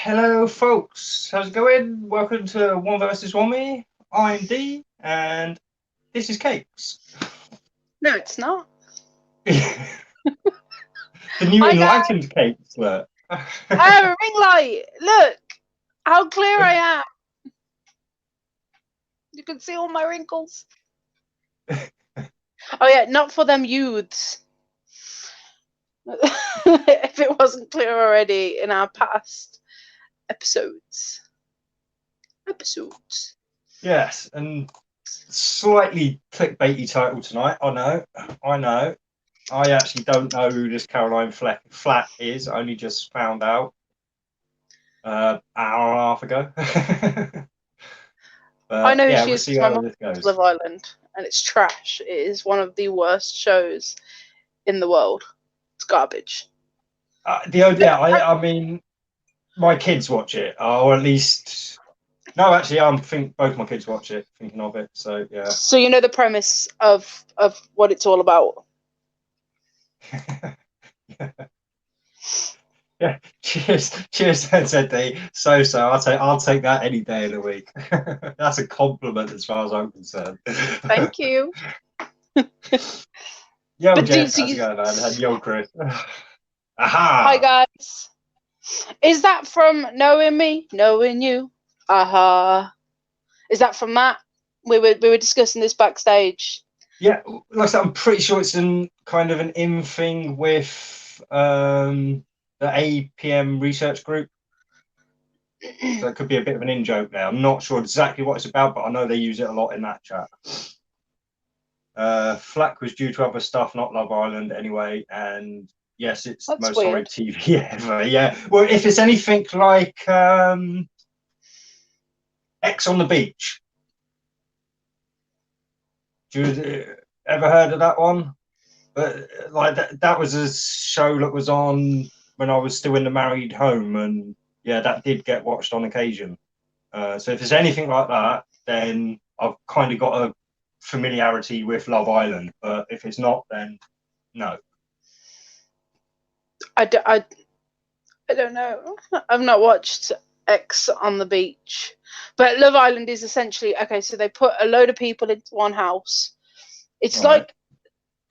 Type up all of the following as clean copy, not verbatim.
Hello, folks. How's it going? Welcome to One versus One Me. I'm D, and this is Cakes. No, it's not. The new Hi, guys. enlightened Cakes. Look. I have a ring light. Look how clear I am. You can see all my wrinkles. Oh yeah, not for them youths. If it wasn't clear already in our past episodes. Yes, and slightly clickbaity title tonight. I know. I actually don't know who this Caroline Flack is. I only just found out hour and a half ago. I know yeah, she we'll is see because my how mum this goes. Love Island, and it's trash. It is one of the worst shows in the world. It's garbage. I mean, my kids watch it, or at least no, actually, I think both my kids watch it. Thinking of it, so yeah. So you know the premise of what it's all about. Yeah. Cheers, said they. So I'll take that any day of the week. That's a compliment as far as I'm concerned. Thank you. Yo, But Jen, how's it going, man? And yo, Chris. Aha! Hi, guys. Is that from Knowing Me, Knowing You? Aha. Is that from that? We were discussing this backstage. Yeah, like I said, I'm pretty sure it's an kind of an in thing with the APM research group. So it could be a bit of an in-joke there. I'm not sure exactly what it's about, but I know they use it a lot in that chat. Flack was due to other stuff, not Love Island anyway, and yes, it's the most horrid TV ever. Yeah. Well, if it's anything like X on the Beach. Do you ever heard of that one? But like that was a show that was on when I was still in the married home, and yeah, that did get watched on occasion. So if there's anything like that, then I've kind of got a familiarity with Love Island. But if it's not, then no. I don't know. I've not watched X on the Beach. But Love Island is essentially, okay, so they put a load of people into one house. It's like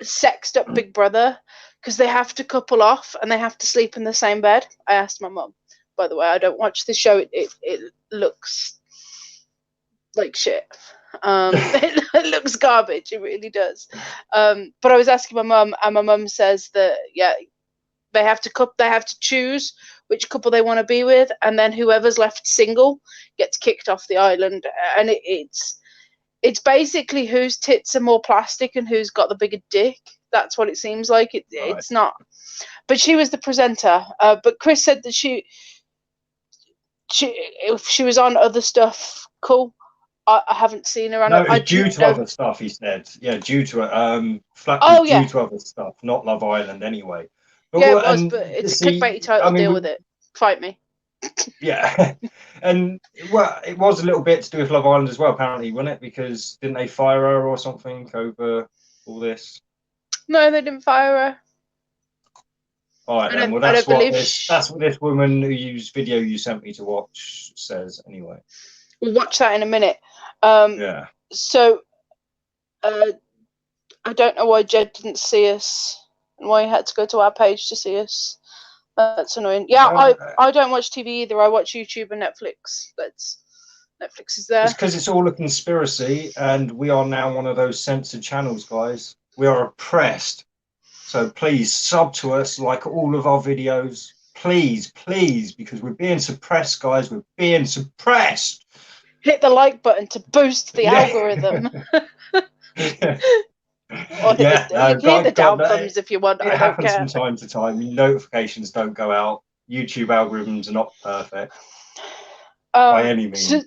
sexed up Big Brother because they have to couple off and they have to sleep in the same bed. I asked my mum, by the way, I don't watch the show. It looks like shit. It looks garbage. It really does. But I was asking my mum, and my mum says that yeah, they have to choose which couple they want to be with, and then whoever's left single gets kicked off the island. And it's basically whose tits are more plastic and who's got the bigger dick. That's what it seems like. It's not. But she was the presenter. But Chris said that if she was on other stuff, cool. I haven't seen her on. No, it's due to other stuff. He said, yeah, due to Flack was due to other stuff, not Love Island anyway. But yeah, it was, but it's a clickbaity title. Deal with it. Fight me. Yeah, and well, it was a little bit to do with Love Island as well, apparently, wasn't it? Because didn't they fire her or something over all this? No, they didn't fire her. All right, then. Well, that's what this woman whose video you sent me to watch says, anyway. We'll watch that in a minute. Yeah. So, I don't know why Jed didn't see us and why he had to go to our page to see us. That's annoying. Yeah, I don't watch TV either. I watch YouTube and Netflix. Netflix is there. It's because it's all a conspiracy, and we are now one of those censored channels, guys. We are oppressed. So please sub to us, like all of our videos. Please, because we're being suppressed, guys. We're being suppressed. Hit the like button to boost the algorithm. Or hit the down thumbs if you want. It happens from time to time. Notifications don't go out. YouTube algorithms are not perfect by any means.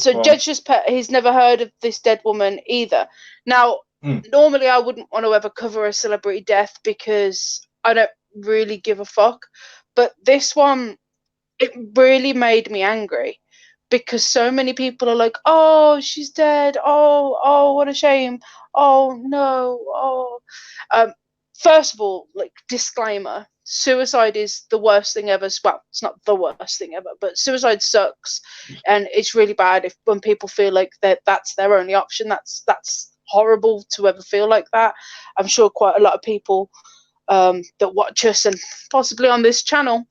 So Jed's just he's never heard of this dead woman either. Now, normally I wouldn't want to ever cover a celebrity death because I don't really give a fuck. But this one, it really made me angry. Because so many people are like, oh, she's dead. Oh, what a shame. Oh, no. Oh. First of all, like, disclaimer. suicide is the worst thing ever. Well, it's not the worst thing ever, but suicide sucks, and it's really bad when people feel like that's their only option. That's horrible to ever feel like that. I'm sure quite a lot of people that watch us and possibly on this channel,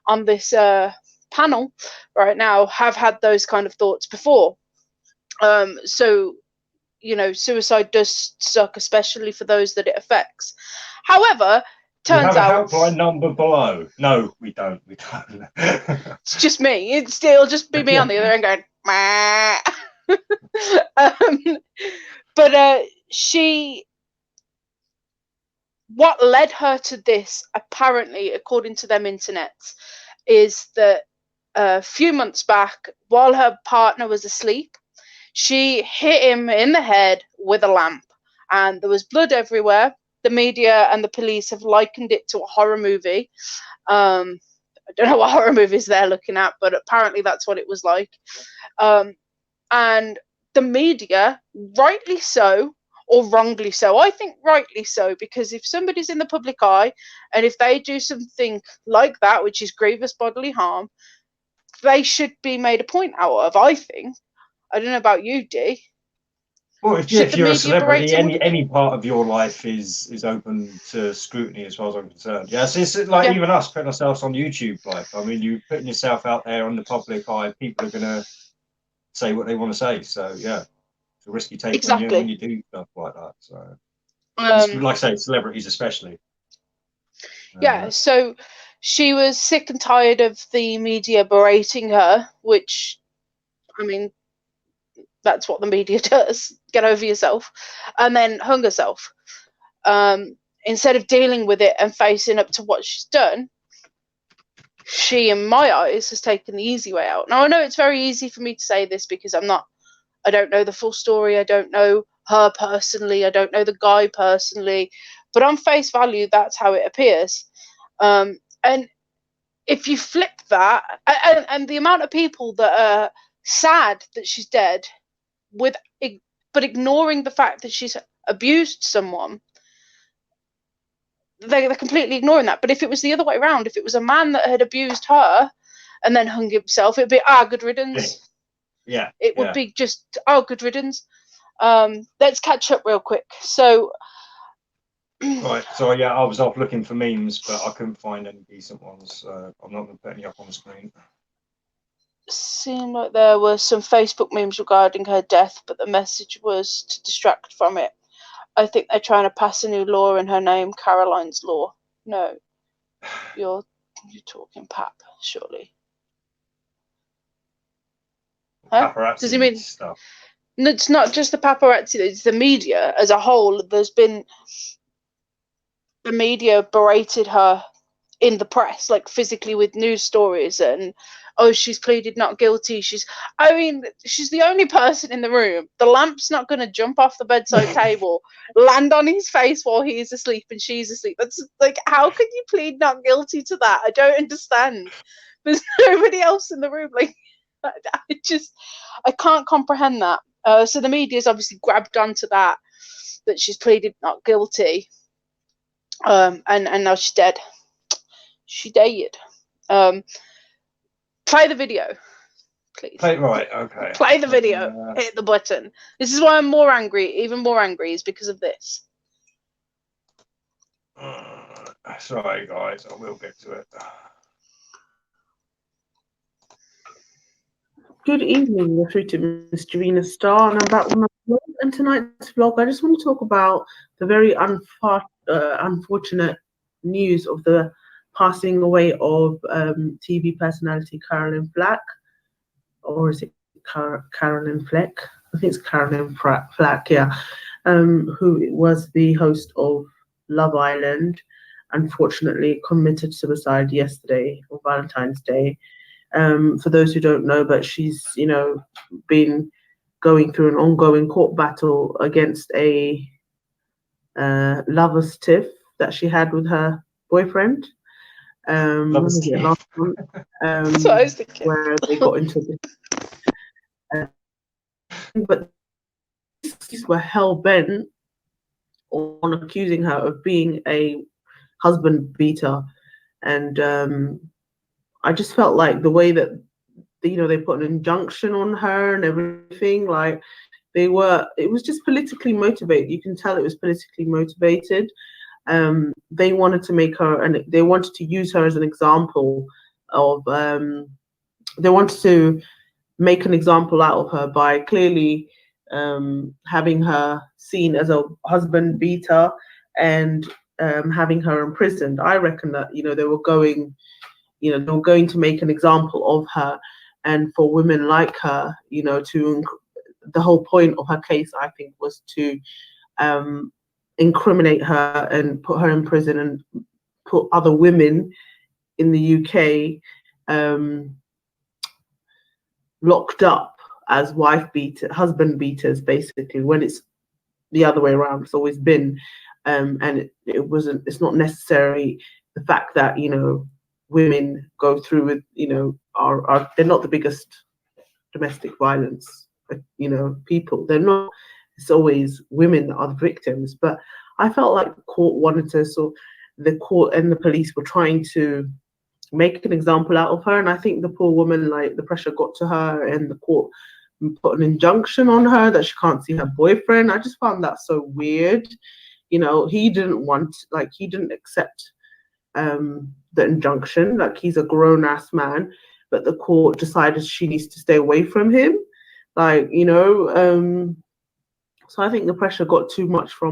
on this panel right now, have had those kind of thoughts before. So, you know, suicide does suck, especially for those that it affects. However, turns out, we have a helpline number below. No, we don't. We don't. It's just me. It'll just be me on the other end going, but what led her to this, apparently, according to them internets, is that a few months back, while her partner was asleep, she hit him in the head with a lamp, and there was blood everywhere. The media and the police have likened it to a horror movie. I don't know what horror movies they're looking at, but apparently that's what it was like. And the media, rightly so, or wrongly so, I think rightly so, because if somebody's in the public eye and if they do something like that, which is grievous bodily harm, they should be made a point out of, I think. I don't know about you, Dee. Well, if you're a celebrity, any part of your life is open to scrutiny, as far as I'm concerned. Yes, it's like even us putting ourselves on YouTube. Like, I mean, you putting yourself out there on the public eye, people are gonna say what they want to say. So yeah, it's a risk you take when you do stuff like that. So, like I say, celebrities especially. So she was sick and tired of the media berating her, which, I mean, that's what the media does. Get over yourself. And then hung herself. Instead of dealing with it and facing up to what she's done, she, in my eyes, has taken the easy way out. Now, I know it's very easy for me to say this because I don't know the full story. I don't know her personally. I don't know the guy personally. But on face value, that's how it appears. And if you flip that, and the amount of people that are sad that she's dead, but ignoring the fact that she's abused someone, they're completely ignoring that. But if it was the other way around, if it was a man that had abused her and then hung himself, it'd be good riddance. Yeah. It would be just good riddance. Let's catch up real quick. So right, so yeah, I was off looking for memes, but I couldn't find any decent ones. So I'm not going to put any up on the screen. Seemed like there were some Facebook memes regarding her death, but the message was to distract from it. I think they're trying to pass a new law in her name, Caroline's Law. No, you're talking pap, surely. Huh? Does he mean stuff? No, it's not just the paparazzi, it's the media as a whole. There's been the media berated her in the press, like physically with news stories, and she's pleaded not guilty. She's the only person in the room. The lamp's not going to jump off the bedside table, land on his face while he's asleep and she's asleep. That's like, how can you plead not guilty to that? I don't understand. There's nobody else in the room. Like, I can't comprehend that. So the media's obviously grabbed onto that she's pleaded not guilty, and now she's dead. She died. Play the video, please. Okay. Play the video. Hit the button. This is why I'm more angry. Even more angry is because of this. Sorry, guys. I will get to it. Good evening, you're through to Miss Jarina Starr, and I'm back with my vlog. And tonight's vlog, I just want to talk about the very unfortunate news of the passing away of TV personality Caroline Flack, or is it Caroline Fleck? I think it's Caroline Flack, yeah, who was the host of Love Island, unfortunately committed suicide yesterday, or Valentine's Day. For those who don't know, but she's, been going through an ongoing court battle against a lover's tiff that she had with her boyfriend. Lover's tiff. Last month, That's what I was thinking. where they got into this. But these were hell bent on accusing her of being a husband beater. and I just felt like the way that they put an injunction on her and everything, like it was just politically motivated. You can tell it was politically motivated. They wanted to make her, and they wanted to use her as an example of they wanted to make an example out of her by clearly having her seen as a husband beater and having her imprisoned. I reckon that they were going to make an example of her, and for women like her, the whole point of her case, I think, was to incriminate her and put her in prison and put other women in the UK locked up as husband beaters, basically, when it's the other way around. It's always been, and it's not necessarily the fact that women go through with they're not the biggest domestic violence people. They're not. It's always women that are the victims. But I felt like the court wanted to, so the court and the police were trying to make an example out of her, and I think the poor woman, like, the pressure got to her, and the court put an injunction on her that she can't see her boyfriend. I just found that so weird. He didn't accept the injunction. Like, he's a grown-ass man, but the court decided she needs to stay away from him. So I think the pressure got too much for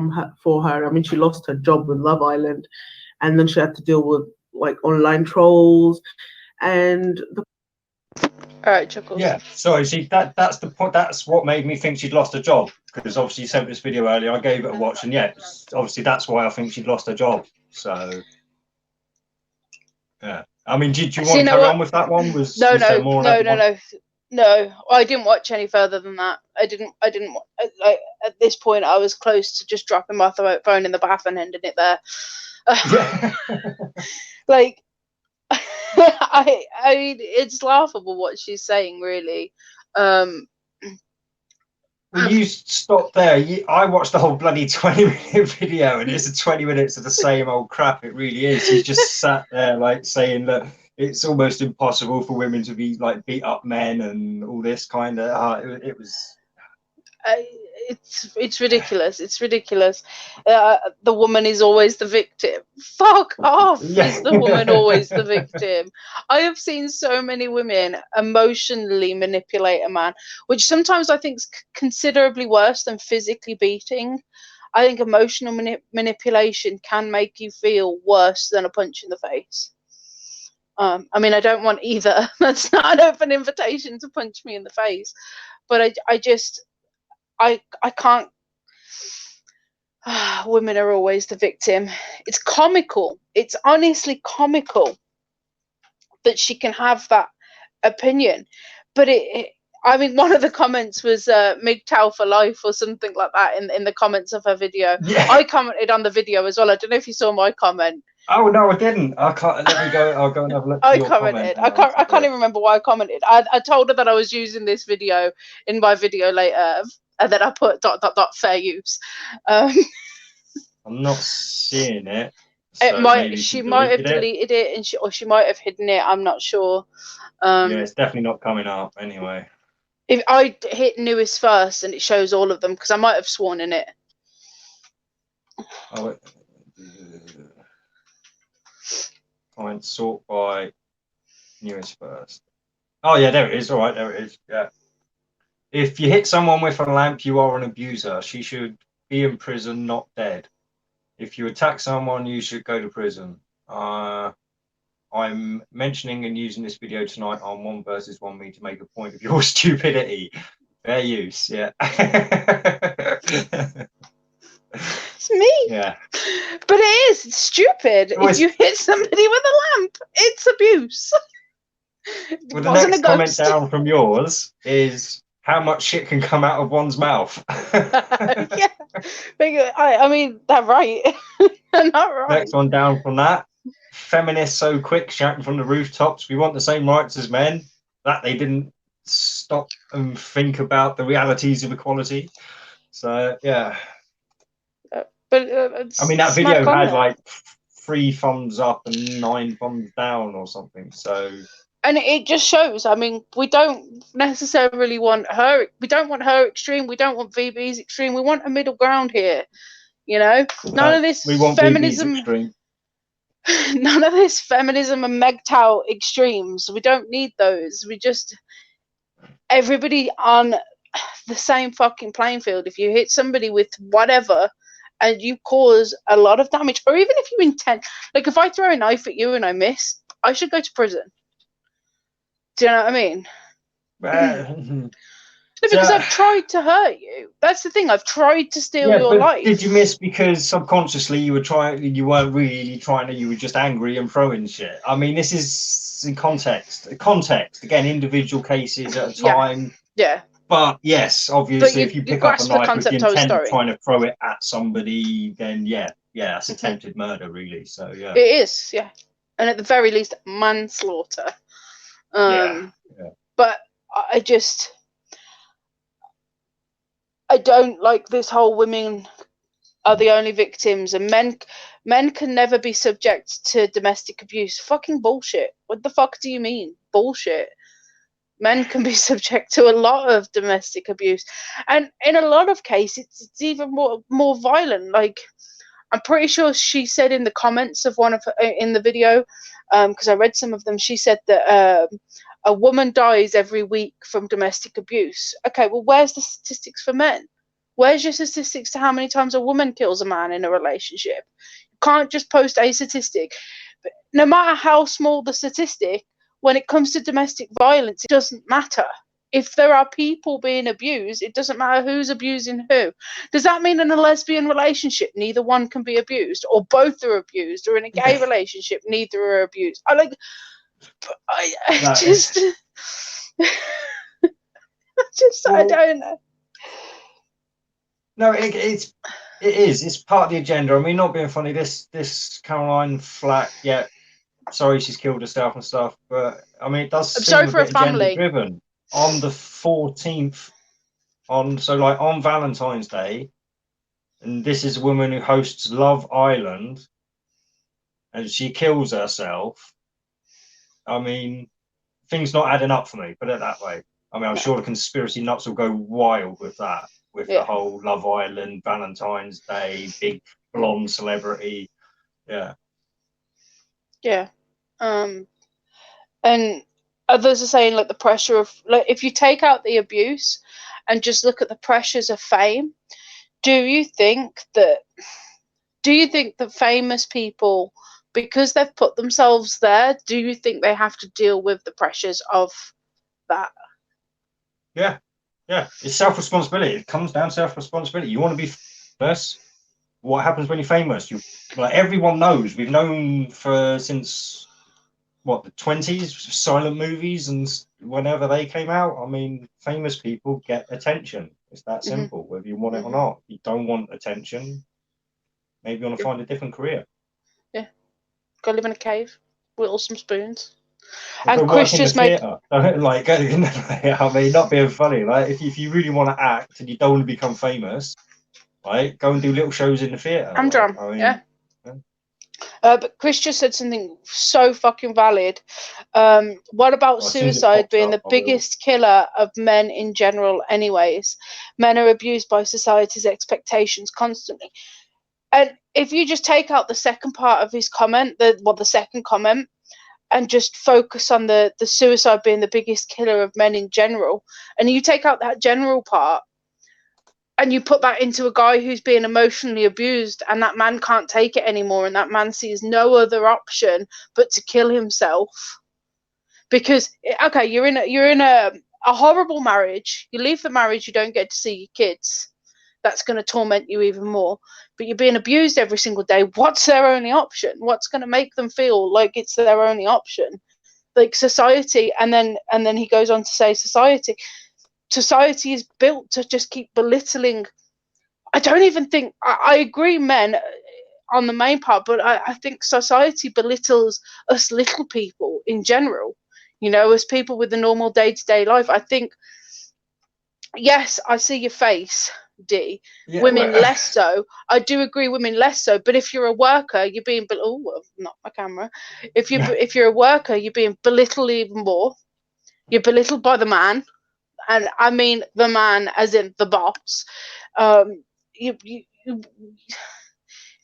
her. I mean, she lost her job with Love Island, and then she had to deal with like online trolls and all right, Chuckles. Yeah, sorry. See, that's the point. That's what made me think she'd lost her job, because obviously you sent this video earlier. I gave it a watch, and yeah, obviously that's why I think she'd lost her job. So yeah, I mean, did you want to carry on with that one? No. I didn't watch any further than that. I didn't. Like, at this point, I was close to just dropping my phone in the bath and ending it there. Yeah. Like, I mean, it's laughable what she's saying, really. Well, you stop there. I watched the whole bloody 20-minute video, and it's 20 minutes of the same old crap. It really is. He's just sat there like saying that it's almost impossible for women to be like beat up men and all this kind of. It was. It's ridiculous. It's ridiculous. The woman is always the victim. Fuck off. Yeah. Is the woman always the victim? I have seen so many women emotionally manipulate a man, which sometimes I think is considerably worse than physically beating. I think emotional manipulation can make you feel worse than a punch in the face. I mean, I don't want either. That's not an open invitation to punch me in the face. But I can't. Women are always the victim. It's comical. It's honestly comical that she can have that opinion. But I mean, one of the comments was MGTOW for life or something like that in the comments of her video. Yeah. I commented on the video as well. I don't know if you saw my comment. Oh no, I didn't. I can't. Let me go. I'll go and have a look. I commented. I can't even remember why I commented. I told her that I was using this video in my video later, and then I put ... fair use. I'm not seeing it. So she might have deleted it, and she might have hidden it. I'm not sure. Yeah, it's definitely not coming up anyway. If I hit newest first, and it shows all of them, because I might have sworn in it. Oh, find sort by newest first. Oh yeah, there it is. All right, there it is. Yeah. If you hit someone with a lamp, you are an abuser. She should be in prison, not dead. If you attack someone, you should go to prison. I'm mentioning and using this video tonight on 1 vs 1 me to make a point of your stupidity. Fair use, yeah. It's me. Yeah. But it is. It's stupid. If you hit somebody with a lamp, it's abuse. Well, the next comment down from yours is how much shit can come out of one's mouth. Yeah. I mean, they're right. They're not right. Next one down from that. Feminists so quick shouting from the rooftops, we want the same rights as men. That they didn't stop and think about the realities of equality. So, yeah. But I mean, that video had like 3 thumbs up and 9 thumbs down or something. So, and it just shows. I mean, we don't necessarily want her. We don't want her extreme. We don't want VB's extreme. We want a middle ground here. You know, none of this we want feminism. VB's extreme. None of this feminism and MGTOW extremes. We don't need those. We just everybody on the same fucking playing field. If you hit somebody with whatever and you cause a lot of damage, or even if you intend, like if I throw a knife at you and I miss, I should go to prison. Do you know what I mean? No, because I've tried to hurt you. That's the thing. I've tried to steal your life. Did you miss because subconsciously you weren't really trying to, you were just angry and throwing shit? I mean, this is in context. Again, individual cases at a time. Yeah. But yes, obviously, if you pick up a knife with the intent of trying to throw it at somebody, then yeah, that's attempted murder, really. So yeah. It is, yeah. And at the very least, manslaughter. But I don't like this whole women are the only victims and men can never be subject to domestic abuse. Fucking bullshit. What the fuck do you mean? Bullshit. Men can be subject to a lot of domestic abuse. And in a lot of cases, it's even more violent. Like, I'm pretty sure she said in the comments of one of her, in the video, because I read some of them, she said that a woman dies every week from domestic abuse. Okay, well, where's the statistics for men? Where's your statistics to how many times a woman kills a man in a relationship? You can't just post a statistic. But no matter how small the statistic, when it comes to domestic violence, it doesn't matter. If there are people being abused, it doesn't matter who's abusing who. Does that mean in a lesbian relationship, neither one can be abused, or both are abused, or in a gay relationship, neither are abused? I don't know. No, it is. It's part of the agenda. I mean, not being funny. This Caroline Flack, sorry she's killed herself and stuff, but I mean, it does seem a bit agenda driven. On the 14th, on Valentine's Day, and this is a woman who hosts Love Island, and she kills herself. I mean, things not adding up for me, put it that way. I mean, I'm sure the conspiracy nuts will go wild with that, with the whole Love Island, Valentine's Day, big blonde celebrity. Yeah. And others are saying, like, the pressure of, like, if you take out the abuse and just look at the pressures of fame, do you think that famous people, because they've put themselves there, do you think they have to deal with the pressures of that? Yeah. It's self-responsibility. It comes down to self-responsibility. You want to be famous. What happens when you're famous? Everyone knows. We've known since the 20s, silent movies, and whenever they came out. I mean, famous people get attention. It's that simple, whether you want it or not. You don't want attention, maybe you want to find a different career. Yeah. Go live in a cave, whittle some spoons. And Chris just made I mean, not being funny. Like, if you really want to act and you don't want to become famous, right, go and do little shows in the theatre. But Chris just said something so fucking valid. What about suicide being the biggest killer of men in general anyways? Men are abused by society's expectations constantly. And if you just take out the second part of his comment, the second comment, and just focus on the suicide being the biggest killer of men in general, and you take out that general part, and you put that into a guy who's being emotionally abused, and that man can't take it anymore, and that man sees no other option but to kill himself. Because, okay, you're in a horrible marriage. You leave the marriage, you don't get to see your kids. That's going to torment you even more. But you're being abused every single day. What's their only option? What's going to make them feel like it's their only option? Like society, and then he goes on to say society is built to just keep belittling. I don't even think I agree, men, on the main part, but I think society belittles us little people in general, as people with a normal day-to-day life. I think, yes, I see your face, D. Yeah, Women less so. I do agree, women less so. But if you're a worker, you're being not my camera. If you're a worker, you're being belittled even more. You're belittled by the man, and I mean the man as in the boss. If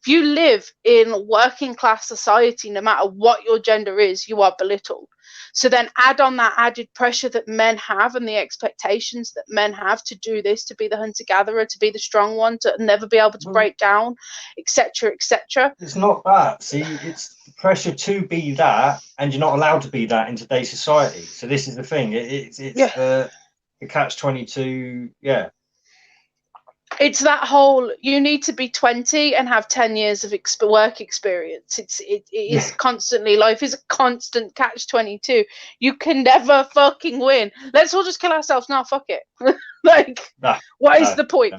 you live in working class society, no matter what your gender is, you are belittled. So then add on that added pressure that men have and the expectations that men have to do this, to be the hunter-gatherer, to be the strong one, to never be able to break down, etc., etc. It's not that. See, it's the pressure to be that, and you're not allowed to be that in today's society. So this is the thing. It's the catch-22. Yeah. It's that whole, you need to be 20 and have 10 years of work experience. It is constantly, life is a constant catch-22. You can never fucking win. Let's all just kill ourselves now. Fuck it. What is the point?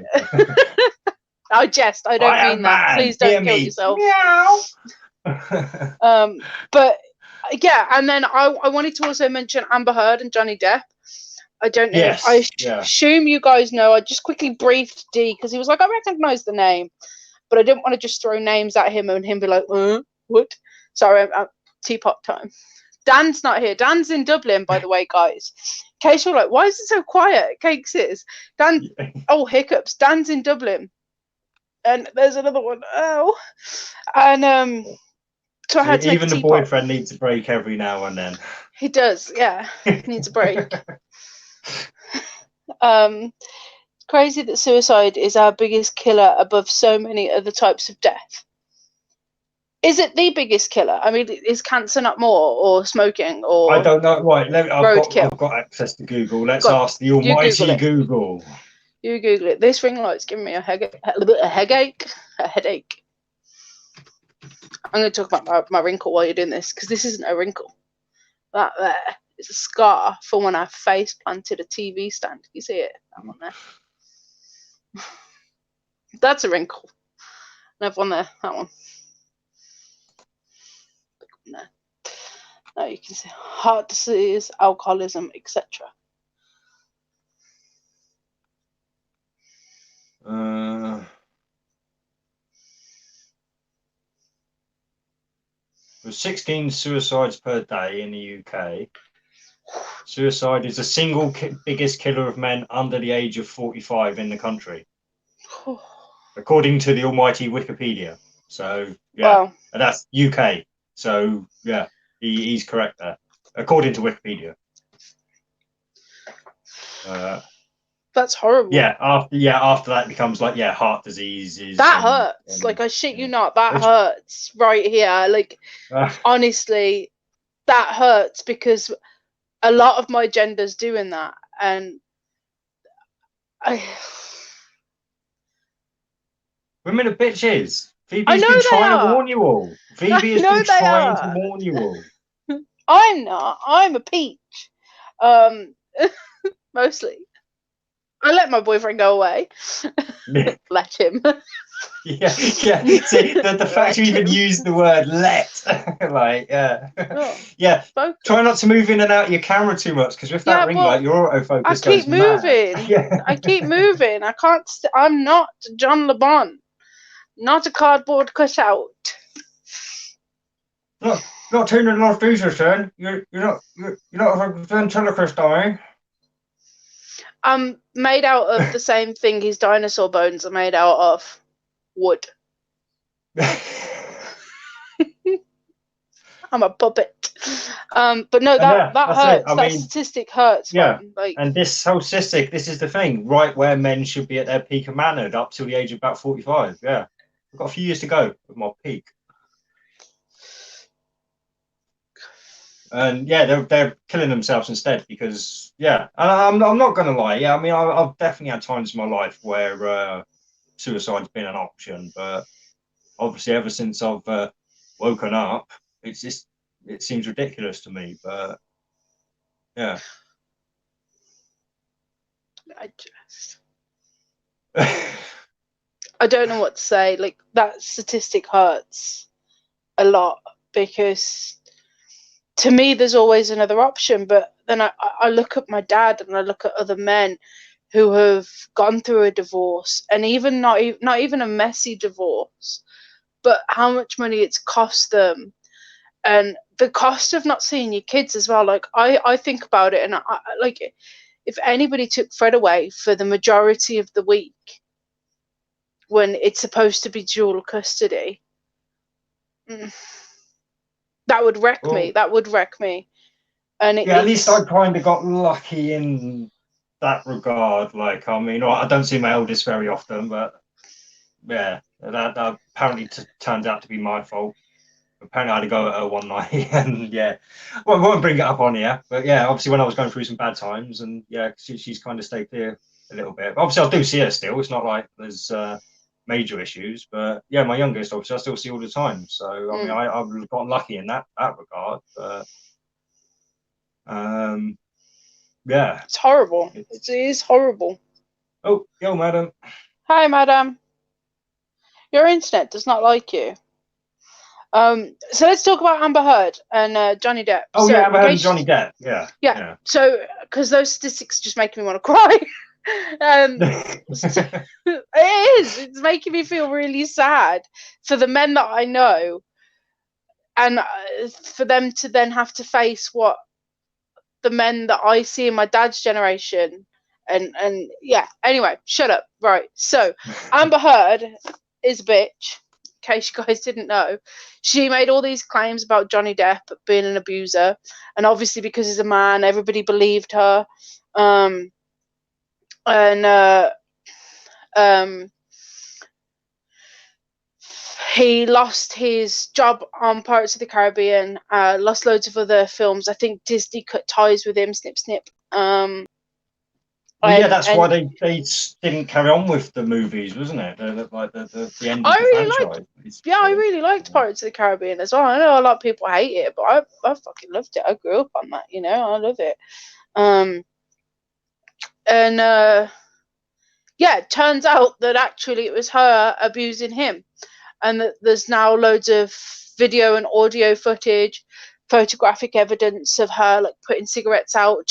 I jest. I don't mean that. Man. Please don't kill yourself. Meow. But yeah, and then I wanted to also mention Amber Heard and Johnny Depp. I don't know. Yes, I assume you guys know. I just quickly briefed D because he was like, I recognize the name, but I didn't want to just throw names at him and him be like, what? Sorry, teapot time. Dan's not here. Dan's in Dublin, by the way, guys. In case you're like, why is it so quiet? Cakes is. Dan, hiccups. Dan's in Dublin. And there's another one. Oh. And so I had to even the boyfriend needs a break every now and then. He does, yeah. He needs a break. Crazy that suicide is our biggest killer above so many other types of death. Is it the biggest killer? I mean, is cancer not more, or smoking, or I don't know. Right, I've got access to Google. Let's ask the almighty Google. You Google it. This ring light's giving me a headache. I'm going to talk about my wrinkle while you're doing this, because this isn't a wrinkle. That there is a scar from when I face planted a TV stand. You see it? That one there. That's a wrinkle. Another one there. That one. There. Now you can see heart disease, alcoholism, etc. There's 16 suicides per day in the UK. Suicide is the single biggest killer of men under the age of 45 in the country, according to the almighty Wikipedia. So yeah, wow. And that's UK. So yeah, he's correct there, according to Wikipedia. That's horrible. Yeah, after that it becomes like heart diseases. That hurts. Like, I shit you not, that hurts right here. Like, honestly, that hurts, because a lot of my gender's doing that, and women are bitches. Phoebe's been trying to warn you all. Phoebe has been trying to warn you all. I'm not. I'm a peach. Mostly. I let my boyfriend go away. Let him. Yeah. See, the fact you even use the word "let," like, yeah. Try not to move in and out of your camera too much, because with that ring light, your autofocus goes mad. I keep moving. I keep moving. I can't. I'm not John LeBon. Not a cardboard cutout. Not turning off Jesus, then. You're not a ventriloquist, are you? I'm made out of the same thing his dinosaur bones are made out of. Wood. I'm a puppet. But no, that hurts. That statistic hurts. Yeah. Man. Like, and this whole statistic, this is the thing, right where men should be at their peak of manhood, up till the age of about 45. Yeah. I've got a few years to go with my peak. And yeah, they're killing themselves instead, because and I'm not gonna lie. Yeah, I mean, I've definitely had times in my life where suicide's been an option, but obviously ever since I've woken up, it seems ridiculous to me. But yeah, I don't know what to say. Like, that statistic hurts a lot, because to me, there's always another option. But then I look at my dad, and I look at other men who have gone through a divorce, and even not even a messy divorce, but how much money it's cost them, and the cost of not seeing your kids as well. Like I think about it, and I like, if anybody took Fred away for the majority of the week when it's supposed to be dual custody, that would wreck me. That would wreck me. And yeah, at least I kind of got lucky in that regard. Like, I mean, I don't see my eldest very often, but yeah, that apparently turned out to be my fault. Apparently, I had to go at her one night, and yeah, well, I won't bring it up on here, but yeah, obviously when I was going through some bad times, and yeah, she's kind of stayed clear a little bit. But obviously, I do see her still. It's not like there's major issues, but yeah, my youngest, obviously, I still see all the time. So I mean, I've gotten lucky in that regard, but yeah, it's horrible. It is horrible. Oh, yo, madam. Hi, madam. Your internet does not like you. So let's talk about Amber Heard and Johnny Depp. Oh, so, yeah, Amber Heard and Johnny Depp. Yeah. So, because those statistics just make me want to cry. It is. It's making me feel really sad for the men that I know, and for them to then have to face what the men that I see in my dad's generation. And yeah. Anyway, shut up. Right. So, Amber Heard is a bitch. In case you guys didn't know, she made all these claims about Johnny Depp being an abuser, and obviously because he's a man, everybody believed her. He lost his job on Pirates of the Caribbean, lost loads of other films. I think Disney cut ties with him, snip, snip. Well, yeah, that's why they didn't carry on with the movies, wasn't it? Like the end of the franchise. I really liked Pirates of the Caribbean as well. I know a lot of people hate it, but I fucking loved it. I grew up on that, you know. I love it. Yeah, it turns out that actually it was her abusing him, and that there's now loads of video and audio footage, photographic evidence of her like putting cigarettes out,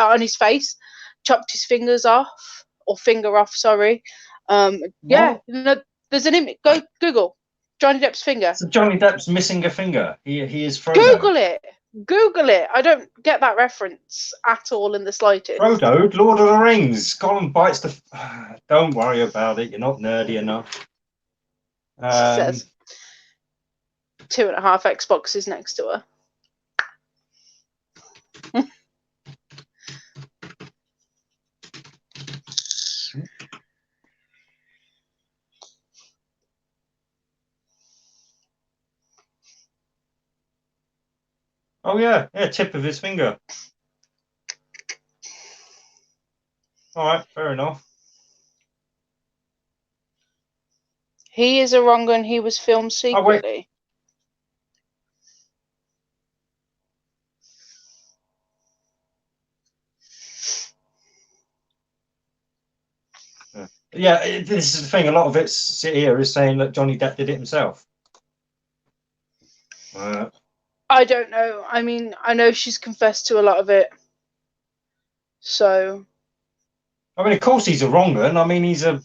on his face, chopped his fingers off, or finger off, sorry. Yeah, there's an image. Go Google Johnny Depp's finger. So Johnny Depp's missing a finger. He is Frodo. Google it. I don't get that reference at all in the slightest. Frodo, Lord of the Rings. Gollum bites the. Don't worry about it. You're not nerdy enough. Says 2.5 Xboxes next to her. Oh yeah, tip of his finger. All right, fair enough. He is a wrong one. He was filmed secretly. Yeah, this is the thing. A lot of it here is saying that Johnny Depp did it himself. I don't know. I mean, I know she's confessed to a lot of it. So. I mean, of course he's a wrong one. I mean, he's a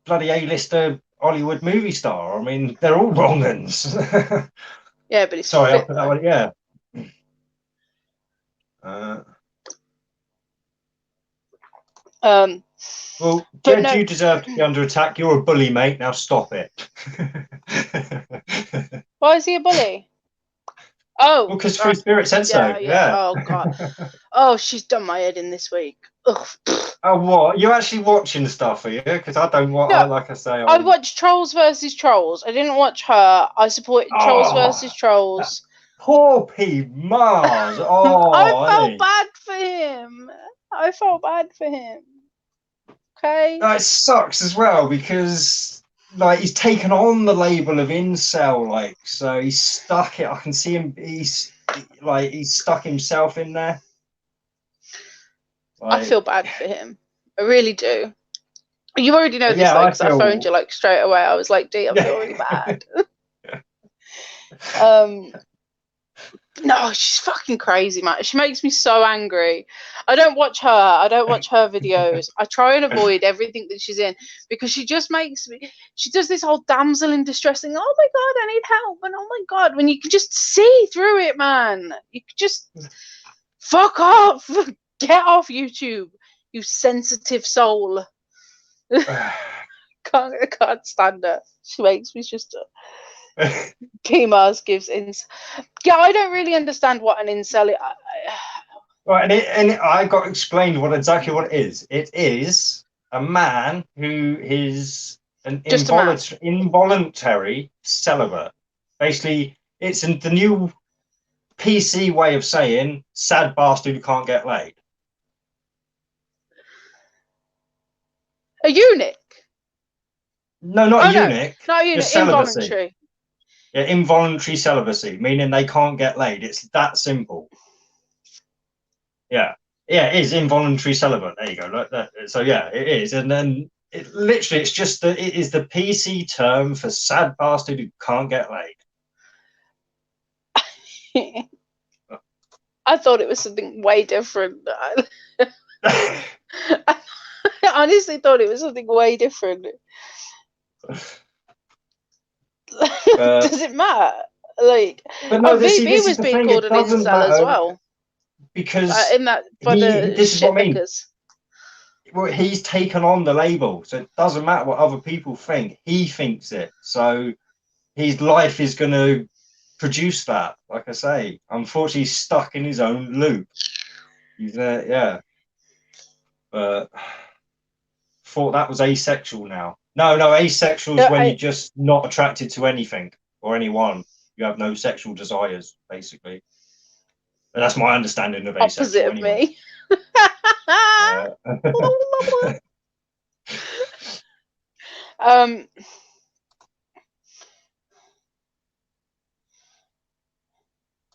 bloody A-lister Hollywood movie star. I mean, they're all wrong uns. Yeah, but it's sorry, I'll put that one. Yeah. Well, Jed, no. You deserve to be under attack. You're a bully, mate. Now stop it. Why is he a bully? Oh, well, because Free Spirit said so. Yeah. Oh God. Oh, she's done my head in this week. Ugh. Oh, what? You're actually watching stuff, are you? Because I don't watch. No, like I say, I watched Trolls versus Trolls. I didn't watch her. I supported Trolls versus Trolls. Poor P. Mars. Oh, I felt bad for him. Okay. It sucks as well because like he's taken on the label of incel, like so he's stuck it. I can see him. He's stuck himself in there. Like, I feel bad for him. I really do. You already know this, because I phoned you like straight away. I was like, "D, I feel really bad." No, she's fucking crazy, man. She makes me so angry. I don't watch her. I don't watch her videos. I try and avoid everything that she's in because she just makes me. She does this whole damsel in distress thing. Oh my god, I need help, and oh my god, when you can just see through it, man. You can just fuck off. Get off YouTube, you sensitive soul. I can't stand her. She makes me just. Keemars gives ins. Yeah, I don't really understand what an incel is. Right, and I got explained exactly what it is. It is a man who is an Just a man. involuntary celibate. Basically, it's the new PC way of saying sad bastard who can't get laid. A eunuch? No, not eunuch. No, not eunuch. Involuntary. Yeah, involuntary celibacy, meaning they can't get laid. It's that simple. Yeah, it is involuntary celibate. There you go. Like that. So yeah, it is, and then it is the PC term for sad bastard who can't get laid. I thought it was something way different. I honestly thought it was something way different. Does it matter? Like, but no, VB was being called an incel as well. Because in that, this is what I mean. Knickers. Well, he's taken on the label, so it doesn't matter what other people think. He thinks it, so his life is going to produce that. Like I say, unfortunately, he's stuck in his own loop. He's yeah. But thought that was asexual. Now, no, asexual is when you're just not attracted to anything or anyone. You have no sexual desires, basically. And that's my understanding of asexual. Opposite of anyway. me.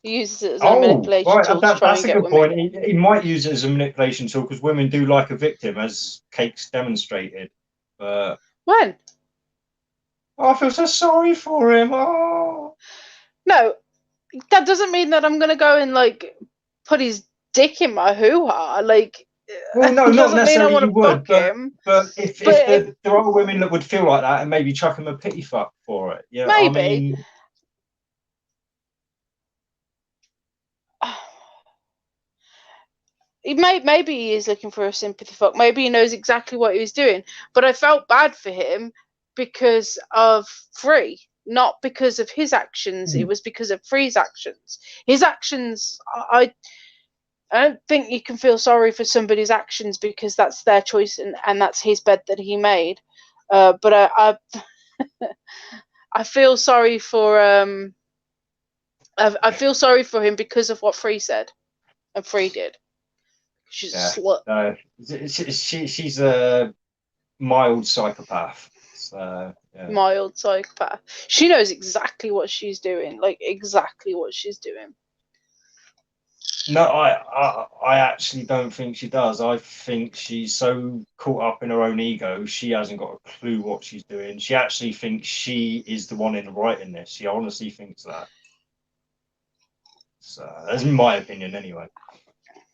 He uses it as a manipulation tool to try and get women. That's a good point. He might use it as a manipulation tool because women do like a victim, as Cake's demonstrated. But when? Oh, I feel so sorry for him. Oh. No, that doesn't mean that I'm gonna go and like put his dick in my hoo-ha. Like, well, no, not necessarily you would, but if there are women that would feel like that and maybe chuck him a pity fuck for it. Yeah, maybe. I mean, maybe he is looking for a sympathy fuck. Maybe he knows exactly what he was doing. But I felt bad for him because of Free, not because of his actions. It was because of Free's actions. His actions, I don't think you can feel sorry for somebody's actions because that's their choice and that's his bed that he made. But I I feel sorry for I feel sorry for him because of what Free said and Free did. She's a slut. She's a mild psychopath. So, yeah. Mild psychopath. She knows exactly what she's doing. Like, exactly what she's doing. No, I actually don't think she does. I think she's so caught up in her own ego, she hasn't got a clue what she's doing. She actually thinks she is the one in the right in this. She honestly thinks that. So that's my opinion anyway.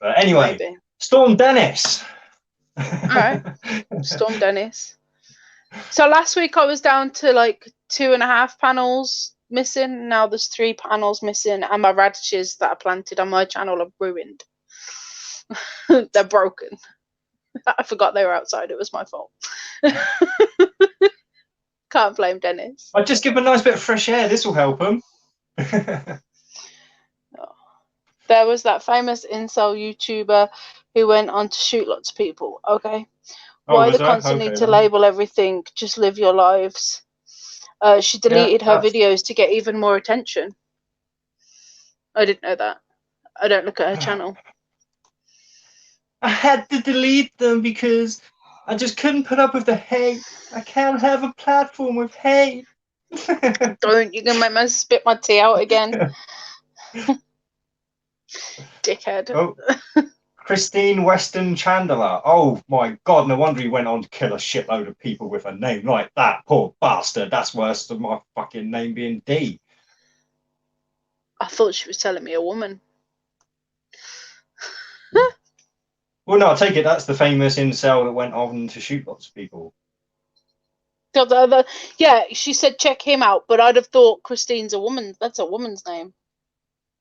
But anyway, maybe. Storm Dennis. All right. Storm Dennis. So last week I was down to like 2.5 panels missing. Now there's 3 panels missing, and my radishes that I planted on my channel are ruined. They're broken. I forgot they were outside. It was my fault. Can't blame Dennis. I'll just give him a nice bit of fresh air. This will help him. There was that famous incel YouTuber who went on to shoot lots of people. Okay. Why the constant need to label everything? Just live your lives. She deleted her videos to get even more attention. I didn't know that. I don't look at her channel. I had to delete them because I just couldn't put up with the hate. I can't have a platform with hate. Don't. You're going to make me spit my tea out again. Dickhead. Oh. Christine Weston Chandler. Oh my God, no wonder he went on to kill a shitload of people with a name like that. Poor bastard. That's worse than my fucking name being D. I thought she was telling me a woman. Well, no, I take it that's the famous incel that went on to shoot lots of people. Yeah, she said check him out, but I'd have thought Christine's a woman. That's a woman's name.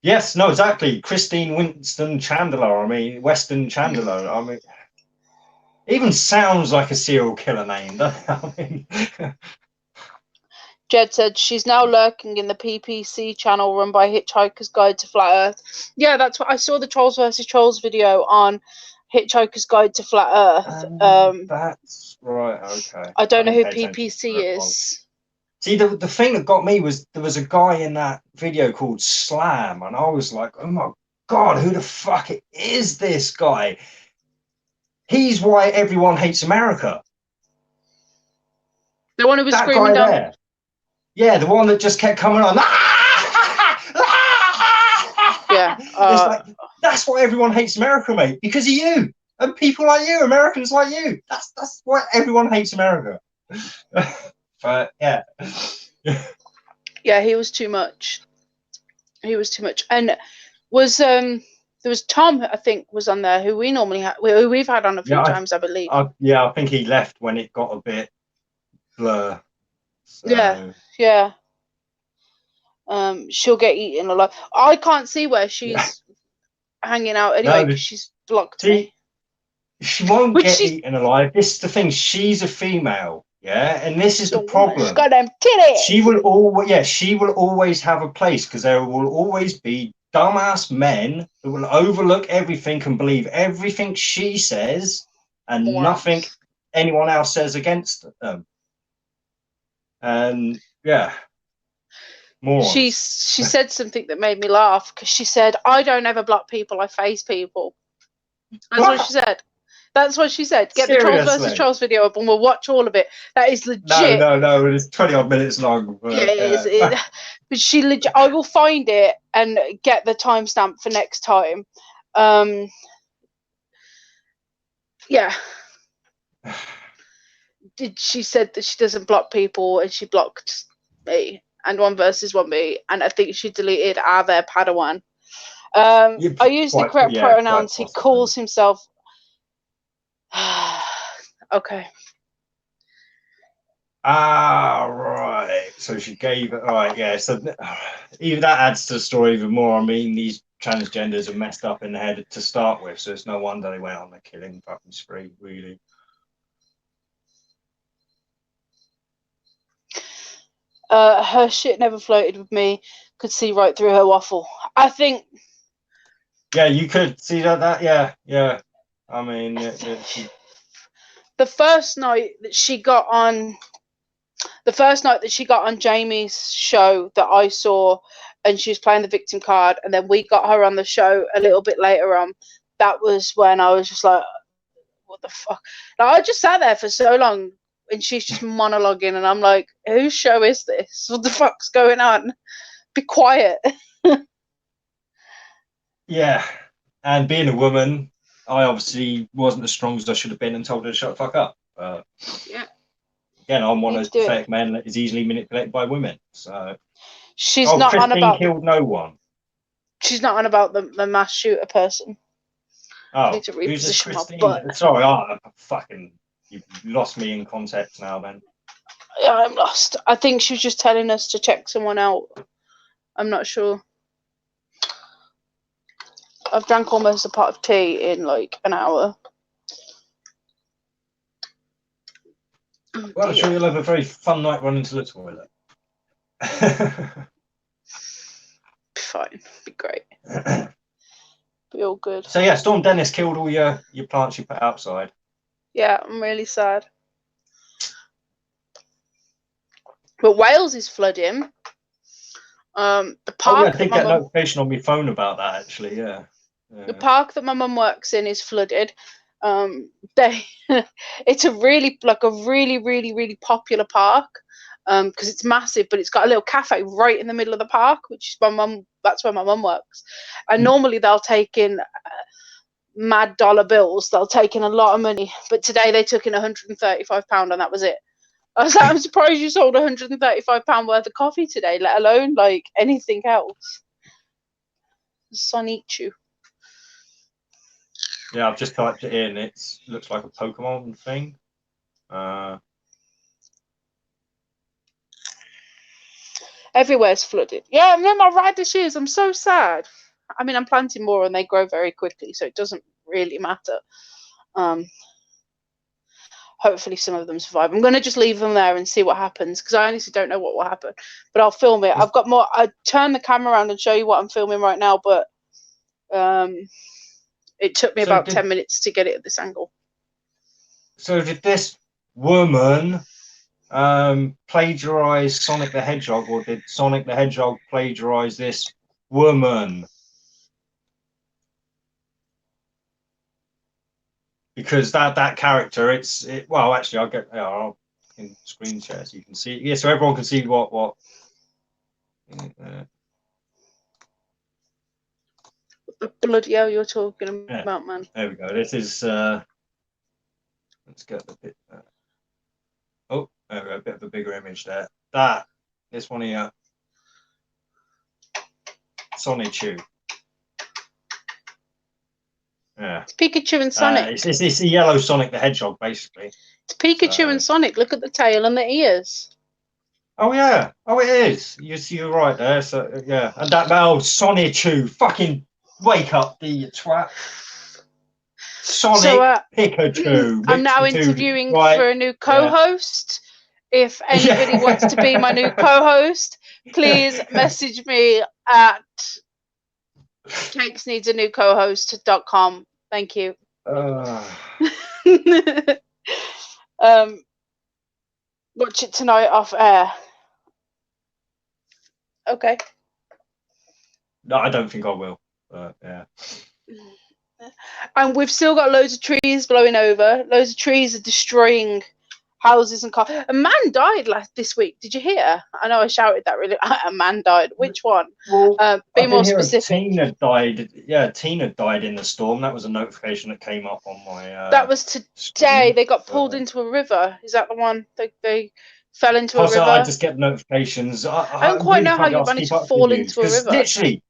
Yes, no, exactly. Christine Winston Chandler. I mean, Weston Chandler. I mean, even sounds like a serial killer name. I mean, Jed said she's now lurking in the PPC channel run by Hitchhiker's Guide to Flat Earth. Yeah, that's what I saw, the Trolls versus Trolls video on Hitchhiker's Guide to Flat Earth. That's right. Okay. I don't know who pay attention to PPC that one. is. See, the thing that got me was there was a guy in that video called Slam, and I was like, oh my God, who the fuck is this guy? He's why everyone hates America. The one who was That screaming guy down. there. Yeah, the one that just kept coming on. Yeah. It's like, that's why everyone hates America, mate. Because of you. And people like you, Americans like you. That's why everyone hates America. But yeah. Yeah, he was too much. He was too much. And was there was Tom, I think, was on there, who we normally who we've had on a few times, I believe. I think he left when it got a bit blur. So. Yeah. She'll get eaten alive. I can't see where she's hanging out anyway because she's blocked me. She won't get eaten alive. This is the thing. She's a female. Yeah, and this is the problem. She's got them titties. She will always have a place because there will always be dumbass men who will overlook everything and believe everything she says and nothing anyone else says against them. And yeah, morons. She said something that made me laugh because she said, "I don't ever block people. I face people." That's what she said. That's what she said. Get the Trolls versus Trolls video up and we'll watch all of it. That is legit. No. It's 20-odd minutes long. But, yeah, it is. But she legit. I will find it and get the timestamp for next time. Yeah. She said that she doesn't block people and she blocked me and 1 versus 1B, and I think she deleted their Padawan. I use the correct pronouns. He calls himself. Okay. Right. So she gave it. Right. Yeah. So even that adds to the story even more. I mean, these transgenders are messed up in the head to start with, so it's no wonder they went on the killing fucking spree. Really. Her shit never floated with me. Could see right through her waffle. I think. Yeah, you could see that. Yeah. I mean, the first night that she got on Jamie's show that I saw, and she was playing the victim card, and then we got her on the show a little bit later on. That was when I was just like, what the fuck? Like, I just sat there for so long, and she's just monologuing, and I'm like, whose show is this? What the fuck's going on? Be quiet. Yeah, and being a woman, I obviously wasn't as strong as I should have been and told her to shut the fuck up. Yeah. Again, I'm one of those pathetic men that is easily manipulated by women. So she's not on about killed no one. She's not on about the mass shooter person. Oh, I need to reposition my butt. Sorry, fucking, you've lost me in context now. Then. Yeah, I'm lost. I think she was just telling us to check someone out. I'm not sure. I've drank almost a pot of tea in like an hour. Well, I'm sure you'll have a very fun night running to the toilet. Fine, be great. Be all good. So yeah, Storm Dennis killed all your plants you put outside. Yeah, I'm really sad. But Wales is flooding. The park. I did get a notification on my phone about that actually. Yeah. The park that my mum works in is flooded. It's a really popular park because it's massive, but it's got a little cafe right in the middle of the park, which is that's where my mum works. And normally they'll take in mad dollar bills. They'll take in a lot of money, but today they took in £135 and that was it. I was like, I'm surprised you sold £135 worth of coffee today, let alone like anything else. Sonichu. Yeah, I've just typed it in. It looks like a Pokemon thing. Everywhere's flooded. Yeah, and then my radishes. I'm so sad. I mean, I'm planting more and they grow very quickly, so it doesn't really matter. Hopefully some of them survive. I'm going to just leave them there and see what happens, because I honestly don't know what will happen. But I'll film it. I've got more. I'll turn the camera around and show you what I'm filming right now, but it took me about 10 minutes to get it at this angle. So did this woman plagiarize Sonic the Hedgehog, or did Sonic the Hedgehog plagiarize this woman? Because that character, well, actually, I'll in screen share so you can see. Yeah, so everyone can see what. The bloody hell you're talking about, man. There we go. This is. Let's get the bit. Oh, there we go. A bit of a bigger image there. This one here. Sonichu. Yeah. It's Pikachu and Sonic. It's a yellow Sonic the Hedgehog, basically. It's Pikachu and Sonic. Look at the tail and the ears. Oh yeah. Oh, it is. You're right there. So yeah, and that Sonichu, fucking wake up, the twat. Sonic Pikachu. I'm now interviewing for a new co-host. Yeah. If anybody wants to be my new co-host, please message me at cakesneedsanew-co-host.com. Thank you. Watch it tonight off air. Okay. No, I don't think I will. But yeah. And we've still got loads of trees blowing over. Loads of trees are destroying houses and cars. A man died this week. Did you hear? I know I shouted that really. A man died. Which one? Well, be more specific. Tina died. Yeah, Tina died in the storm. That was a notification that came up on my. That was today. Screen. They got pulled into a river. Is that the one? They fell into a river. I just get notifications. I don't quite know how you managed to fall into a river. Literally,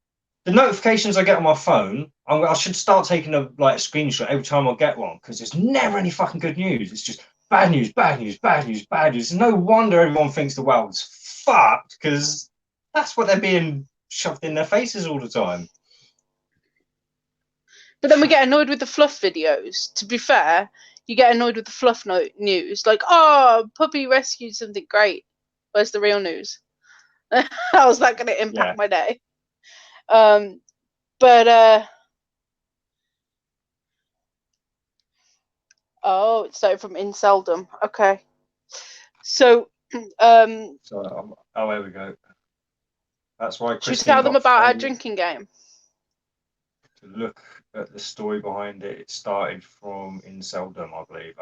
the notifications I get on my phone, I should start taking a screenshot every time I get one, because there's never any fucking good news. It's just bad news, bad news, bad news, bad news. No wonder everyone thinks the world's fucked, because that's what they're being shoved in their faces all the time. But then we get annoyed with the fluff videos. To be fair, you get annoyed with the fluff news. Like, oh, puppy rescued something great. Where's the real news? How's that going to impact my day? Oh, it started from Inseldom. Okay. So, here we go. That's why Christine, should we tell them about our drinking game? To look at the story behind it, it started from Inseldom, I believe.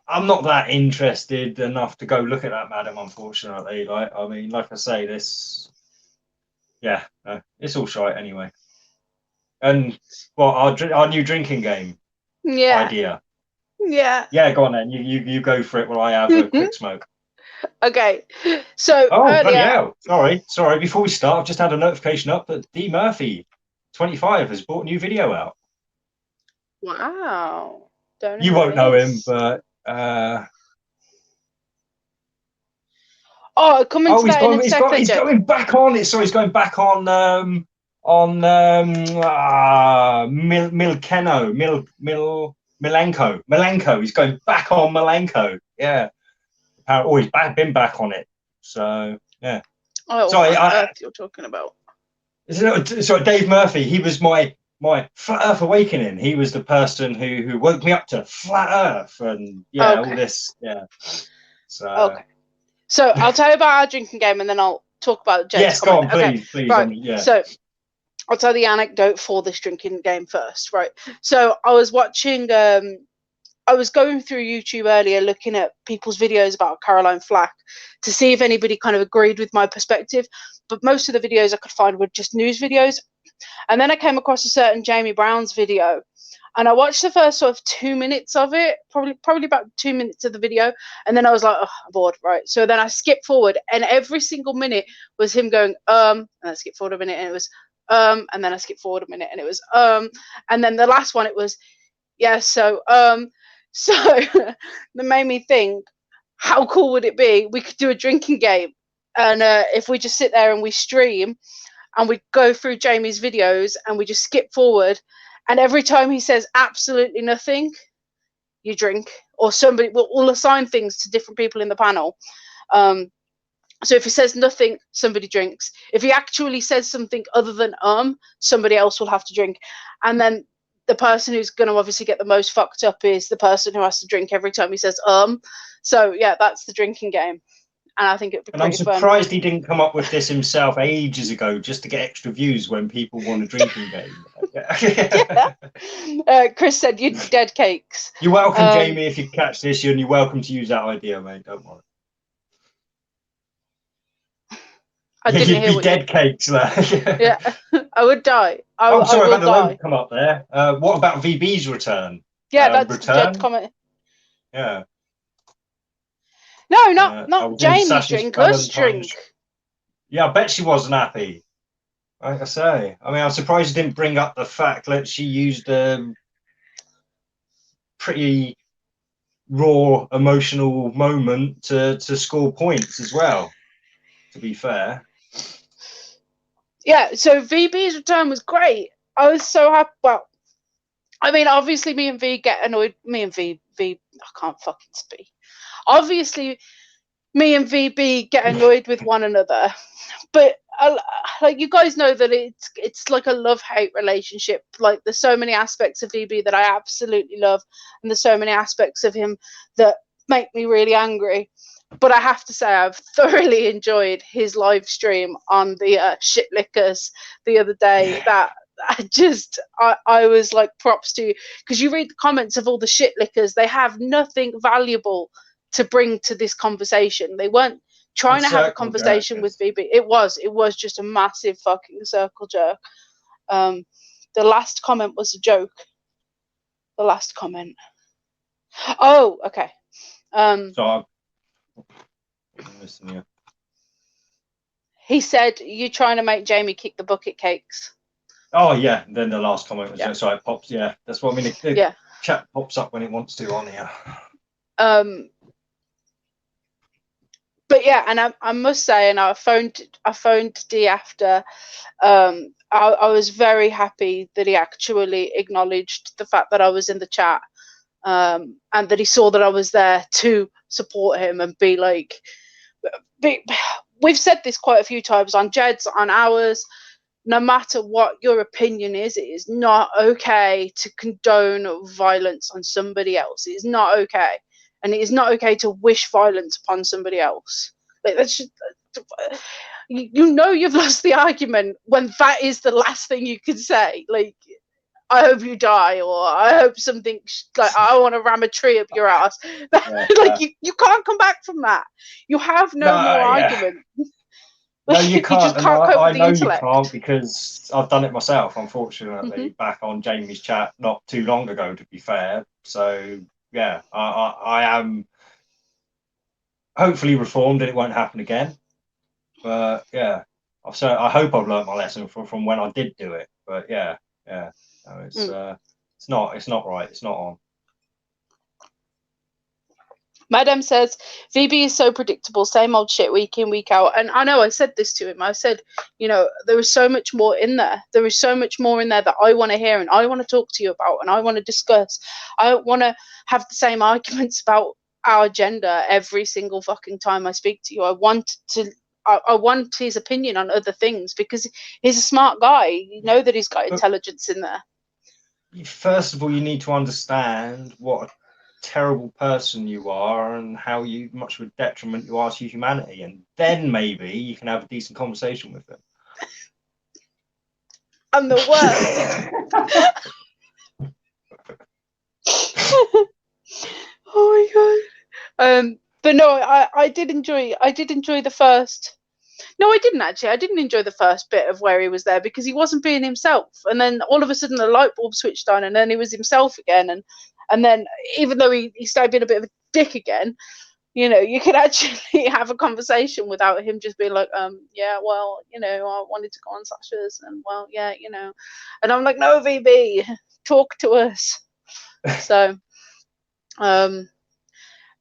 I'm not that interested enough to go look at that, madam, unfortunately. Like I say, this. Yeah, it's all shite anyway. And our new drinking game idea. Yeah. Yeah, go on then. You go for it while I have a quick smoke. Okay. So earlier... Sorry. Before we start, I've just had a notification up that D Murphy 25 has brought a new video out. Wow. Don't know you won't know him, but he's going back on it. So he's going back on Milenko. He's going back on Milenko. Yeah. He's been back on it. So yeah. Oh, sorry, what on earth you're talking about? So Dave Murphy, he was my Flat Earth Awakening. He was the person who woke me up to Flat Earth and all this. Yeah. So. Okay. So I'll tell you about our drinking game, and then I'll talk about Jen's Yes, comment. go on, please. Right. So I'll tell the anecdote for this drinking game first. Right. So I was watching. I was going through YouTube earlier, looking at people's videos about Caroline Flack to see if anybody kind of agreed with my perspective. But most of the videos I could find were just news videos. And then I came across a certain Jamie Brown's video. And I watched the first sort of 2 minutes of it, probably about 2 minutes of the video. And then I was like, oh, I'm bored, right? So then I skipped forward, and every single minute was him going, and I skipped forward a minute, and it was, and then I skipped forward a minute and it was and then the last one it was yeah, so so that made me think, how cool would it be? We could do a drinking game, and if we just sit there and we stream and we go through Jamie's videos and we just skip forward, and every time he says absolutely nothing, you drink, or somebody will all assign things to different people in the panel. So if he says nothing, somebody drinks. If he actually says something other than somebody else will have to drink. And then the person who's going to obviously get the most fucked up is the person who has to drink every time he says So yeah, that's the drinking game. And I think it'd be And I'm pretty fun. surprised he didn't come up with this himself ages ago, just to get extra views when people want a drinking game. Yeah. Chris said you'd dead cakes. You're welcome, Jamie, if you catch this, and you're welcome to use that idea, mate. Don't worry. I didn't You'd hear be what dead cakes there. Yeah, I would die. I'm sorry, I I've had will a die. load come up there. What about VB's return? Yeah, that's return. Jed comment. Yeah. No, not Jamie drink. Us drink. Yeah, I bet she wasn't happy. Like I say, I mean, I'm surprised you didn't bring up the fact that she used a pretty raw, emotional moment to score points as well. To be fair. Yeah, so VB's return was great. I was so happy. Well, I mean, obviously, me and V get annoyed. Me and VB, I can't fucking speak. Obviously, me and VB get annoyed with one another, but like you guys know that it's like a love-hate relationship. Like there's so many aspects of VB that I absolutely love, and there's so many aspects of him that make me really angry. But I have to say, I've thoroughly enjoyed his live stream on the shit lickers the other day. That I was like, props to you, because you read the comments of all the shit lickers. They have nothing valuable to bring to this conversation. They weren't trying to have a conversation with VB. It was just a massive fucking circle jerk. The last comment was a joke. The last comment. Oh, okay. He said, "You trying to make Jamie kick the bucket cakes?" Oh yeah. Then the last comment was sorry, it pops. Yeah, that's what I mean. The chat pops up when it wants to on here. But yeah, and I must say, and I phoned D after. I was very happy that he actually acknowledged the fact that I was in the chat, and that he saw that I was there to support him and be like, we've said this quite a few times on Jed's, on ours. No matter what your opinion is, it is not okay to condone violence on somebody else. It is not okay. And it is not okay to wish violence upon somebody else. Like that's just, you know, you've lost the argument when that is the last thing you can say. Like, I hope you die, or I hope something like I want to ram a tree up your ass. Like you can't come back from that. You have no more argument. No, you can't. You just can't cope with the intellect. You can't, because I've done it myself, unfortunately, back on Jamie's chat not too long ago, to be fair. So yeah, I am hopefully reformed and it won't happen again. But yeah, so I hope I've learnt my lesson from when I did do it. But yeah, no, it's not right. It's not on. Madam says, VB is so predictable, same old shit week in, week out. And I know I said this to him. I said, you know, there is so much more in there. There is so much more in there that I want to hear and I want to talk to you about and I want to discuss. I don't want to have the same arguments about our gender every single fucking time I speak to you. I want his opinion on other things because he's a smart guy. You know that he's got intelligence in there. First of all, you need to understand what a terrible person you are and how much of a detriment you are to humanity, and then maybe you can have a decent conversation with them. I'm the worst. Oh my god. But no, I did enjoy the first. No, I didn't actually. I didn't enjoy the first bit of where he was there because he wasn't being himself. And then all of a sudden the light bulb switched on and then he was himself again. And then even though he started being a bit of a dick again, You know, you could actually have a conversation without him just being like, yeah, well, you know, I wanted to go on Sasha's, and well, yeah, you know, and I'm like, no, VB, talk to us. So, Joe,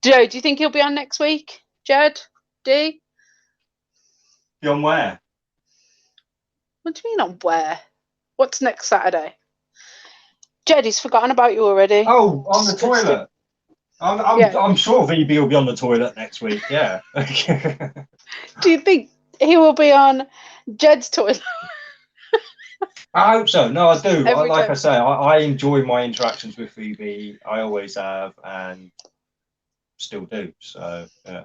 do you think he'll be on next week? Jed, D? You on where? What do you mean on where? What's next Saturday? Jed, he's forgotten about you already. Oh, on the Disgusting. toilet. I'm sure VB will be on the toilet next week. Yeah. Do you think he will be on Jed's toilet? I hope so. No, I do. Every Like time. I say, I enjoy my interactions with VB. I always have, and still do. So yeah.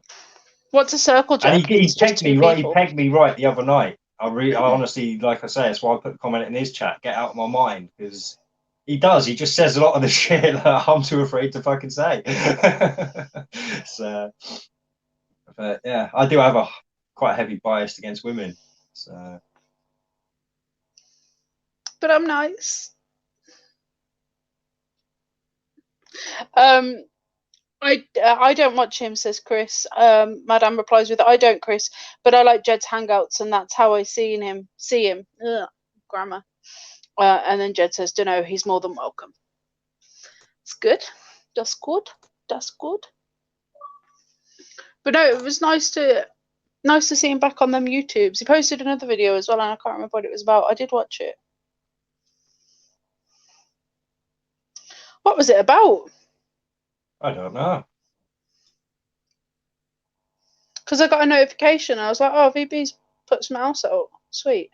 What's a circle jerk? And he It's just pegged me two right. He people. pegged me right the other night. I honestly, like I say, that's why I put the comment in his chat. Get out of my mind, because he does. He just says a lot of the shit that I'm too afraid to fucking say. So, but yeah, I do have a quite heavy bias against women. So, But I'm nice. I don't watch him, says Chris. Madame replies with, I don't, Chris, but I like Jed's hangouts, and that's how I see him. Ugh, grammar. And then Jed says, don't know, he's more than welcome. It's good. That's good. That's good. But no, it was nice to see him back on them YouTubes. He posted another video as well, and I can't remember what it was about. I did watch it. What was it about? I don't know. Because I got a notification. I was like, oh, VB's put some else out. Sweet.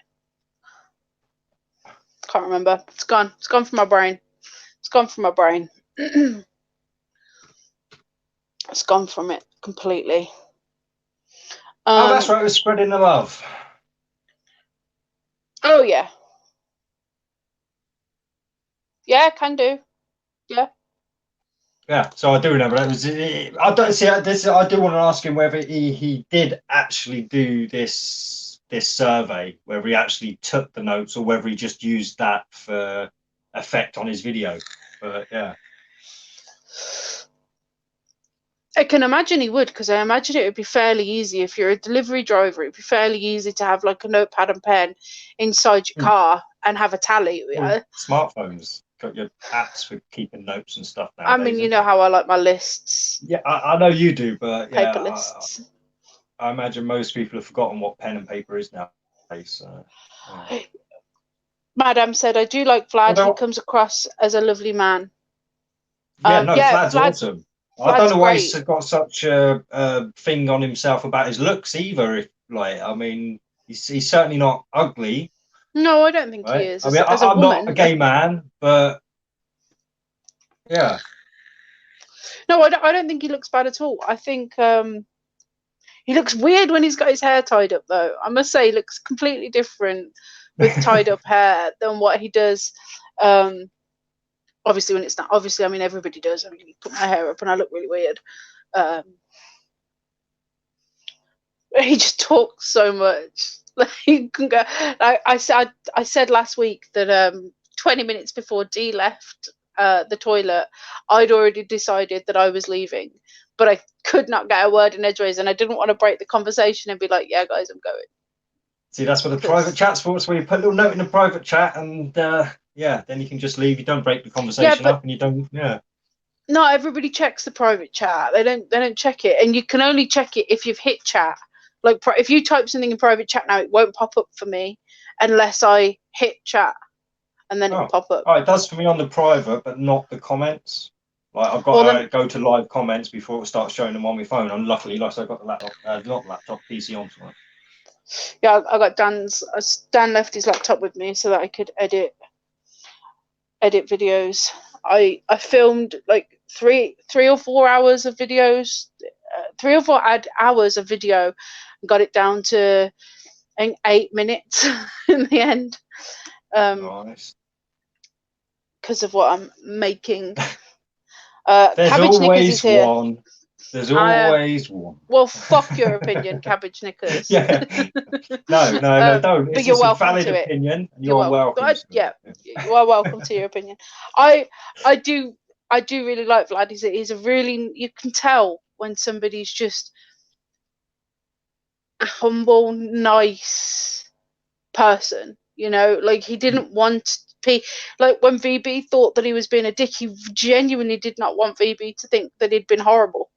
Can't remember. It's gone. It's gone from my brain. It's gone from my brain. It's gone from it completely. Oh, that's right. It was spreading the love. Oh, yeah. Yeah, can do. Yeah. Yeah, so I do remember that. I don't see this. I do want to ask him whether he did actually do this survey, whether he actually took the notes, or whether he just used that for effect on his video. But yeah, I can imagine he would, because I imagine it would be fairly easy if you're a delivery driver. It'd be fairly easy to have like a notepad and pen inside your car and have a tally. Smartphones got your apps for keeping notes and stuff nowadays. I mean, you know how I like my lists. Yeah, I know you do, but yeah, Paper lists. I imagine most people have forgotten what pen and paper is now. So, yeah. Madame said, I do like Vlad. He comes across as a lovely man. Yeah, Vlad's awesome. I don't know why he's got such a thing on himself about his looks either. I mean, he's certainly not ugly. No, I don't think he is. I mean, I'm not a gay man, but yeah. No, I don't think he looks bad at all. I think he looks weird when he's got his hair tied up, though. I must say, he looks completely different with tied up hair than what he does. Obviously, when it's not. Obviously, I mean, everybody does. I mean, you put my hair up and I look really weird. He just talks so much. You can go. I said last week that 20 minutes before D left the toilet, I'd already decided that I was leaving, but I could not get a word in edgeways, and I didn't want to break the conversation and be like, "Yeah, guys, I'm going." See, that's what the private chat's for. It's where you put a little note in the private chat, and yeah, then you can just leave. You don't break the conversation up, and you don't. Yeah. Not everybody checks the private chat. They don't check it, and you can only check it if you've hit chat. Like if you type something in private chat now, it won't pop up for me unless I hit chat, and then it'll pop up. Oh, it does for me on the private, but not the comments. Like I've got to go to live comments before it starts showing them on my phone. And luckily, like I got the laptop, not laptop, PC on tonight. Yeah, I got Dan left his laptop with me so that I could edit videos. I filmed like three or 4 hours of videos, 3 or 4 hours of video, and got it down to I think 8 minutes in the end. Nice. Because of what I'm making. There's always here. one. There's always one. Well, fuck your opinion, Cabbage Knickers. Yeah. No, don't. But you're welcome valid to it. Opinion. You're welcome. Yeah, you are welcome to your opinion. I do really like Vlad. He's a really, you can tell when somebody's just a humble, nice person, you know, like he didn't want like when VB thought that he was being a dick, he genuinely did not want VB to think that he'd been horrible,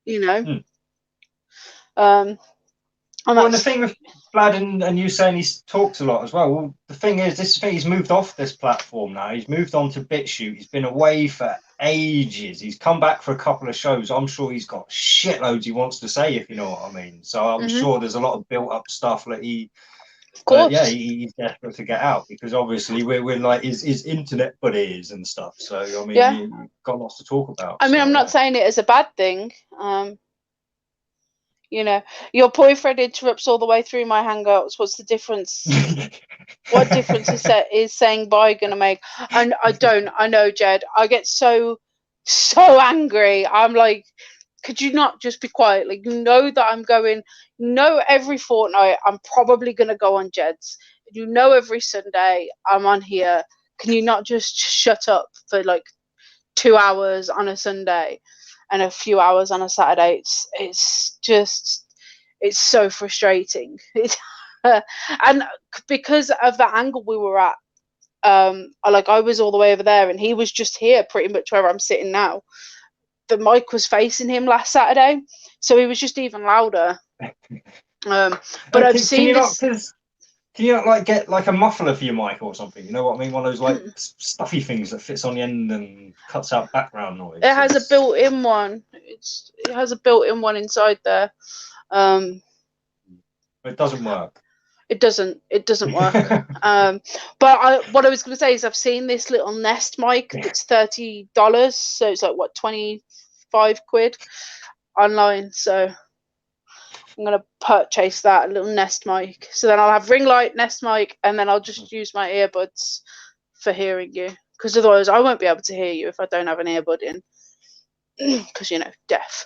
you know. And well, and the thing with Vlad and you saying he talks a lot as well. The thing is, he's moved off this platform now. He's moved on to BitChute. He's been away for ages. He's come back for a couple of shows. I'm sure he's got shitloads he wants to say, if you know what I mean. So I'm sure there's a lot of built-up stuff that he. Of course. Yeah, he's desperate to get out because obviously we're like his internet buddies and stuff. So I mean, you've got lots to talk about. I mean, I'm not saying it as a bad thing. You know, your boyfriend interrupts all the way through my Hangouts. What's the difference? What difference is saying bye gonna make? And I know, Jed. I get so angry. I'm like, could you not just be quiet? Like, you know that I'm going. You know, every fortnight I'm probably gonna go on Jed's. You know, every Sunday I'm on here. Can you not just shut up for like 2 hours on a Sunday and a few hours on a Saturday? It's so frustrating. And because of the angle we were at, I was all the way over there and he was just here pretty much where I'm sitting now. The mic was facing him last Saturday, so he was just even louder. But I've seen this. Can you not like get like a muffler for your mic or something? You know what I mean? One of those like stuffy things that fits on the end and cuts out background noise. It has a built-in one. It has a built-in one inside there. It doesn't work. It doesn't work. But what I was going to say is I've seen this little Nest mic that's $30, so it's like what, 25 quid online. So I'm going to purchase that, a little Nest mic. So then I'll have ring light, Nest mic, and then I'll just use my earbuds for hearing you. Because otherwise I won't be able to hear you if I don't have an earbud in. Because, you know, deaf.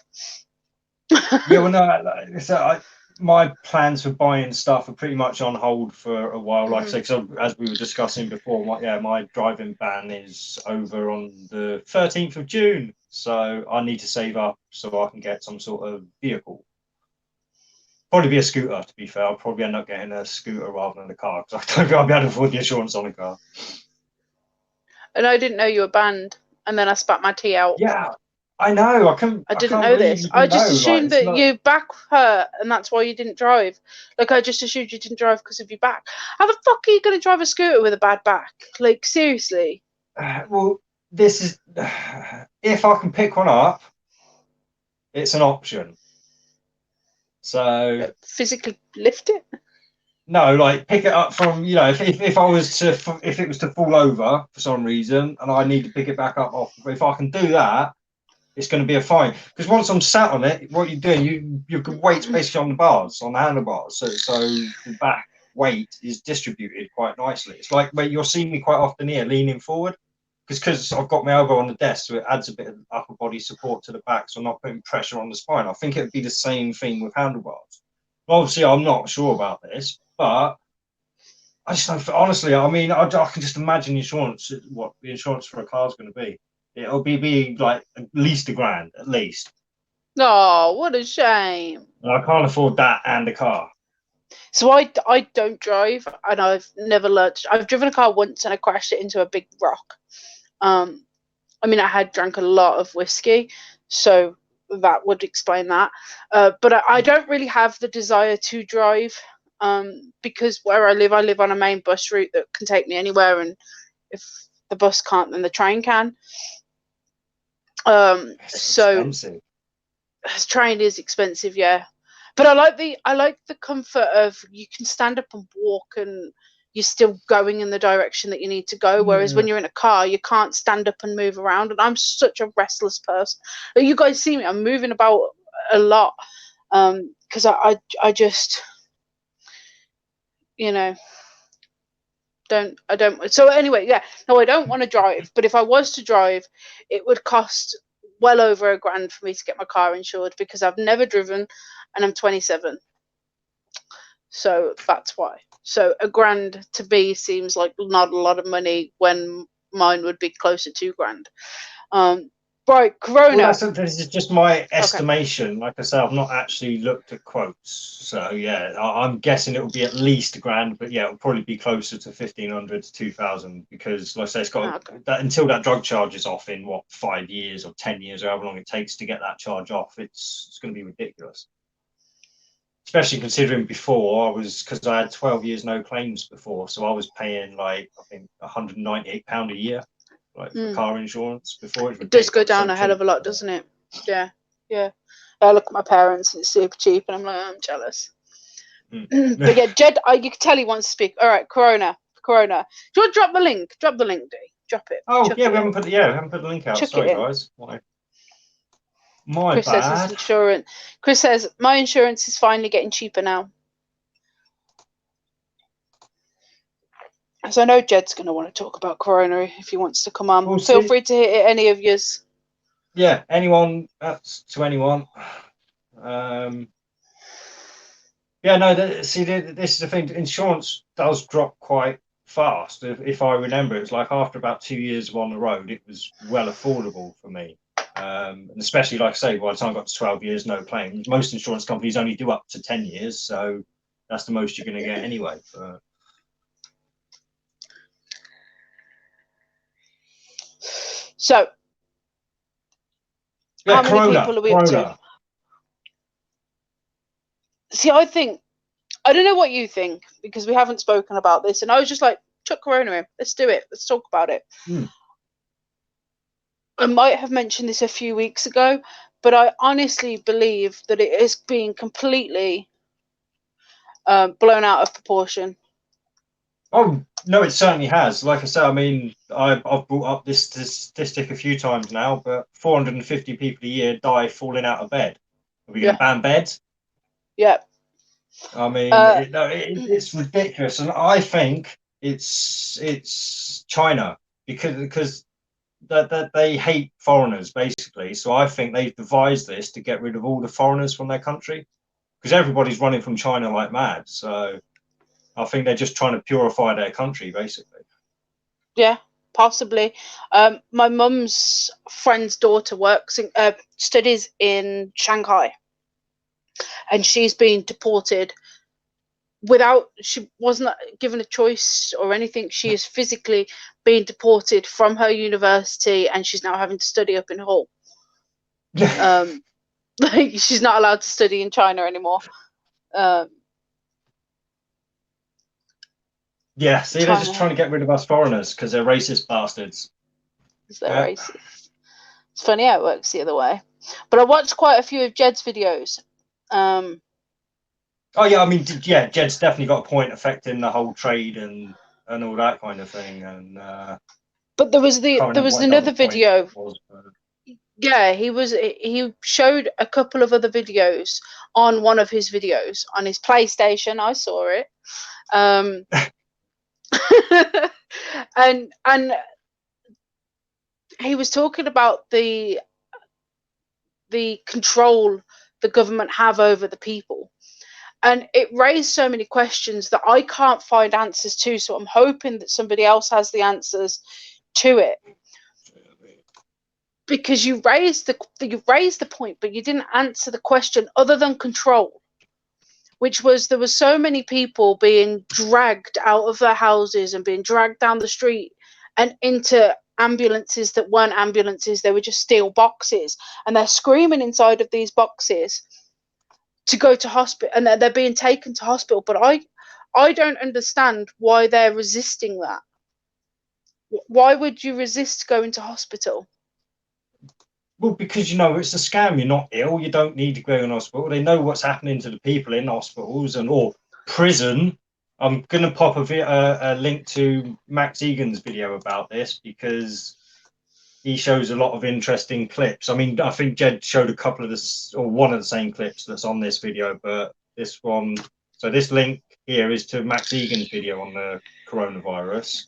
Yeah, well, no, so my plans for buying stuff are pretty much on hold for a while. Like I say, so as we were discussing before, my driving ban is over on the 13th of June. So I need to save up so I can get some sort of vehicle. Probably be a scooter, to be fair. I'll probably end up getting a scooter rather than a car because I don't think I'll be able to afford the insurance on a car. And I didn't know you were banned, and then I spat my tea out. Yeah, I know. I didn't know this. I just assumed that your back hurt, and that's why you didn't drive. Like, I just assumed you didn't drive because of your back. How the fuck are you going to drive a scooter with a bad back? Like, seriously? Well, this is... if I can pick one up, it's an option. So... physically lift it? No, like pick it up from, you know, if I was to, if it was to fall over for some reason and I need to pick it back up off, if I can do that, it's going to be a fine. Because once I'm sat on it, what you're doing, your weight's basically on the bars, on the handlebars. So the back weight is distributed quite nicely. It's like where you'll see me quite often here leaning forward because I've got my elbow on the desk, so it adds a bit of upper body support to the back, so I'm not putting pressure on the spine. I think it would be the same thing with handlebars. Obviously, I'm not sure about this, but I just don't, honestly, I mean, I can just imagine insurance, what the insurance for a car is going to be. It'll be like at least £1,000, at least. Oh, what a shame. And I can't afford that and a car. So I don't drive, and I've never learned. I've driven a car once and I crashed it into a big rock. I mean, I had drank a lot of whiskey, so that would explain that. But I don't really have the desire to drive because where I live on a main bus route that can take me anywhere, and if the bus can't, then the train can. So expensive. Train is expensive, yeah. But I like the comfort of you can stand up and walk and you're still going in the direction that you need to go. Whereas when you're in a car, you can't stand up and move around. And I'm such a restless person. You guys see me, I'm moving about a lot because I just, you know, I don't. So anyway, yeah, no, I don't want to drive. But if I was to drive, it would cost well over £1,000 for me to get my car insured because I've never driven and I'm 27. So that's why. So £1,000 to me seems like not a lot of money when mine would be closer to £2,000. Right, Corona. Well, this is just my estimation. Okay. Like I said, I've not actually looked at quotes. So, yeah, I'm guessing it will be at least £1,000. But, yeah, it'll probably be closer to 1,500 to 2,000 because, like I say, it's got that, until that drug charge is off in, 5 years or 10 years or however long it takes to get that charge off. It's going to be ridiculous. Especially considering before because I had 12 years no claims before. So I was paying, like, I think £198 a year. Like for car insurance before. It does go down a hell of a lot, doesn't it? Yeah, yeah. I look at my parents and it's super cheap, and I'm like, I'm jealous. But yeah, Jed, you can tell he wants to speak. All right, Corona. Do you want to drop the link? Drop the link, D. Drop it. Oh yeah, we haven't put the link out. Sorry, guys. My Chris bad. says his insurance. Chris says my insurance is finally getting cheaper now. So I know Jed's going to want to talk about Corona if he wants to come on. We'll Feel free to hit any of yours. Yeah, anyone. That's to anyone. Yeah, no. This is the thing. Insurance does drop quite fast. If I remember, it's like after about 2 years on the road, it was well affordable for me. And especially, like I say, by the time I got to 12 years, no claims. Most insurance companies only do up to 10 years, so that's the most you're going to get anyway. So, yeah, how many people are we up to? See, I don't know what you think, because we haven't spoken about this, and I was just like, chuck Corona in. Let's do it. Let's talk about it. I might have mentioned this a few weeks ago, but I honestly believe that it is being completely blown out of proportion. Oh, no, it certainly has. Like I said, I mean, I've brought up this statistic a few times now, but 450 people a year die falling out of bed. Are we going to ban beds? Yeah. I mean, it's ridiculous. And I think it's China because that they hate foreigners, basically. So I think they've devised this to get rid of all the foreigners from their country, because everybody's running from China like mad. So I think they're just trying to purify their country, basically. Yeah, possibly. My mum's friend's daughter studies in Shanghai, and she's been deported she wasn't given a choice or anything. She is physically being deported from her university, and she's now having to study up in Hull. Like, she's not allowed to study in China anymore. Yeah, see, they're just trying to get rid of us foreigners because they're racist bastards. They're racist. It's funny how it works the other way. But I watched quite a few of Jed's videos. Oh yeah, I mean, yeah, Jed's definitely got a point affecting the whole trade and all that kind of thing. And but there was another video. Yeah, he showed a couple of other videos on one of his videos on his PlayStation. I saw it. And he was talking about the control the government have over the people, and it raised so many questions that I can't find answers to. So I'm hoping that somebody else has the answers to it, because you raised the point, but you didn't answer the question other than control, which was there were so many people being dragged out of their houses and being dragged down the street and into ambulances that weren't ambulances. They were just steel boxes, and they're screaming inside of these boxes to go to hospital, and they're being taken to hospital. But I don't understand why they're resisting that. Why would you resist going to hospital? Well, because, you know, it's a scam. You're not ill. You don't need to go in hospital. They know what's happening to the people in hospitals or prison. I'm going to pop a link to Max Egan's video about this, because he shows a lot of interesting clips. I mean, I think Jed showed a couple of one of the same clips that's on this video, but this one. So this link here is to Max Egan's video on the coronavirus.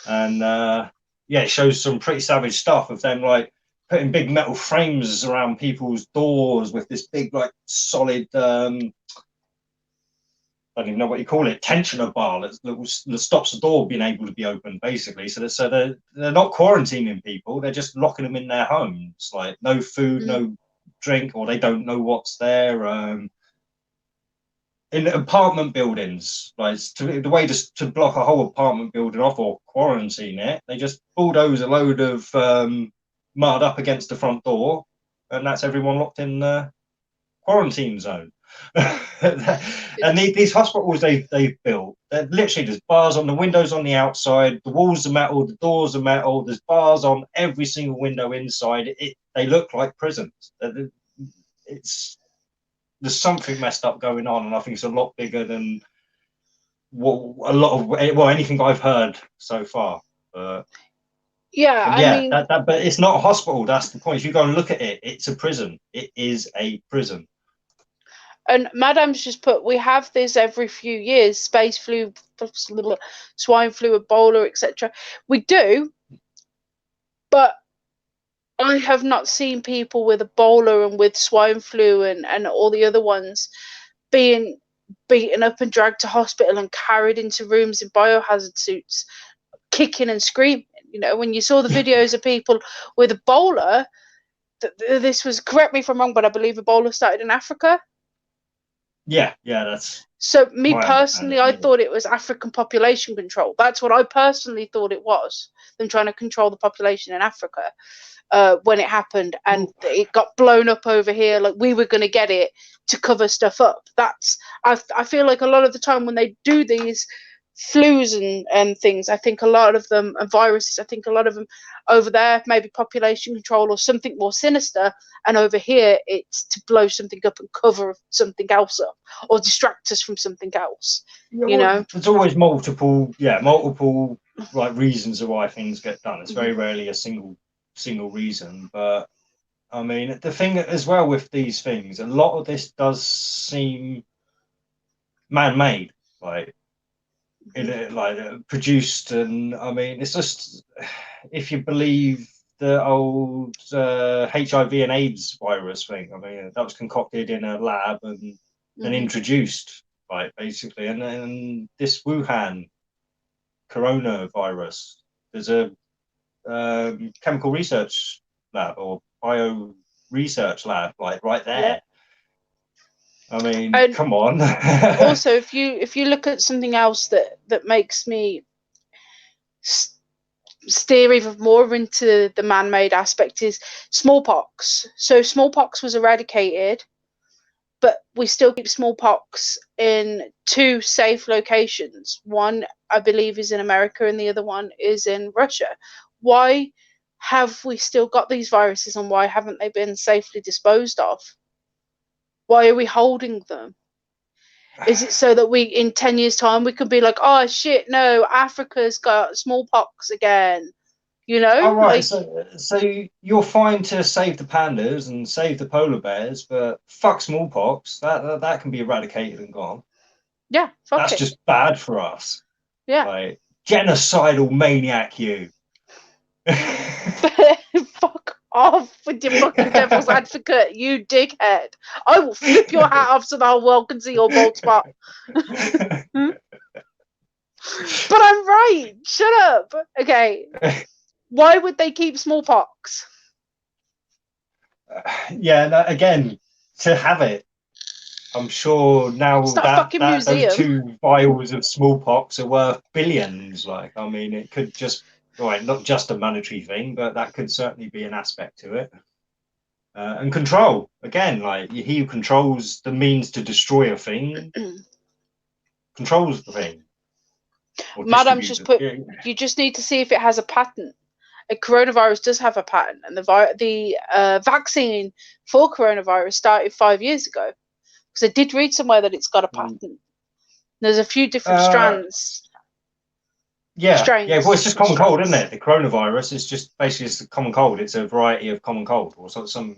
And yeah, it shows some pretty savage stuff of them, like, putting big metal frames around people's doors with this big, like, solid, I don't even know what you call it, tensioner bar that stops the door being able to be opened, basically. So they're not quarantining people; they're just locking them in their homes, like no food, no drink, or they don't know what's there. In apartment buildings, like the way to block a whole apartment building off or quarantine it, they just bulldoze a load of mud up against the front door, and that's everyone locked in the quarantine zone. And these hospitals they've built, they're literally, there's bars on the windows on the outside, the walls are metal, the doors are metal, there's bars on every single window inside. They look like prisons. There's something messed up going on, and I think it's a lot bigger than anything I've heard so far. I mean, but it's not a hospital. That's the point. If you go and look at it, it's a prison. It is a prison. And Madame's just put, we have this every few years: space flu, swine flu, Ebola, etc. We do, but I have not seen people with Ebola and with swine flu and all the other ones being beaten up and dragged to hospital and carried into rooms in biohazard suits, kicking and screaming. You know, when you saw the videos of people with Ebola, this was, correct me if I'm wrong, but I believe Ebola started in Africa. Yeah, that's. So me personally, I thought it was African population control. That's what I personally thought it was, them trying to control the population in Africa. When it happened, and it got blown up over here, like we were going to get it to cover stuff up. I feel like a lot of the time when they do these flus and things, I think a lot of them, and viruses, I think a lot of them over there maybe population control or something more sinister, and over here it's to blow something up and cover something else up or distract us from something else. You know, there's always multiple like reasons of why things get done. It's very rarely a single reason. But I mean, the thing as well with these things, a lot of this does seem man-made, like produced. And I mean, it's just, if you believe the old HIV and AIDS virus thing, I mean, that was concocted in a lab and introduced, like, basically. And then this Wuhan coronavirus, there's a chemical research lab or bio research lab, like, right there. I mean, come on. Also, if you look at something else that makes me steer even more into the man-made aspect is smallpox. So smallpox was eradicated, but we still keep smallpox in 2 safe locations. One, I believe, is in America, and the other one is in Russia. Why have we still got these viruses, and why haven't they been safely disposed of? Why are we holding them? Is it so that we, in 10 years' time, we could be like, oh shit, no, Africa's got smallpox again? You know? Oh, right. So you're fine to save the pandas and save the polar bears, but fuck smallpox. That can be eradicated and gone. Yeah, that's just bad for us. Yeah. Like, genocidal maniac, you. Fuck off with your fucking devil's advocate, you dickhead. I will flip your hat off so the whole world can see your bald spot. But I'm right. Shut up. Okay. Why would they keep smallpox? Again, to have it. I'm sure now those 2 vials of smallpox are worth billions. Like, I mean, it could just, right, not just a monetary thing, but that could certainly be an aspect to it. And control, again, like, he who controls the means to destroy a thing controls the thing. Madam just put, you just need to see if it has a patent. A coronavirus does have a patent, and the vaccine for coronavirus started 5 years ago. Because I did read somewhere that it's got a patent. There's a few different strands. Strains, well, it's just common cold, isn't it? The coronavirus is just basically it's the common cold. It's a variety of common cold, or some.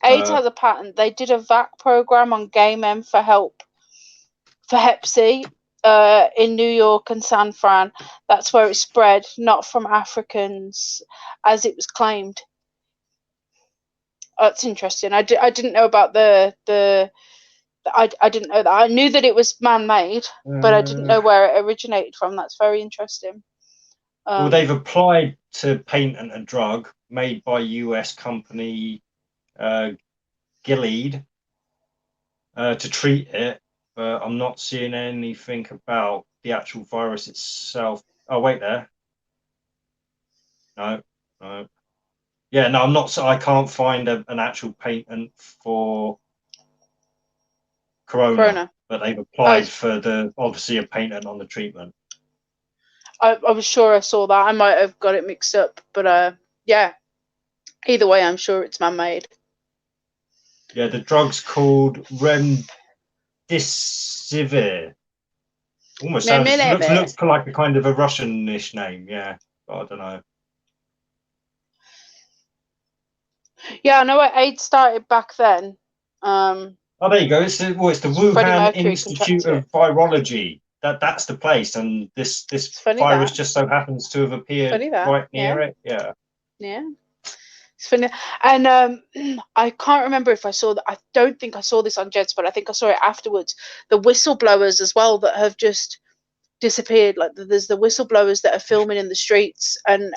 AIDS has a patent. They did a VAC program on gay men for Hep C in New York and San Fran. That's where it spread, not from Africans, as it was claimed. That's interesting. I didn't know about the I didn't know that. I knew that it was man-made, but I didn't know where it originated from. That's very interesting. Well, they've applied to patent a drug made by US company Gilead to treat it, but I'm not seeing anything about the actual virus itself. Oh, wait there. No. Yeah, no, I'm not. So I can't find an actual patent for corona, but they've applied for obviously a patent on the treatment. I was sure I saw that. I might have got it mixed up, but yeah. Either way, I'm sure it's man-made. Yeah, the drug's called remdesivir. Almost looks like a kind of a Russian-ish name. Yeah, but I don't know. Yeah, I know AIDS started back then. Oh, there you go. It's the Wuhan Institute of Virology. That's the place, and this virus just so happens to have appeared right near it. Yeah. Yeah. It's funny. And I can't remember if I saw that. I don't think I saw this on Jets, but I think I saw it afterwards. The whistleblowers as well that have just disappeared. Like there's the whistleblowers that are filming in the streets, and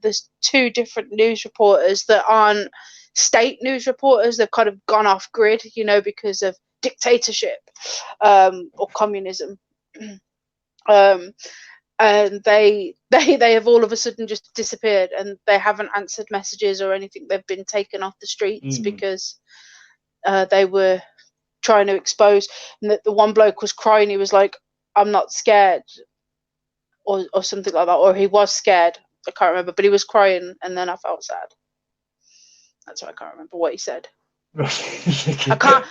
there's 2 different news reporters that aren't state news reporters. They've kind of gone off grid, you know, because of dictatorship or communism. And they have all of a sudden just disappeared, and they haven't answered messages or anything. They've been taken off the streets because they were trying to expose. And that the one bloke was crying. He was like, "I'm not scared," or something like that, or he was scared. I can't remember, but he was crying, and then I felt sad. That's why I can't remember what he said. I can't.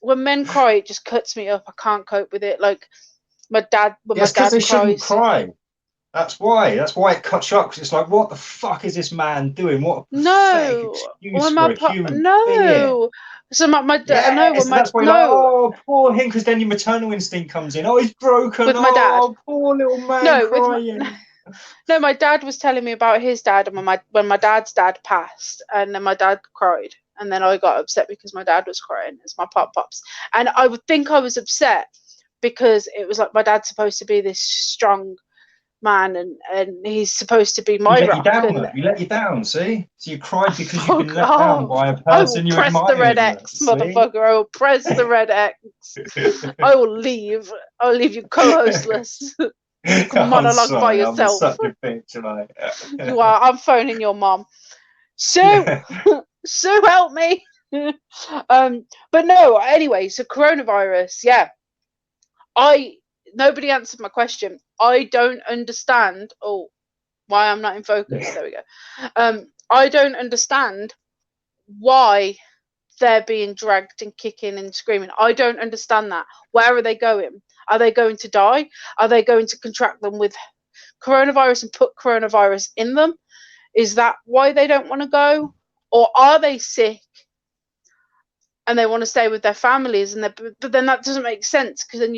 When men cry, it just cuts me up. I can't cope with it. Like my dad, when my dad cries, shouldn't cry. That's why it cuts you up. Cause it's like, what the fuck is this man doing? What a pathetic excuse for a human being. So my dad, that's why like, oh, poor him, because then your maternal instinct comes in. Oh, he's broken. With my dad. Poor little man crying. No, my dad was telling me about his dad, and when my dad's dad passed, and then my dad cried, and then I got upset because my dad was crying. It's my pops, and I would think I was upset because it was like my dad's supposed to be this strong man, and he's supposed to be my rock. You let you down, see? So you cried because you've been let down by a person you admire. I will press the red X, motherfucker. I will press the red X. I will leave. I'll leave you co-hostless. You can monologue by yourself. I'm such a bitch tonight. You are. I'm phoning your mom. Sue, Sue, help me. But no. Anyway, so coronavirus. Yeah, nobody answered my question. I don't understand. Oh, why I'm not in focus. There we go. I don't understand why they're being dragged and kicking and screaming. I don't understand that. Where are they going? Are they going to die? Are they going to contract them with coronavirus and put coronavirus in them? Is that why they don't want to go? Or are they sick and they want to stay with their families? But then that doesn't make sense, because then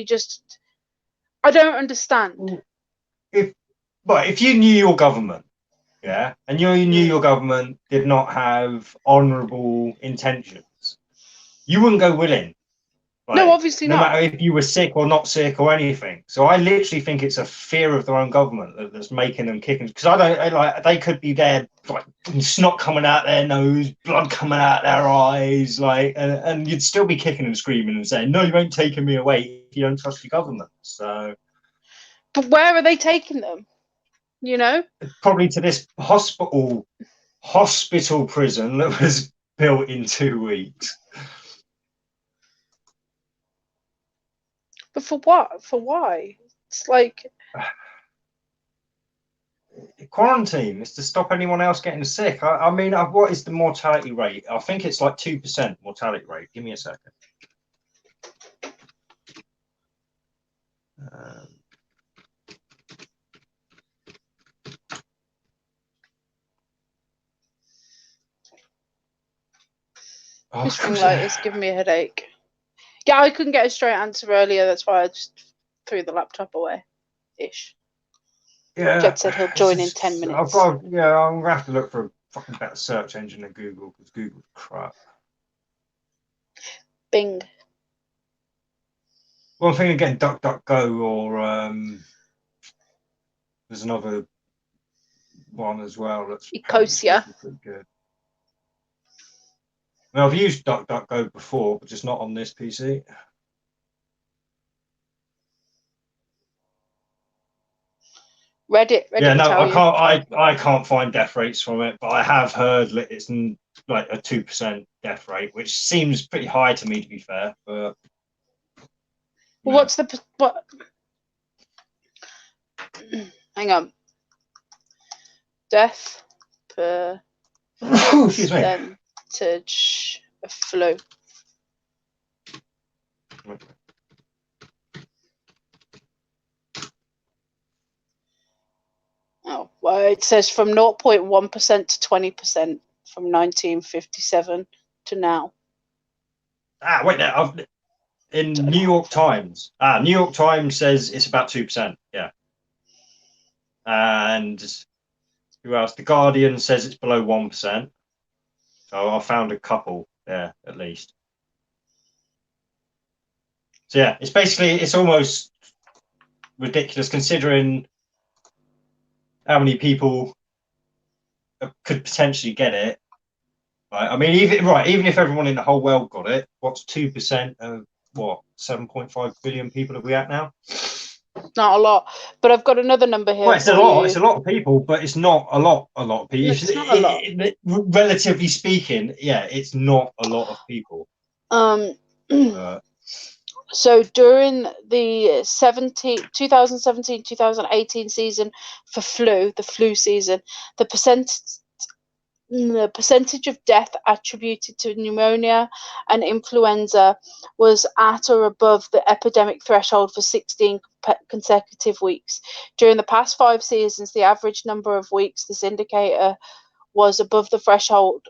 I don't understand. If you knew your government, yeah, and you knew your government did not have honourable intentions, you wouldn't go willing. Like, no, obviously not. No matter if you were sick or not sick or anything. So I literally think it's a fear of their own government that's making them kicking. Because they could be there, like snot coming out their nose, blood coming out their eyes, like, and you'd still be kicking and screaming and saying, "No, you ain't taking me away if you don't trust your government." So, but where are they taking them? You know, probably to this hospital prison that was built in 2 weeks. But for what? For why? It's like quarantine is to stop anyone else getting sick. I mean, what is the mortality rate? I think it's like 2% mortality rate. Give me a second. This ring light is giving me a headache. Yeah, I couldn't get a straight answer earlier. That's why I just threw the laptop away. Ish. Yeah. Jed said he'll join in 10 minutes. I'm going to have to look for a fucking better search engine than Google, because Google's crap. Bing. Well, I'm thinking again, DuckDuckGo, or there's another one as well that's Ecosia. pretty good. I mean, I've used DuckDuckGo before, but just not on this PC. Reddit Yeah, no, will tell you. I can't find death rates from it, but I have heard that it's like a 2% death rate, which seems pretty high to me, to be fair. But Well, what's the what? Hang on. Death per excuse me. percentage of flu. Oh, well, it says from 0.1% to 20% from 1957 to now. Ah, wait, now in New York Times. New York Times says it's about 2%. Yeah, and who else? The Guardian says it's below 1%. So I found a couple there at least. So yeah, it's almost ridiculous considering how many people could potentially get it. Right? I mean, even if everyone in the whole world got it, what's 2% of what 7.5 billion people are we at now? Not a lot, but I've got another number here. Well, it's a lot. It's a lot of people, but it's not a lot. A lot of people. It's not a lot. Relatively speaking, yeah, it's not a lot of people. So during the 2017-2018 season for the flu season, the percentage of death attributed to pneumonia and influenza was at or above the epidemic threshold for 16 consecutive weeks. During the past 5 seasons, the average number of weeks this indicator was above the threshold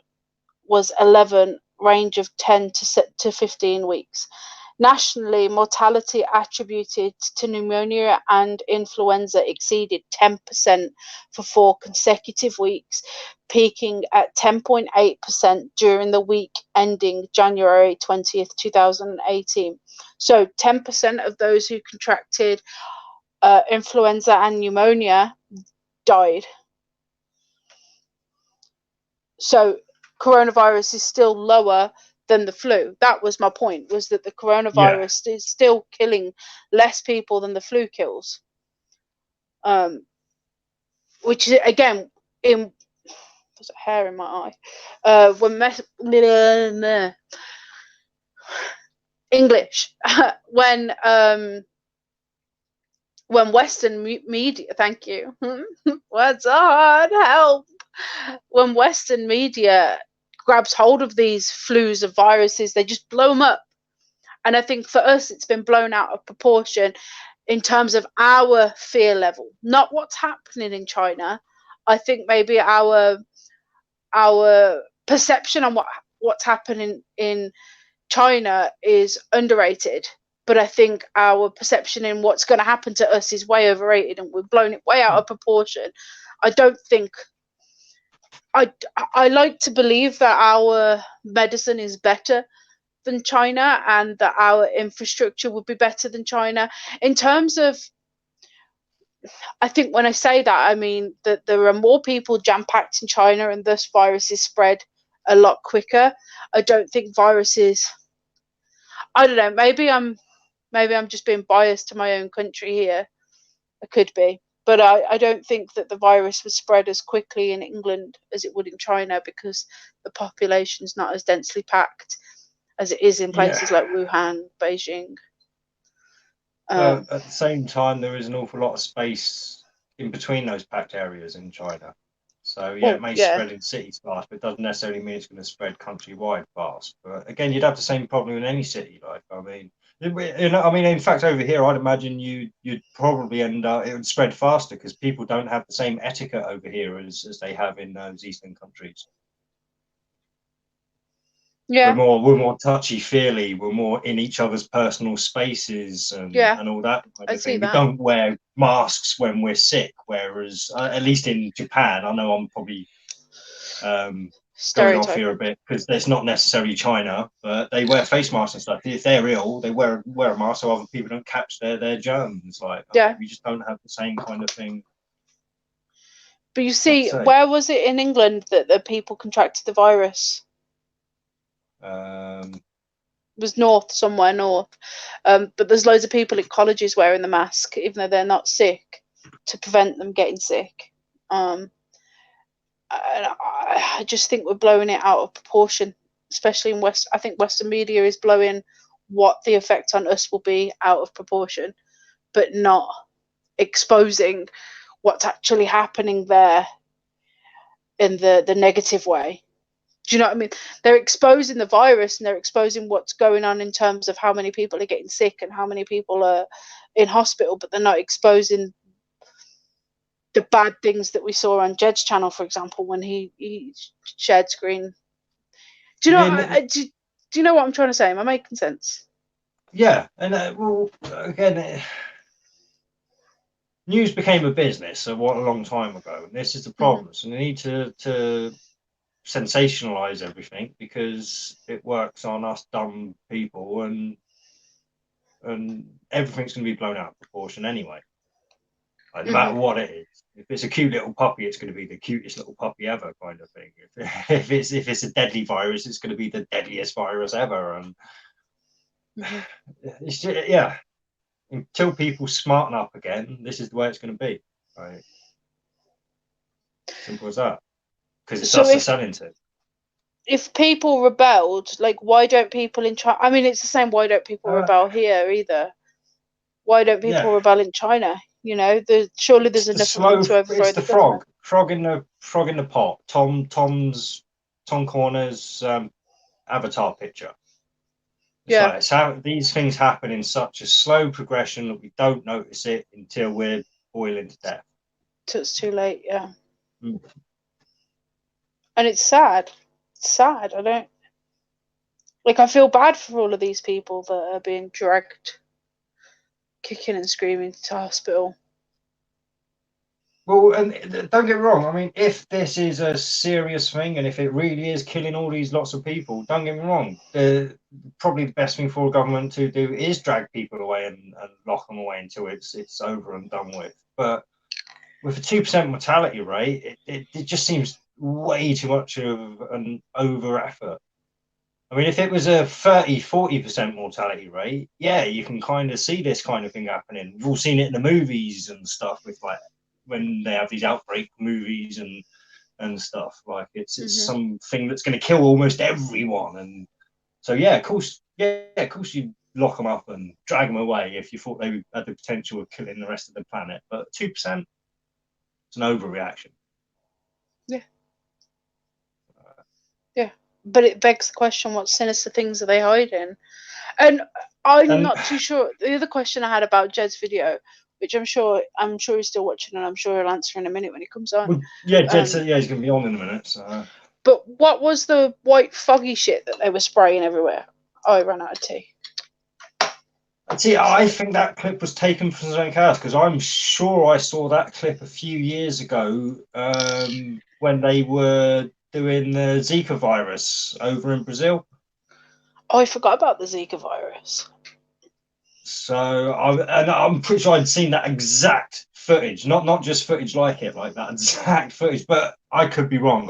was 11, range of 10 to 15 weeks. Nationally, mortality attributed to pneumonia and influenza exceeded 10% for 4 consecutive weeks, peaking at 10.8% during the week ending January 20th, 2018. So 10% of those who contracted influenza and pneumonia died. So coronavirus is still lower than the flu. That was my point, was that the coronavirus is still killing less people than the flu kills. Which is, again, there's a hair in my eye. English. When Western media, thank you. Words hard, help. When Western media grabs hold of these flus of viruses, they just blow them up. And I think for us, it's been blown out of proportion in terms of our fear level, not what's happening in China. I think maybe our perception on what's happening in China is underrated. But I think our perception in what's going to happen to us is way overrated, and we've blown it way out of proportion. I don't think I like to believe that our medicine is better than China and that our infrastructure would be better than China. In terms of, I think when I say that, I mean that there are more people jam-packed in China and thus viruses spread a lot quicker. I don't think viruses, I don't know, maybe I'm just being biased to my own country here. I could be. But I don't think that the virus would spread as quickly in England as it would in China, because the population's not as densely packed as it is in places like Wuhan, Beijing. At the same time, there is an awful lot of space in between those packed areas in China. So it may spread in cities fast, but it doesn't necessarily mean it's going to spread countrywide fast. But again, you'd have the same problem in any city. Like, I mean, in fact, over here, I'd imagine you'd probably it would spread faster because people don't have the same etiquette over here as they have in those eastern countries. Yeah, we're more touchy-feely. We're more in each other's personal spaces and all that kind of thing. We don't wear masks when we're sick, whereas at least in Japan, I know I'm probably going off here a Stereotyping. bit because it's not necessarily China, but they wear face masks and stuff. If they're ill, they wear a mask so other people don't catch their germs. Like, Yeah. we just don't have the same kind of thing. But you see, say. where was it in England that the people contracted the virus? It was north, somewhere north. But there's loads of people in colleges wearing the mask, even though they're not sick, to prevent them getting sick. I just think we're blowing it out of proportion, especially in West. I think Western media is blowing what the effect on us will be out of proportion, but not exposing what's actually happening there in the negative way. Do you know what I mean? They're exposing the virus and they're exposing what's going on in terms of how many people are getting sick and how many people are in hospital, but they're not exposing the bad things that we saw on Jed's channel, for example, when he shared screen. Do you know? Do you know what I'm trying to say? Am I making sense? Yeah, and well, again, news became a business a long time ago, and this is the problem. So they need to sensationalize everything because it works on us dumb people, and everything's going to be blown out of proportion anyway. Like, no matter what it is, if it's a cute little puppy, it's going to be the cutest little puppy ever, kind of thing. If it's a deadly virus, it's going to be the deadliest virus ever, and it's just, yeah. Until people smarten up again, this is the way it's going to be. Right? Simple as that. Because it does the selling to. If people rebelled, like, why don't people in China? I mean, it's the same. Why don't people rebel here either? Why don't people rebel in China? You know, surely there's enough of them to overthrow it's the frog. Frog in the pot. Tom Corner's avatar picture. It's how these things happen in such a slow progression that we don't notice it until we're boiling to death. Till it's too late, yeah. And it's sad. It's sad. I feel bad for all of these people that are being dragged, kicking and screaming to hospital. Well, and don't get me wrong. I mean, if this is a serious thing and if it really is killing all these lots of people, don't get me wrong. Probably the best thing for a government to do is drag people away and lock them away until it's over and done with. But with a 2% mortality rate, it just seems way too much of an over effort. I mean, if it was a 30-40% mortality rate, yeah, you can kind of see this kind of thing happening. We've all seen it in the movies and stuff with like when they have these outbreak movies and stuff. Like it's something that's going to kill almost everyone. And so of course you lock them up and drag them away if you thought they had the potential of killing the rest of the planet. But 2%, it's an overreaction. Yeah. But it begs the question: what sinister things are they hiding? And I'm not too sure. The other question I had about Jed's video, which I'm sure he's still watching, and I'm sure he'll answer in a minute when he comes on. Well, yeah, Jed said he's going to be on in a minute. So. But what was the white foggy shit that they were spraying everywhere? Oh, I ran out of tea. See, I think that clip was taken from something else because I'm sure I saw that clip a few years ago when they were doing the Zika virus over in Brazil. Oh, I forgot about the Zika virus. So I'm pretty sure I'd seen that exact footage, not just footage like it, like that exact footage. But I could be wrong.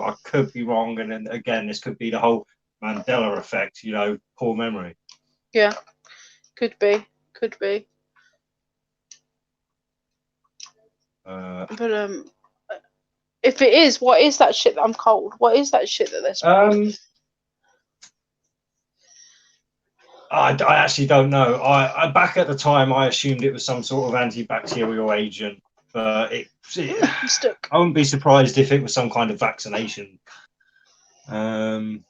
And then again, this could be the whole Mandela effect. You know, poor memory. Yeah, could be. But if it is, what is that shit that I'm cold? What is that shit that they're spraying? I actually don't know. I back at the time I assumed it was some sort of antibacterial agent, but I wouldn't be surprised if it was some kind of vaccination. Or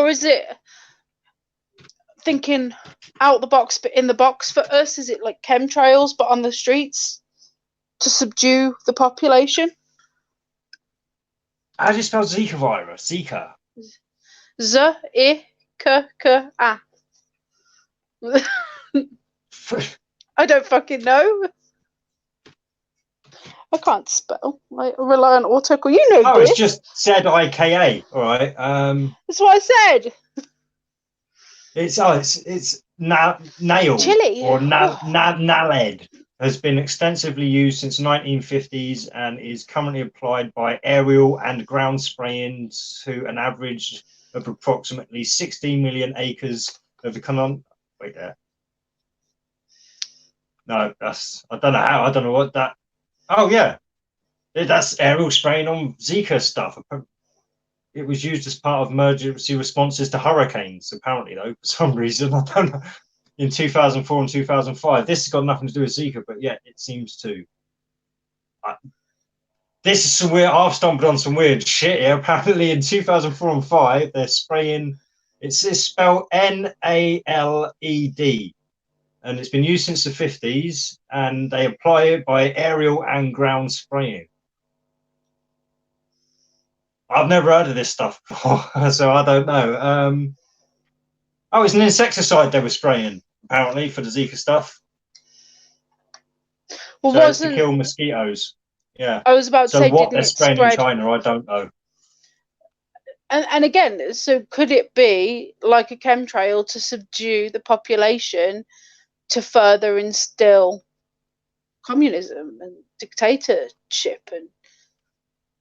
is it thinking out the box but in the box for us? Is it like chemtrails but on the streets to subdue the population? How do you spell Zika virus? Zika. Z-I-K-K-A. I don't fucking know. I can't spell. I rely on autocorrect. You know Oh, this. it's just ZIKA. All right. That's what I said. It's nail Chili. or naled has been extensively used since 1950s and is currently applied by aerial and ground spraying to an average of approximately 16 million acres of the wait there. No, that's I don't know how. I don't know what that. Oh yeah, that's aerial spraying on Zika stuff. It was used as part of emergency responses to hurricanes, apparently, though, for some reason. I don't know. In 2004 and 2005. This has got nothing to do with Zika, but yeah, it seems to. This is some weird. I've stumbled on some weird shit here. Apparently, in 2004 and 5, they're spraying. It's spelled NALED, and it's been used since the 50s, and they apply it by aerial and ground spraying. I've never heard of this stuff before, so I don't know. Oh, it's an insecticide they were spraying, apparently, for the Zika stuff. Well, so it's to kill mosquitoes. Yeah. I was about to say, what didn't they're it spraying spread? in China, I don't know. And again, so could it be like a chemtrail to subdue the population to further instill communism and dictatorship and,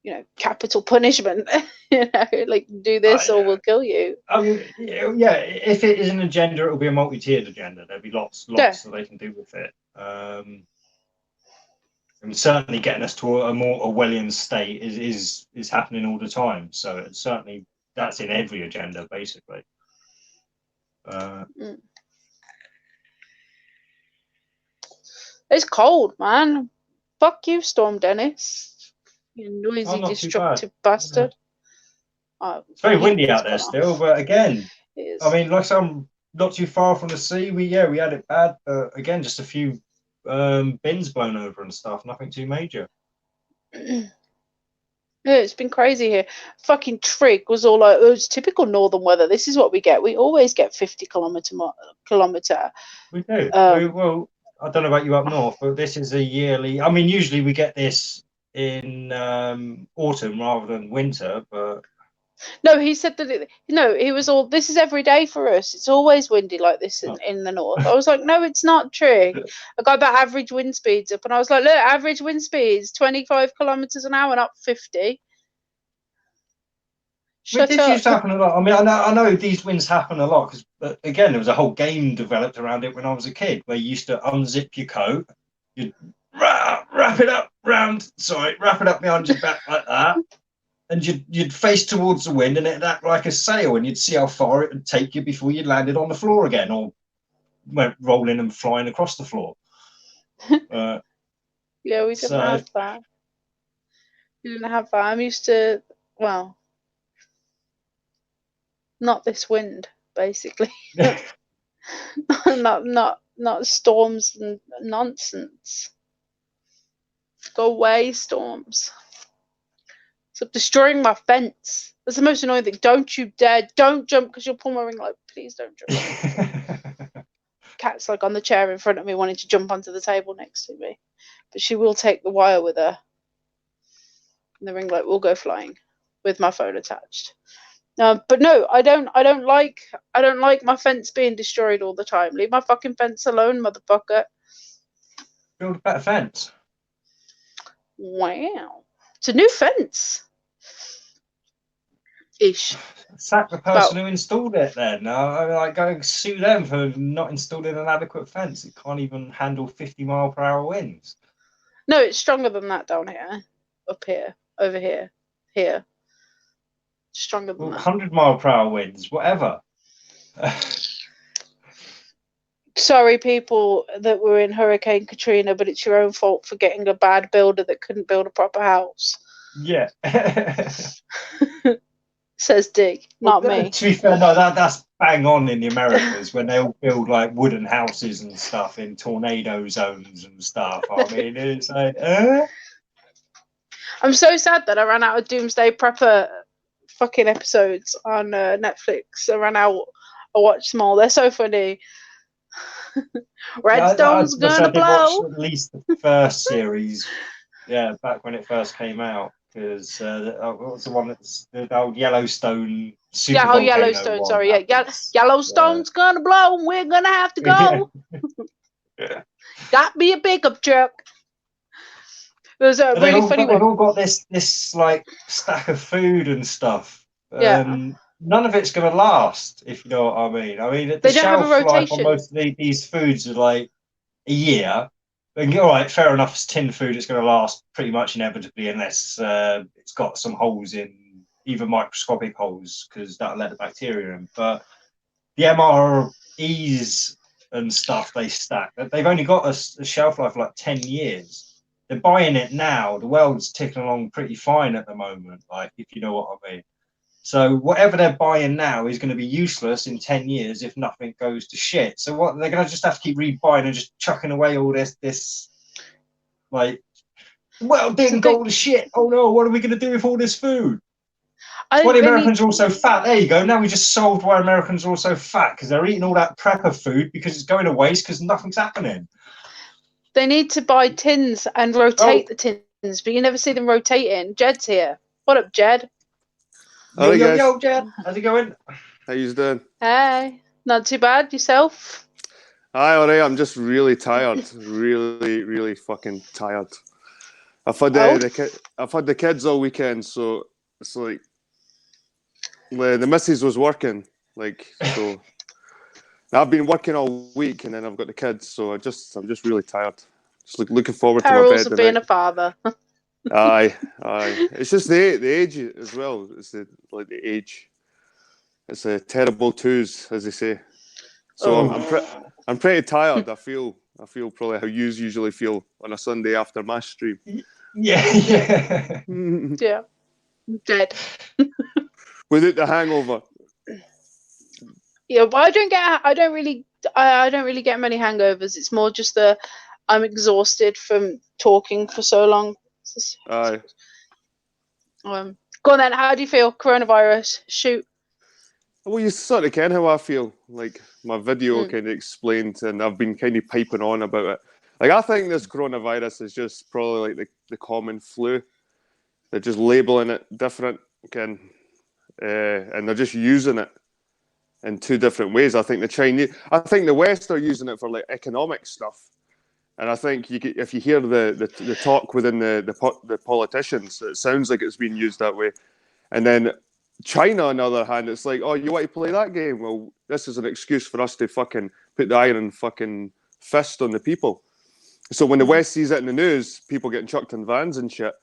you know, capital punishment? You know, like do this or we'll kill you. Yeah, if it is an agenda, it will be a multi-tiered agenda. There'll be lots that they can do with it. And certainly getting us to a more Orwellian state is happening all the time. So it's certainly that's in every agenda, basically. It's cold, man. Fuck you, Storm Dennis. You noisy, destructive bastard. Yeah. It's very windy out there still, but again, I mean, like I'm not too far from the sea. We had it bad, but again, just a few bins blown over and stuff. Nothing too major. Yeah, it's been crazy here. Fucking Trig was all like, "Oh, it's typical northern weather. This is what we get. We always get 50 kilometer." We do. Well, I don't know about you up north, but this is a yearly. I mean, usually we get this in autumn rather than winter, but. No, he said that he was all, this is every day for us. It's always windy like this in the north. I was like, no, it's not true. I got that average wind speeds up and I was like, look, average wind speeds 25 kilometers an hour, not 50. This used to happen a lot. I mean, I know these winds happen a lot because, again, there was a whole game developed around it when I was a kid where you used to unzip your coat, you'd wrap it up behind your back like that. And you'd face towards the wind and it'd act like a sail and you'd see how far it would take you before you landed on the floor again or went rolling and flying across the floor. Yeah, we didn't have that. We didn't have that. I'm used to, well, not this wind, basically. not storms and nonsense. Go away, storms. Stop destroying my fence. That's the most annoying thing. Don't you dare. Don't jump because you'll pull my ring light. Please don't jump. Cat's like on the chair in front of me wanting to jump onto the table next to me. But she will take the wire with her. And the ring light will go flying with my phone attached. But no, I don't like my fence being destroyed all the time. Leave my fucking fence alone, motherfucker. Build a better fence. Wow. It's a new fence. Ish. Sack the person who installed it then. Like go sue them for not installing an adequate fence. It can't even handle 50-mile-per-hour winds. No, it's stronger than that down here. Up here. Over here. Here. Stronger than that. 100-mile-per-hour winds, whatever. Sorry, people that were in Hurricane Katrina, but it's your own fault for getting a bad builder that couldn't build a proper house. Yeah. Says Dig, not me. To be fair, no, that's bang on in the Americas when they all build like wooden houses and stuff in tornado zones and stuff. I mean, it's like, I'm so sad that I ran out of Doomsday Prepper fucking episodes on Netflix. I ran out. I watched them all. They're so funny. Redstone's gonna blow. Watch at least the first series. Yeah, back when it first came out, because what was the one that's the old Yellowstone super Yeah, oh, volcano Yellowstone. one? Sorry, yeah, That was, Yellowstone's gonna blow, and we're gonna have to go. yeah. Got me a pickup truck. It was a But really funny they've one. all got this like stack of food and stuff. Yeah. None of it's going to last, if you know what I mean. I mean, the They don't have a shelf life on rotation. most of these foods are like a year. And all right, fair enough. It's tin food. It's going to last pretty much inevitably, unless it's got some holes in, even microscopic holes, because that'll let the bacteria in. But the MREs and stuff they stack, they've only got a shelf life of like 10 years. They're buying it now. The world's ticking along pretty fine at the moment, like, if you know what I mean. So whatever they're buying now is going to be useless in 10 years if nothing goes to shit. So what, they're going to just have to keep rebuying and just chucking away all this like, well, didn't go to shit. Oh no, what are we going to do with all this food? Why the Americans are all so fat? There you go. Now we just solved why Americans are all so fat, because they're eating all that prepper food because it's going to waste because nothing's happening. They need to buy tins and rotate the tins, but you never see them rotating. Jed's here. What up, Jed? Yo, Jed. How's it going? How you doing? Hey, not too bad. Yourself? Hi, alright. I'm just really tired. really fucking tired. I've had the kids all weekend, so it's like the missus was working, like, so. I've been working all week, and then I've got the kids, so I'm just really tired. Just looking forward to my bed. Perils of being a father. Aye. It's just the age as well. It's the age. It's a terrible twos, as they say. So I'm pretty tired. I feel probably how you usually feel on a Sunday after mass stream. Yeah. Yeah. Dead. Without the hangover. Yeah, but I don't really get many hangovers. It's more just I'm exhausted from talking for so long. Aye. Go on then. How do you feel? Coronavirus. Shoot. Well, you sort of can how I feel. Like, my video kind of explained, and I've been kind of piping on about it. Like, I think this coronavirus is just probably like the common flu. They're just labeling it different, and they're just using it in two different ways. I think the West are using it for like economic stuff, and I think if you hear the talk within the politicians, it sounds like it's being used that way. And then China, on the other hand, it's like, oh, you want to play that game? Well, this is an excuse for us to fucking put the iron fucking fist on the people. So when the West sees it in the news, people getting chucked in vans and shit,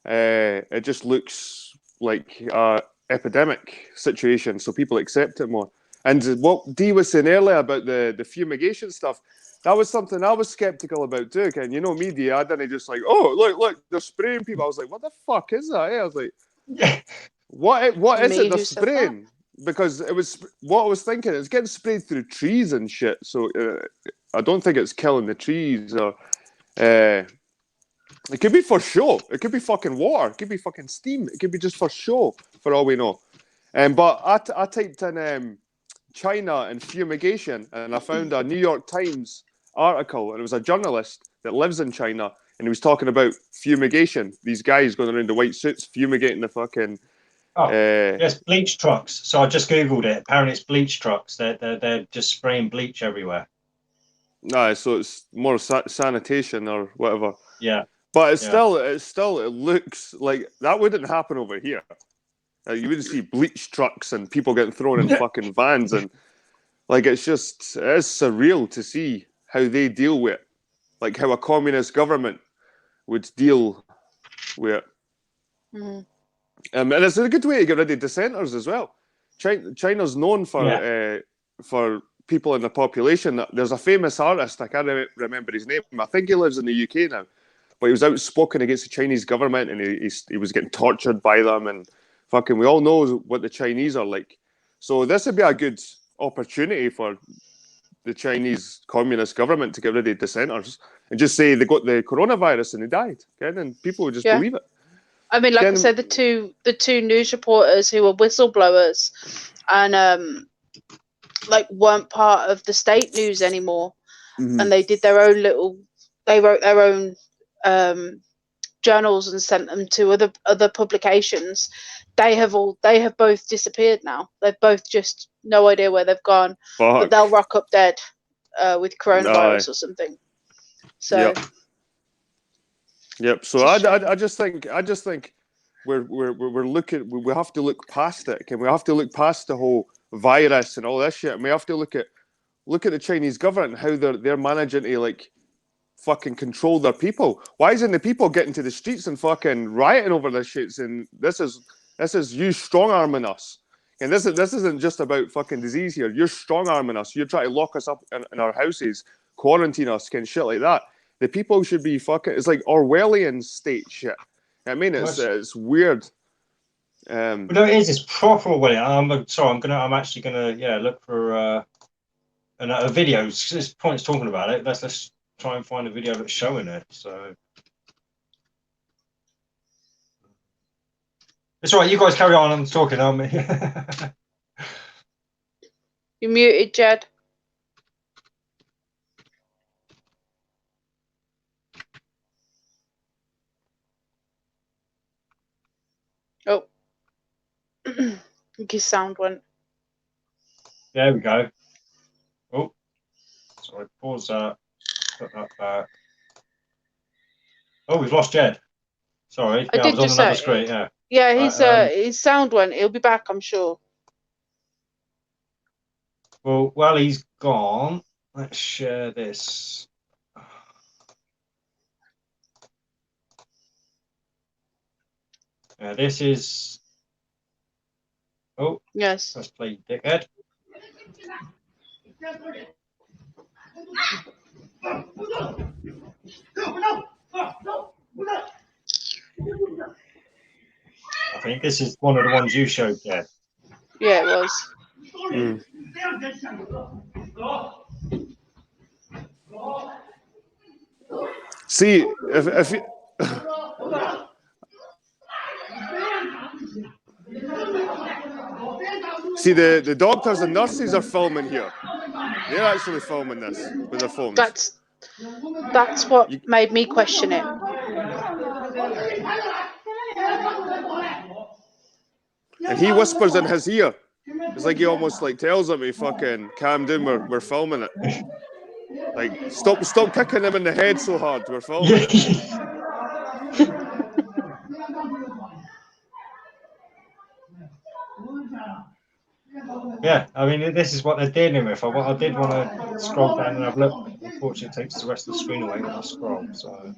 it just looks like a epidemic situation, so people accept it more. And what Dee was saying earlier about the fumigation stuff, that was something I was skeptical about too. And you know me, Dee, I didn't just like, oh, look, they're spraying people. I was like, what the fuck is that? I was like, what is it they're spraying? Because it was what I was thinking. It's getting sprayed through trees and shit. So I don't think it's killing the trees, or it could be for show. It could be fucking water. It could be fucking steam. It could be just for show, for all we know. But I typed in China and fumigation, and I found a New York Times article, and it was a journalist that lives in China, and he was talking about fumigation. These guys going around the white suits fumigating the fucking. Yes, bleach trucks. So I just googled it. Apparently, it's bleach trucks. They're just spraying bleach everywhere. Nah, so it's more sanitation or whatever. Yeah. But it looks like that wouldn't happen over here. You wouldn't see bleach trucks and people getting thrown in fucking vans, and like it's surreal to see how they deal with it, like how a communist government would deal with it. Mm-hmm. And it's a good way to get rid of dissenters as well. China's known for people in the population. There's a famous artist, I can't remember his name. I think he lives in the UK now, but he was outspoken against the Chinese government, and he was getting tortured by them, and fucking we all know what the Chinese are like. So this would be a good opportunity for the Chinese communist government to get rid of dissenters and just say they got the coronavirus and they died, okay? And people would just believe it. I mean, like I said, the two news reporters who were whistleblowers and like weren't part of the state news anymore, and they did their own they wrote their own journals and sent them to other publications. They have both disappeared now. They've both just no idea where they've gone. Fuck. But they'll rock up dead with coronavirus Aye. or something. So Yep. So I just think we're looking. We have to look past it. Okay? We have to look past the whole virus and all this shit. And we have to look at the Chinese government and how they're managing to like fucking control their people. Why isn't the people getting to the streets and fucking rioting over this shit? And this is you strong arming us. And this isn't just about fucking disease here. You're strong arming us. You're trying to lock us up in our houses, quarantine us, and shit like that. The people should be fucking. It's like Orwellian state shit. I mean, it's weird. No, it is. It's proper Orwellian. I'm actually gonna look for a video. There's points talking about it. Let's try and find a video that's showing it. So it's all right. You guys carry on. I'm talking, aren't we? you're muted, Jed. Oh, I think his sound went. There we go. Oh, sorry. Pause that. Put that back. Oh, we've lost Jed. Sorry. I was on another screen. Yeah. Yeah, his sound went. He'll be back, I'm sure. Well, while he's gone, let's share this. This is. Oh. Yes. Let's play dickhead. I think this is one of the ones you showed there. Yeah, it was. Mm. See, if you... See, the doctors and nurses are filming here. They're actually filming this with their phones. That's what made me question it. And he whispers in his ear. It's like he almost like tells him, "He fucking calm down. We're filming it. Like stop kicking him in the head so hard. We're filming it." Yeah, I mean, this is what they're dealing with. I did want to scroll down and have a look. Unfortunately, it takes the rest of the screen away when I scroll. So,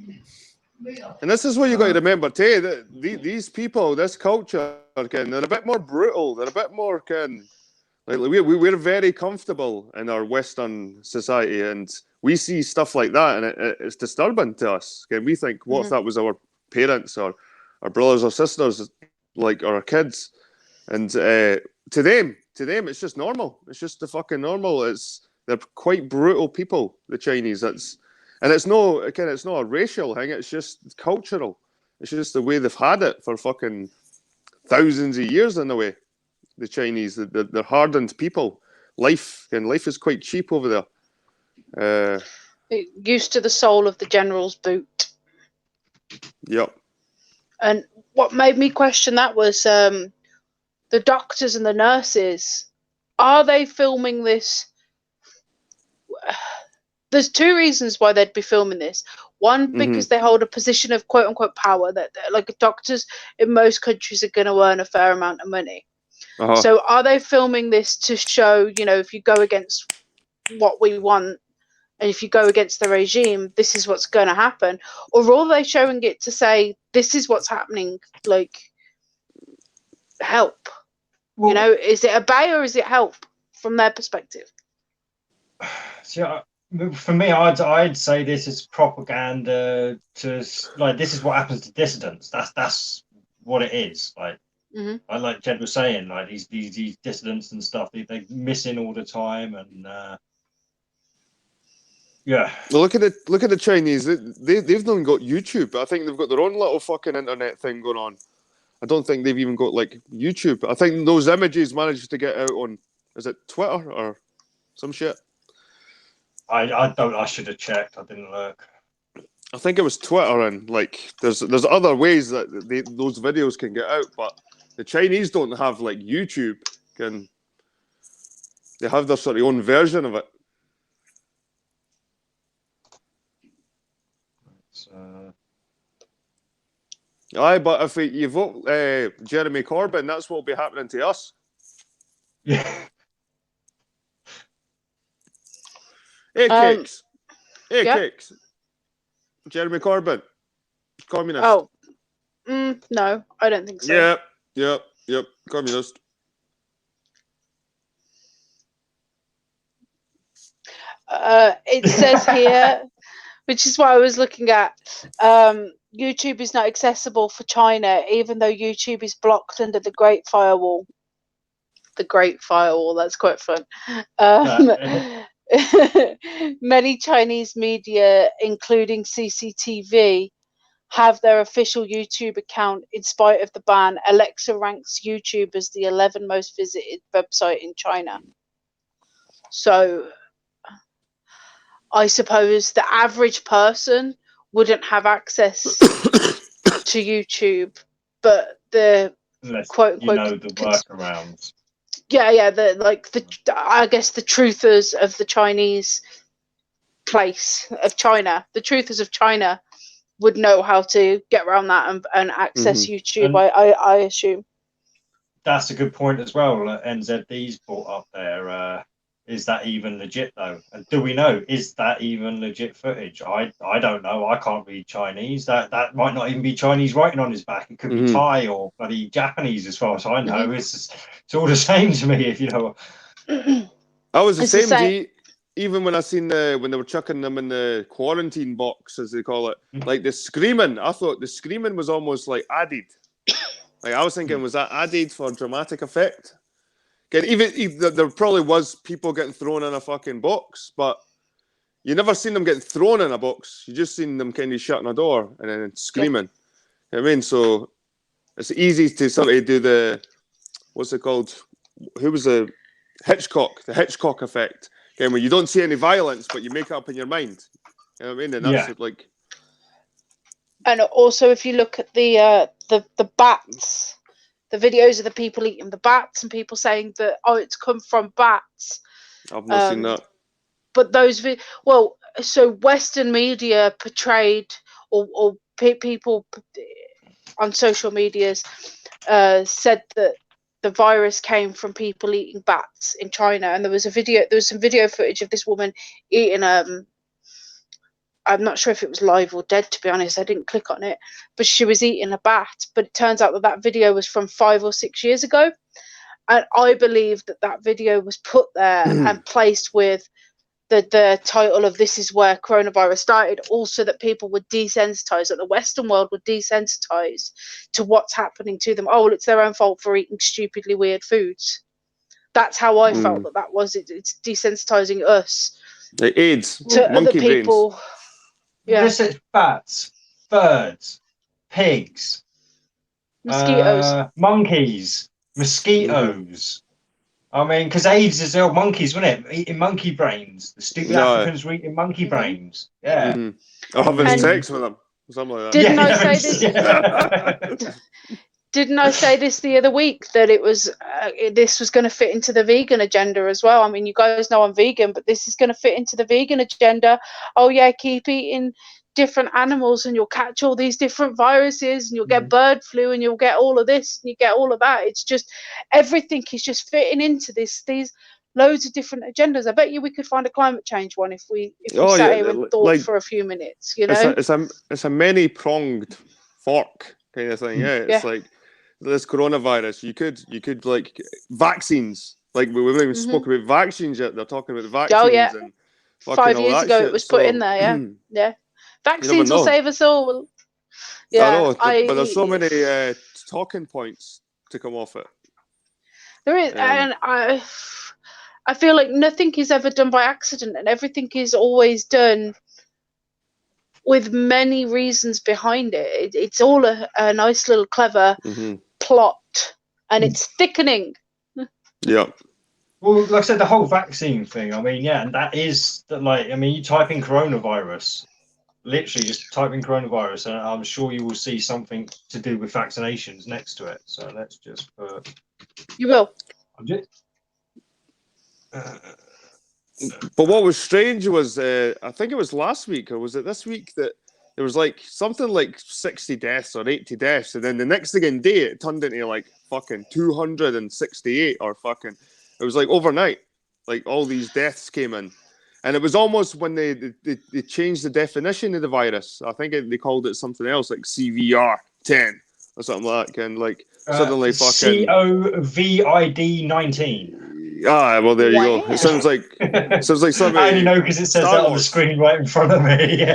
and this is what you got to remember, too. That these people, this culture, they're a bit more brutal. They're a bit more like we're very comfortable in our Western society, and we see stuff like that, and it's disturbing to us. Okay, we think, what if that was our parents or our brothers or sisters, like our kids, and to them, it's just normal. It's just the fucking normal. They're quite brutal people, the Chinese. It's not a racial thing. It's just cultural. It's just the way they've had it for fucking thousands of years in a way. The Chinese, they're hardened people. Life is quite cheap over there. Used to the sole of the general's boot. Yep. And what made me question that was the doctors and the nurses. Are they filming this? There's two reasons why they'd be filming this. One, because they hold a position of quote unquote power, that like doctors in most countries are going to earn a fair amount of money. Uh-huh. So are they filming this to show, if you go against what we want and if you go against the regime, this is what's going to happen? Or are they showing it to say, this is what's happening, like, help? Well, is it obey or is it help from their perspective? See, for me, I'd say this is propaganda to, like, this is what happens to dissidents. That's what it is. Like, like Jed was saying, like these dissidents and stuff, they're missing all the time, and yeah. Well, look at the Chinese. They've not got YouTube. I think they've got their own little fucking internet thing going on. I don't think they've even got like YouTube. I think those images managed to get out on, is it Twitter or some shit? I should have checked. I didn't look. I think it was Twitter, and like there's other ways that those videos can get out, but the Chinese don't have like YouTube. They have their sort of own version of it. Aye, but if you vote Jeremy Corbyn, that's what will be happening to us. Yeah. Hey, Cakes. Hey, yeah. Cakes. Jeremy Corbyn. Communist. Oh. No, I don't think so. Yep. Communist. It says here, which is what I was looking at, YouTube is not accessible for China, even though YouTube is blocked under the Great Firewall. The Great Firewall, that's quite fun. Many Chinese media, including CCTV, have their official YouTube account in spite of the ban. Alexa ranks YouTube as the 11th most visited website in China. So I suppose the average person wouldn't have access to YouTube, but the quote unquote the workarounds. Yeah, I guess the truthers of the Chinese place of China, the truthers of China would know how to get around that and access YouTube. I assume that's a good point as well. NZD's brought up there. Is that even legit though? And do we know, is that even legit footage? I don't know. I can't read Chinese. That might not even be Chinese writing on his back. It could be Thai or bloody Japanese, as far as I know. It's all the same to me, if you know. I was the same. Even when I seen when they were chucking them in the quarantine box, as they call it, like the screaming. I thought the screaming was almost like added. Like I was thinking, was that added for dramatic effect? Even there probably was people getting thrown in a fucking box, but you never seen them getting thrown in a box. You just seen them kind of shutting a door and then screaming. You know what I mean, so it's easy to sort of do the, what's it called? Who was the Hitchcock effect? Okay, where you don't see any violence, but you make it up in your mind. You know what I mean? And that's like. And also, if you look at the bats. The videos of the people eating the bats and people saying that, it's come from bats. I've not seen that. But so Western media portrayed, or people on social medias said that the virus came from people eating bats in China. And there was some video footage of this woman eating I'm not sure if it was live or dead, to be honest. I didn't click on it, but she was eating a bat. But it turns out that video was from 5 or 6 years ago. And I believe that video was put there and placed with the title of "This is where coronavirus started," also that people would desensitize, that the Western world would desensitize to what's happening to them. Oh, well, it's their own fault for eating stupidly weird foods. That's how I felt that was it. It's desensitizing us. The AIDS to monkey other people. Brains. Yeah. This is bats, birds, pigs, mosquitoes, monkeys, mosquitoes. I mean, because AIDS is all monkeys, wasn't it? Eating monkey brains. The stupid Africans were eating monkey brains. Yeah. Or having sex with them. Something like that. Didn't I say this? Yeah. Didn't I say this the other week that it was this was going to fit into the vegan agenda as well? I mean, you guys know I'm vegan, but this is going to fit into the vegan agenda. Oh yeah, keep eating different animals and you'll catch all these different viruses and you'll get bird flu and you'll get all of this and you get all of that. It's just everything is just fitting into these loads of different agendas. I bet you we could find a climate change one if we sat here and thought for a few minutes. You know, it's a many-pronged fork kind of thing. Yeah, it's like. This coronavirus, you could like vaccines. Like we haven't even spoke about vaccines yet. They're talking about vaccines. Oh yeah, and 5 years ago it was put in there. Yeah, yeah. Vaccines will save us all. Yeah, I know, but there's so many talking points to come off it. There is, and I feel like nothing is ever done by accident, and everything is always done with many reasons behind it. It's all a nice little clever plot, and it's thickening. Yeah. Well, like I said, the whole vaccine thing. I mean, yeah, and that is like, I mean, you type in coronavirus, literally just type in coronavirus, and I'm sure you will see something to do with vaccinations next to it. So let's just put. You will. But what was strange was, I think it was last week, or was it this week, that there was like something like 60 deaths or 80 deaths, and then the next thing day it turned into like fucking 268 or fucking. It was like overnight, like all these deaths came in, and it was almost when they changed the definition of the virus. I think they called it something else, like CVR10 or something like that, and like suddenly fucking COVID-19. Ah, well, there you go. Wow. It sounds like something. I only know because it says Star that on the Wars. screen right in front of me.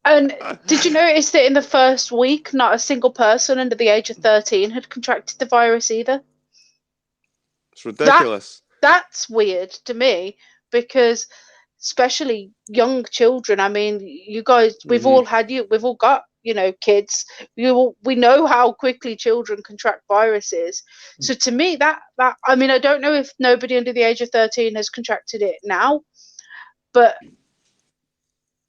And did you notice that in the first week, not a single person under the age of 13 had contracted the virus either? It's ridiculous. That's weird to me, because especially young children. I mean, you guys, we've all got, kids. We know how quickly children contract viruses. So to me, that I mean, I don't know if nobody under the age of 13 has contracted it now, but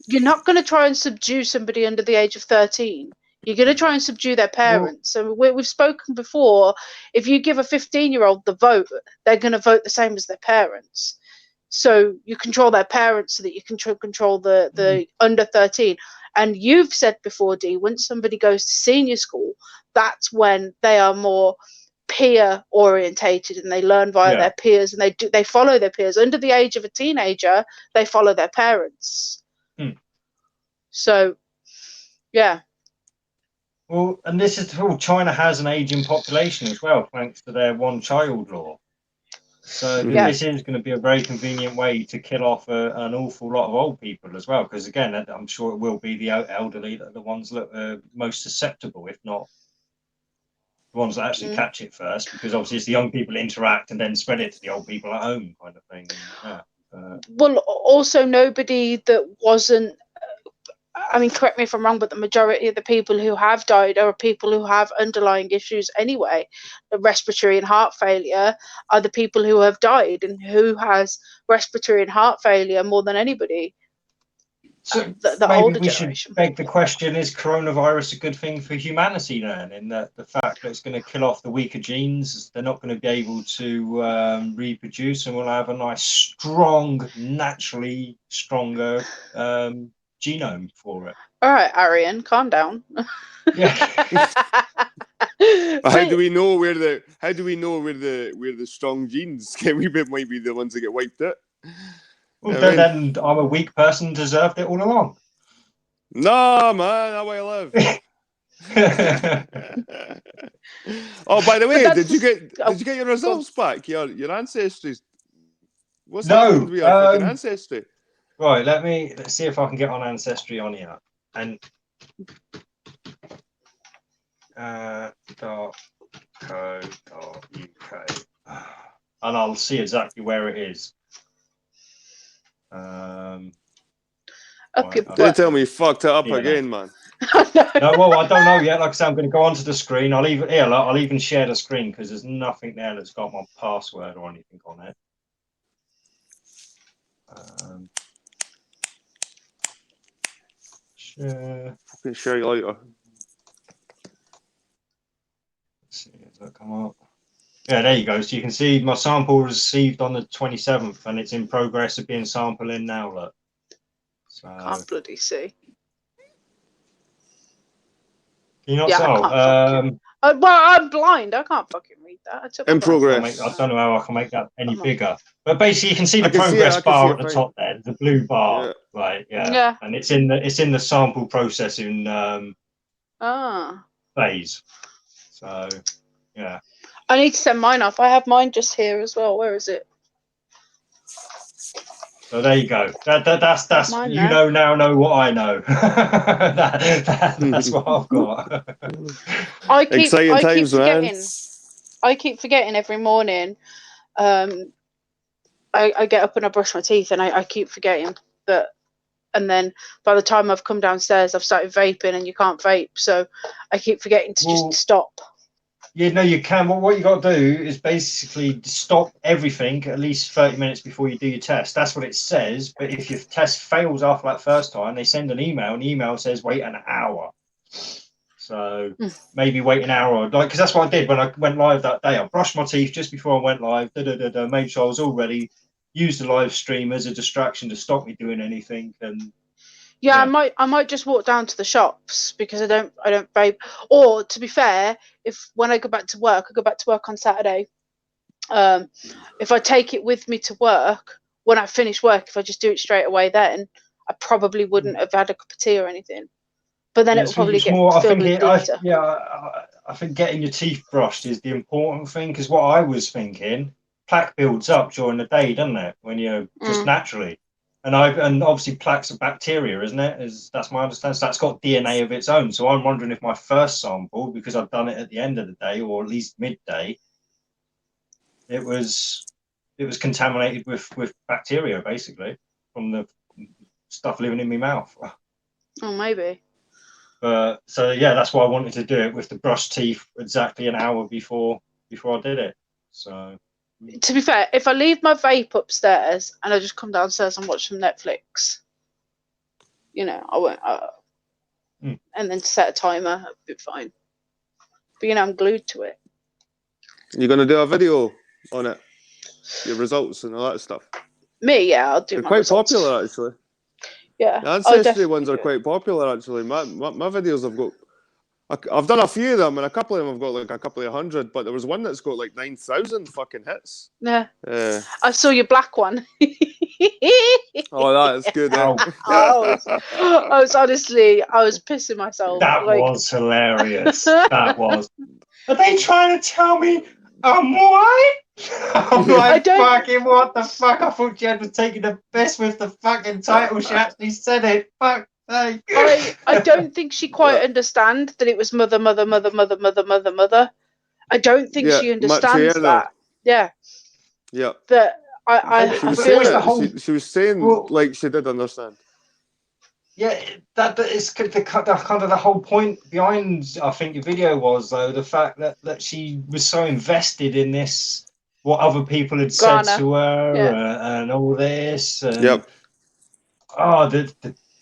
you're not going to try and subdue somebody under the age of 13. You're going to try and subdue their parents. So we've spoken before. If you give a 15-year-old the vote, they're going to vote the same as their parents. So you control their parents so that you can control the under 13. And you've said before, Dee, once somebody goes to senior school, that's when they are more peer orientated and they learn via their peers, and they follow their peers. Under the age of a teenager, they follow their parents. So, yeah. Well, and this is China has an aging population as well, thanks to their one-child law. So this is going to be a very convenient way to kill off an awful lot of old people as well, because again, I'm sure it will be the elderly that are the ones that are most susceptible, if not the ones that actually catch it first, because obviously it's the young people interact and then spread it to the old people at home, kind of thing. Well, also nobody that wasn't. I mean, correct me if I'm wrong, but the majority of the people who have died are people who have underlying issues anyway. The respiratory and heart failure are the people who have died, and who has respiratory and heart failure more than anybody. So the maybe older we generation. should beg the question: is coronavirus a good thing for humanity then? In that the fact that it's going to kill off the weaker genes, they're not going to be able to reproduce, and we'll have a nice, strong, naturally stronger genome for it. All right, Arian, calm down. Yeah. How do we know where the strong genes might be the ones that get wiped out? Well, then I'm a weak person, deserved it all along. No, man, that's why I live. Oh, by the way, did you get your results back? Your ancestry. What's happened with your fucking ancestry? Right, let's see if I can get on Ancestry on here. And .co.uk. And I'll see exactly where it is. Don't tell me you fucked it up again, man. No, well, I don't know yet. Like I said, I'm going to go onto the screen. I'll even share the screen because there's nothing there that's got my password or anything on it. Share. I can show you later. Let's see, does that come up? Yeah, there you go. So you can see my sample was received on the 27th, and it's in progress of being sampled in now. Look. So, can't bloody see. Can you not tell? Well, I'm blind. I can't fucking read that. In progress. I don't know how I can make that any bigger. But basically, you can see the progress bar at the top there, the blue bar, yeah. And it's in the sample processing phase. So, yeah. I need to send mine off. I have mine just here as well. Where is it? So there you go. That's you know what I know. That's what I've got. I keep forgetting every morning. I get up and I brush my teeth, and I keep forgetting that. And then by the time I've come downstairs, I've started vaping, and you can't vape, so I keep forgetting to just stop. You know, you can. Well, what you got to do is basically stop everything at least 30 minutes before you do your test. That's what it says. But if your test fails after that first time, they send an email, and the email says wait an hour. So maybe wait an hour, like, because that's what I did when I went live that day. I brushed my teeth just before I went live, made sure I was all ready, used the live stream as a distraction to stop me doing anything. And yeah, I might just walk down to the shops because I don't vape. Or to be fair, when I go back to work, I go back to work on Saturday. If I take it with me to work, when I finish work, if I just do it straight away, then I probably wouldn't have had a cup of tea or anything. But then it will probably get filled with glitter. I think getting your teeth brushed is the important thing, because what I was thinking, plaque builds up during the day, doesn't it? When you're just naturally, and obviously plaque's a bacteria, isn't it? That's my understanding. So that's got DNA of its own. So I'm wondering if my first sample, because I've done it at the end of the day or at least midday, it was contaminated with bacteria, basically, from the stuff living in my mouth. Oh, maybe. So yeah, that's why I wanted to do it with the brushed teeth exactly an hour before I did it. So to be fair, if I leave my vape upstairs and I just come downstairs and watch some Netflix, you know, I won't. And then set a timer, I'll be fine. But you know, I'm glued to it. You're gonna do a video on it, your results and all that stuff. Me, yeah, I'll do. They're my quite results. popular, actually. Yeah, the ancestry ones are quite popular, actually. My videos have got. I've done a few of them, and a couple of them have got like a couple of hundred. But there was one that's got like 9,000 fucking hits. Yeah. I saw your black one. Oh, that's good. I was honestly, I was pissing myself. That was hilarious. That was. Are they trying to tell me I'm white? I'm like, fucking what the fuck? I thought Jed was taking the piss with the fucking title. She actually said it. Fuck. I don't think she quite understands that it was mother. I don't think she understands that. Yeah. Yeah. That I feel like she was saying like she did understand. Yeah, that is kind of the whole point behind, I think, your video was, though, the fact that she was so invested in this, what other people had said to her, and all this. And,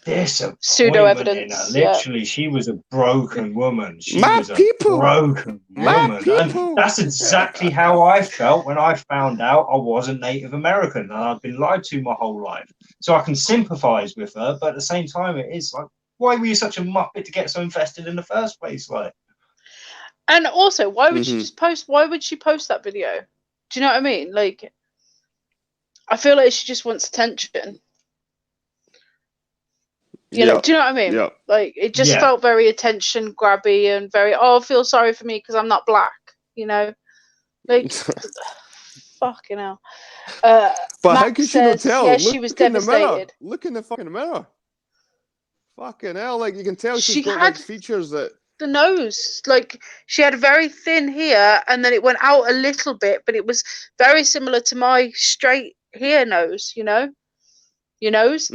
the pseudo evidence. Literally, she was a broken woman. She was a broken woman. And that's exactly how I felt when I found out I wasn't Native American and I'd been lied to my whole life. So I can sympathize with her, but at the same time, it is like, why were you such a muppet to get so invested in the first place? Like, and also, why would she just post? Why would she post that video? Do you know what I mean? Like, I feel like she just wants attention. You know, do you know what I mean? Yeah. Like, it just felt very attention grabby and very, feel sorry for me because I'm not black, you know? Like, fucking hell. But how could she not tell? Yeah, she was devastated. Look in the fucking mirror. Fucking hell, like, you can tell she's got like features that... The nose, like, she had very thin here and then it went out a little bit, but it was very similar to my straight here nose, you know? Your nose?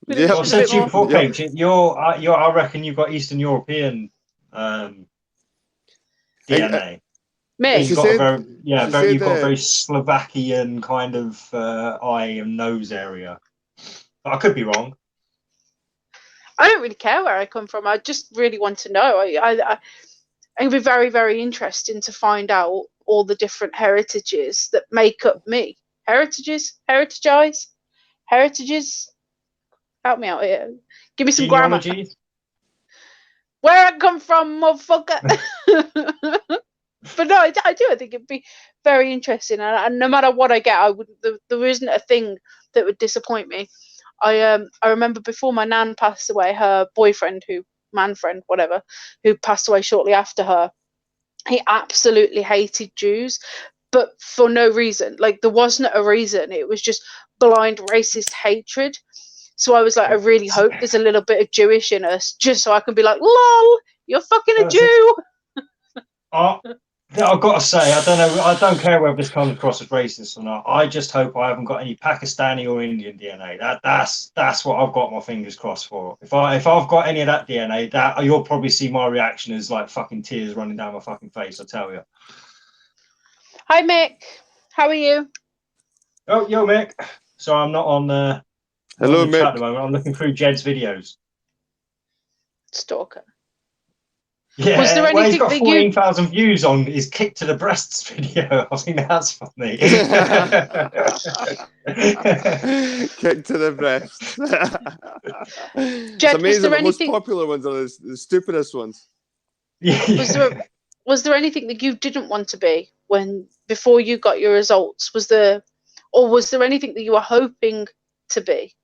Yeah, I've said to you before, Paige, I reckon you've got Eastern European DNA. Me? You've got you've got a very Slovakian kind of eye and nose area. But I could be wrong. I don't really care where I come from. I just really want to know. It'd be very, very interesting to find out all the different heritages that make up me. Heritages? Help me out here. Give me some grammar. Where I come from, motherfucker. But no, I do. I think it'd be very interesting. And no matter what I get, there isn't a thing that would disappoint me. I remember before my nan passed away, her boyfriend, who passed away shortly after her, he absolutely hated Jews, but for no reason. Like, there wasn't a reason. It was just blind racist hatred. So I was like, I really hope there's a little bit of Jewish in us, just so I can be like, lol, you're fucking a Jew. I've got to say, I don't know. I don't care whether this comes across as racist or not. I just hope I haven't got any Pakistani or Indian DNA. That's what I've got my fingers crossed for. If I've got any of that DNA, that you'll probably see my reaction as like fucking tears running down my fucking face. I tell you. Hi, Mick. How are you? Oh, yo, Mick. So I'm not on Hello, on the chat at Mick. the moment. I'm looking through Jed's videos. Stalker. Yeah, Was there well, he's anything got that 14,000 views on his kick to the breasts video. I think that's funny. Kick to the breast. Jed, It's amazing. was there The most anything? popular ones are the stupidest ones. Yeah. Was there anything that you didn't want to be before you got your results? Was there anything that you were hoping to be?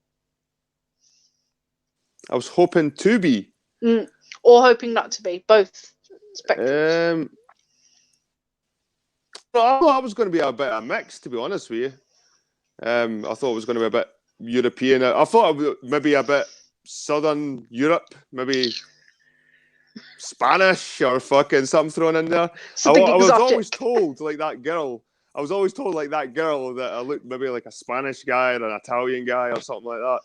I was hoping to be. Or hoping not to be? Both spectrums. I thought I was going to be a bit of a mix, to be honest with you. I thought it was going to be a bit European. I thought it would maybe a bit Southern Europe, maybe Spanish or fucking something thrown in there. Something I was exotic. always told, like that girl. I was always told, like that girl, that I looked maybe like a Spanish guy or an Italian guy or something like that.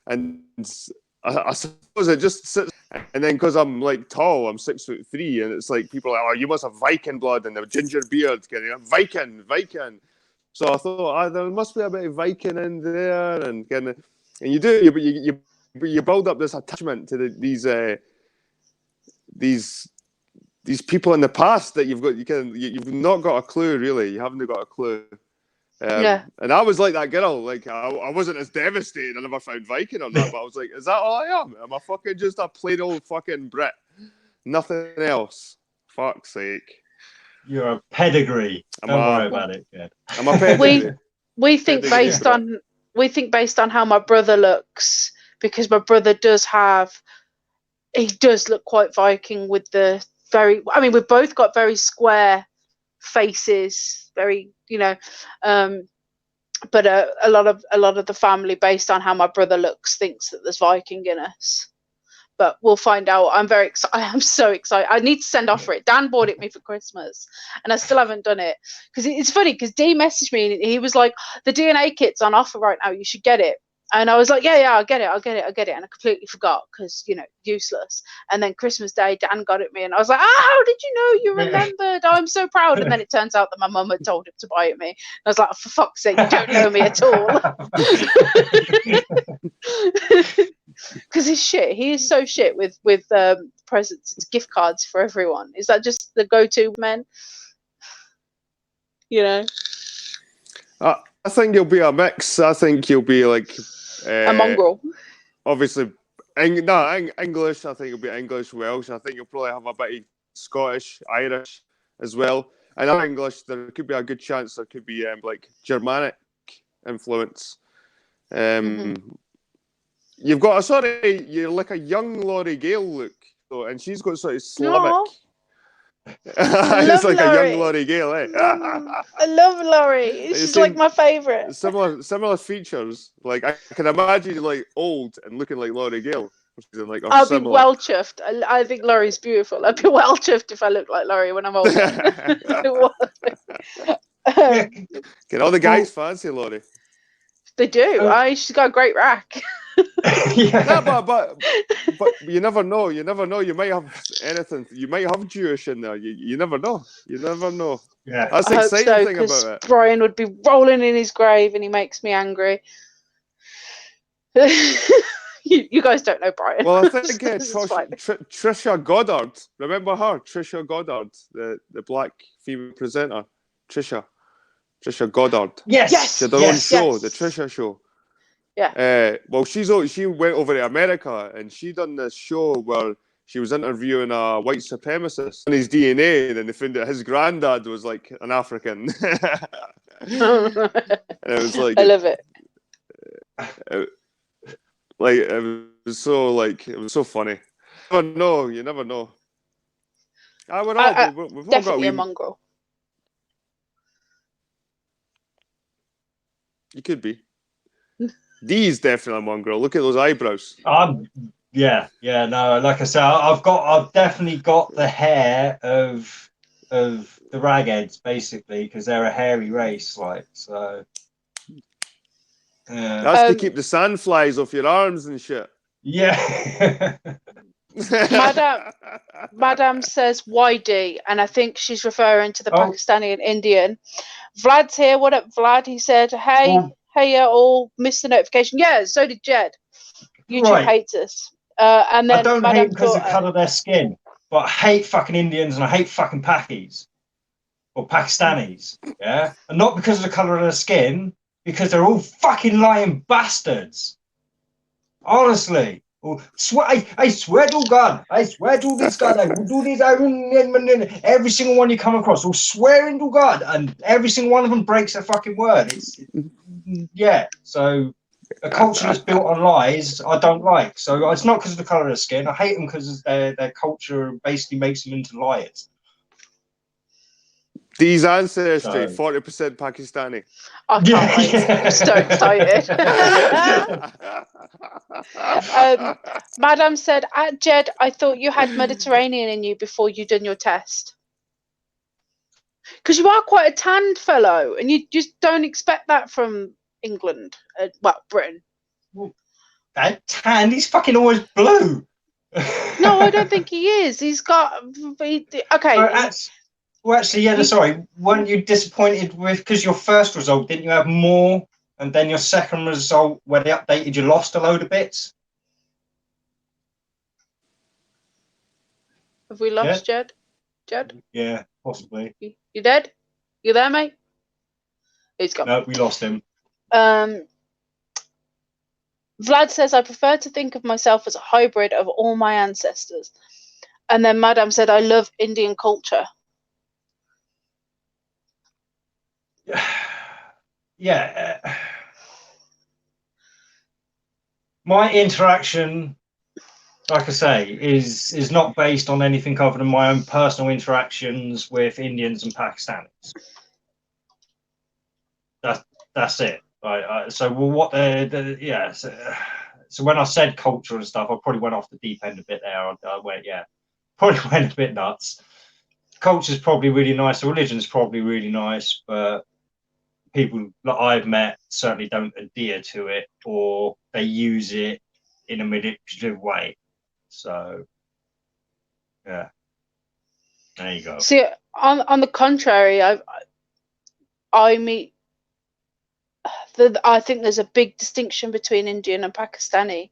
And I suppose it just sits. And then because I'm like tall, I'm 6'3", and it's like people are like, oh, you must have Viking blood and a ginger beard, Viking. So I thought there must be a bit of Viking in there, and you do, but you build up this attachment to these people in the past that you've not got a clue, really. You haven't got a clue. Yeah. And I was like that girl. Like I wasn't as devastated. I never found Viking or that, but I was like, is that all I am? Am I fucking just a plain old fucking Brit? Nothing else. Fuck's sake. You're a pedigree. Don't worry about it, Jed. I'm a pedigree. We think based on how my brother looks, because my brother does look quite Viking with we've both got very square faces, very, but a lot of the family, based on how my brother looks, thinks that there's Viking in us. But we'll find out. I'm very excited. I am so excited. I need to send off for it. Dan bought it me for Christmas, and I still haven't done it. Because it's funny, because Dee messaged me, and he was like, the DNA kit's on offer right now. You should get it. And I was like, yeah, I'll get it. And I completely forgot because, useless. And then Christmas Day, Dan got it me, and I was like, how did you know you remembered? I'm so proud. And then it turns out that my mum had told him to buy it me. And I was like, for fuck's sake, you don't know me at all. Because he's shit. He is so shit with presents. It's gift cards for everyone. Is that just the go-to, men? I think you'll be a mix. I think you'll be like a mongrel. Obviously, English. I think you'll be English, Welsh. I think you'll probably have a bit of Scottish, Irish as well. And in English, there could be a good chance there could be like Germanic influence. You've got you're like a young Laurie Gale look, and she's got sort of Slavic. It's like Laurie. A young Laurie Gale, eh? I love Laurie. She's like my favourite. Similar features. Like I can imagine like old and looking like Laurie Gale. I'll be well chuffed. I think Laurie's beautiful. I'd be well chuffed if I look like Laurie when I'm older. Can all the guys fancy Laurie? They do. She's got a great rack. Yeah, but you never know. You never know. You might have anything. You might have Jewish in there. You never know. You never know. Yeah, that's the exciting thing about it. Brian would be rolling in his grave, and he makes me angry. You guys don't know Brian. Well, I think Trisha Goddard. Remember her? Trisha Goddard, the black female presenter. Trisha Goddard. Yes. She had her own show, the Trisha Show. Yeah. Well, she went over to America, and she done this show where she was interviewing a white supremacist on his DNA, and then they found that his granddad was like an African. And it was like, I love it. It was so funny. You never know. We've all definitely got a mongrel. You could be. Dee's definitely a mongrel. Look at those eyebrows. No. Like I said, I've definitely got the hair of of the ragheads, basically, because they're a hairy race, like, so. That's to keep the sandflies off your arms and shit. Yeah. Madame says YD, and I think she's referring to the Pakistani and Indian. Vlad's here. What up, Vlad? He said, hey, all missed the notification. Yeah, so did Jed. YouTube hates us. And then I don't Madame hate because of the colour of their skin, but I hate fucking Indians and I hate fucking Pakis or Pakistanis, yeah? And not because of the colour of their skin, because they're all fucking lying bastards. Honestly. I swear to God, I swear to this God, I will do this. Every single one you come across will swear into God, and every single one of them breaks their fucking word. So a culture that's built on lies, I don't like. So it's not because of the colour of their skin. I hate them because their culture basically makes them into liars. These ancestry, 40% Pakistani. I can't wait. I'm so excited. Madame said, Jed, I thought you had Mediterranean in you before you done your test. Because you are quite a tanned fellow, and you just don't expect that from England. Britain. That tan, he's fucking always blue. No, I don't think he is. He's got... Okay. Well, actually, yeah, sorry. Weren't you disappointed with, because your first result, didn't you have more, and then your second result, where they updated, you lost a load of bits? Have we lost Jed? Jed? Yeah, possibly. You dead? You there, mate? He's gone. No, we lost him. Vlad says, I prefer to think of myself as a hybrid of all my ancestors. And then Madame said, I love Indian culture. Yeah. My interaction, like I say, is not based on anything other than my own personal interactions with Indians and Pakistanis. That's it. So when I said culture and stuff, I probably went off the deep end a bit there. I went, probably went a bit nuts. Culture's probably really nice. The religion's probably really nice, but people that I've met certainly don't adhere to it, or they use it in a manipulative way. So, yeah, there you go. See, on the contrary, I think there's a big distinction between Indian and Pakistani.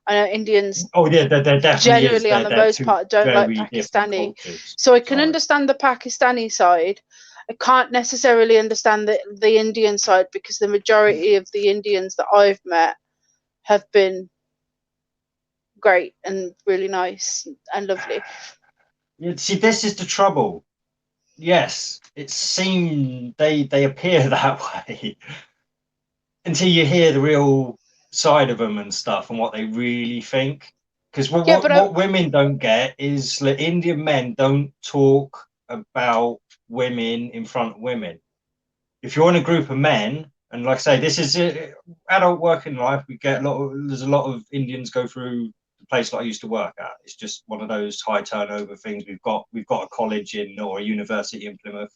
I know Indians. Oh yeah, there definitely genuinely on the most part don't like Pakistani. So I can understand the Pakistani side. I can't necessarily understand the Indian side, because the majority of the Indians that I've met have been great and really nice and lovely. See, this is the trouble. Yes, it seems they appear that way until you hear the real side of them and stuff and what they really think. Because what women don't get is that Indian men don't talk about women in front of women. If you're in a group of men, and like I say, this is adult working life, there's a lot of Indians go through the place that I used to work at. It's just one of those high turnover things. We've got a college or a university in Plymouth,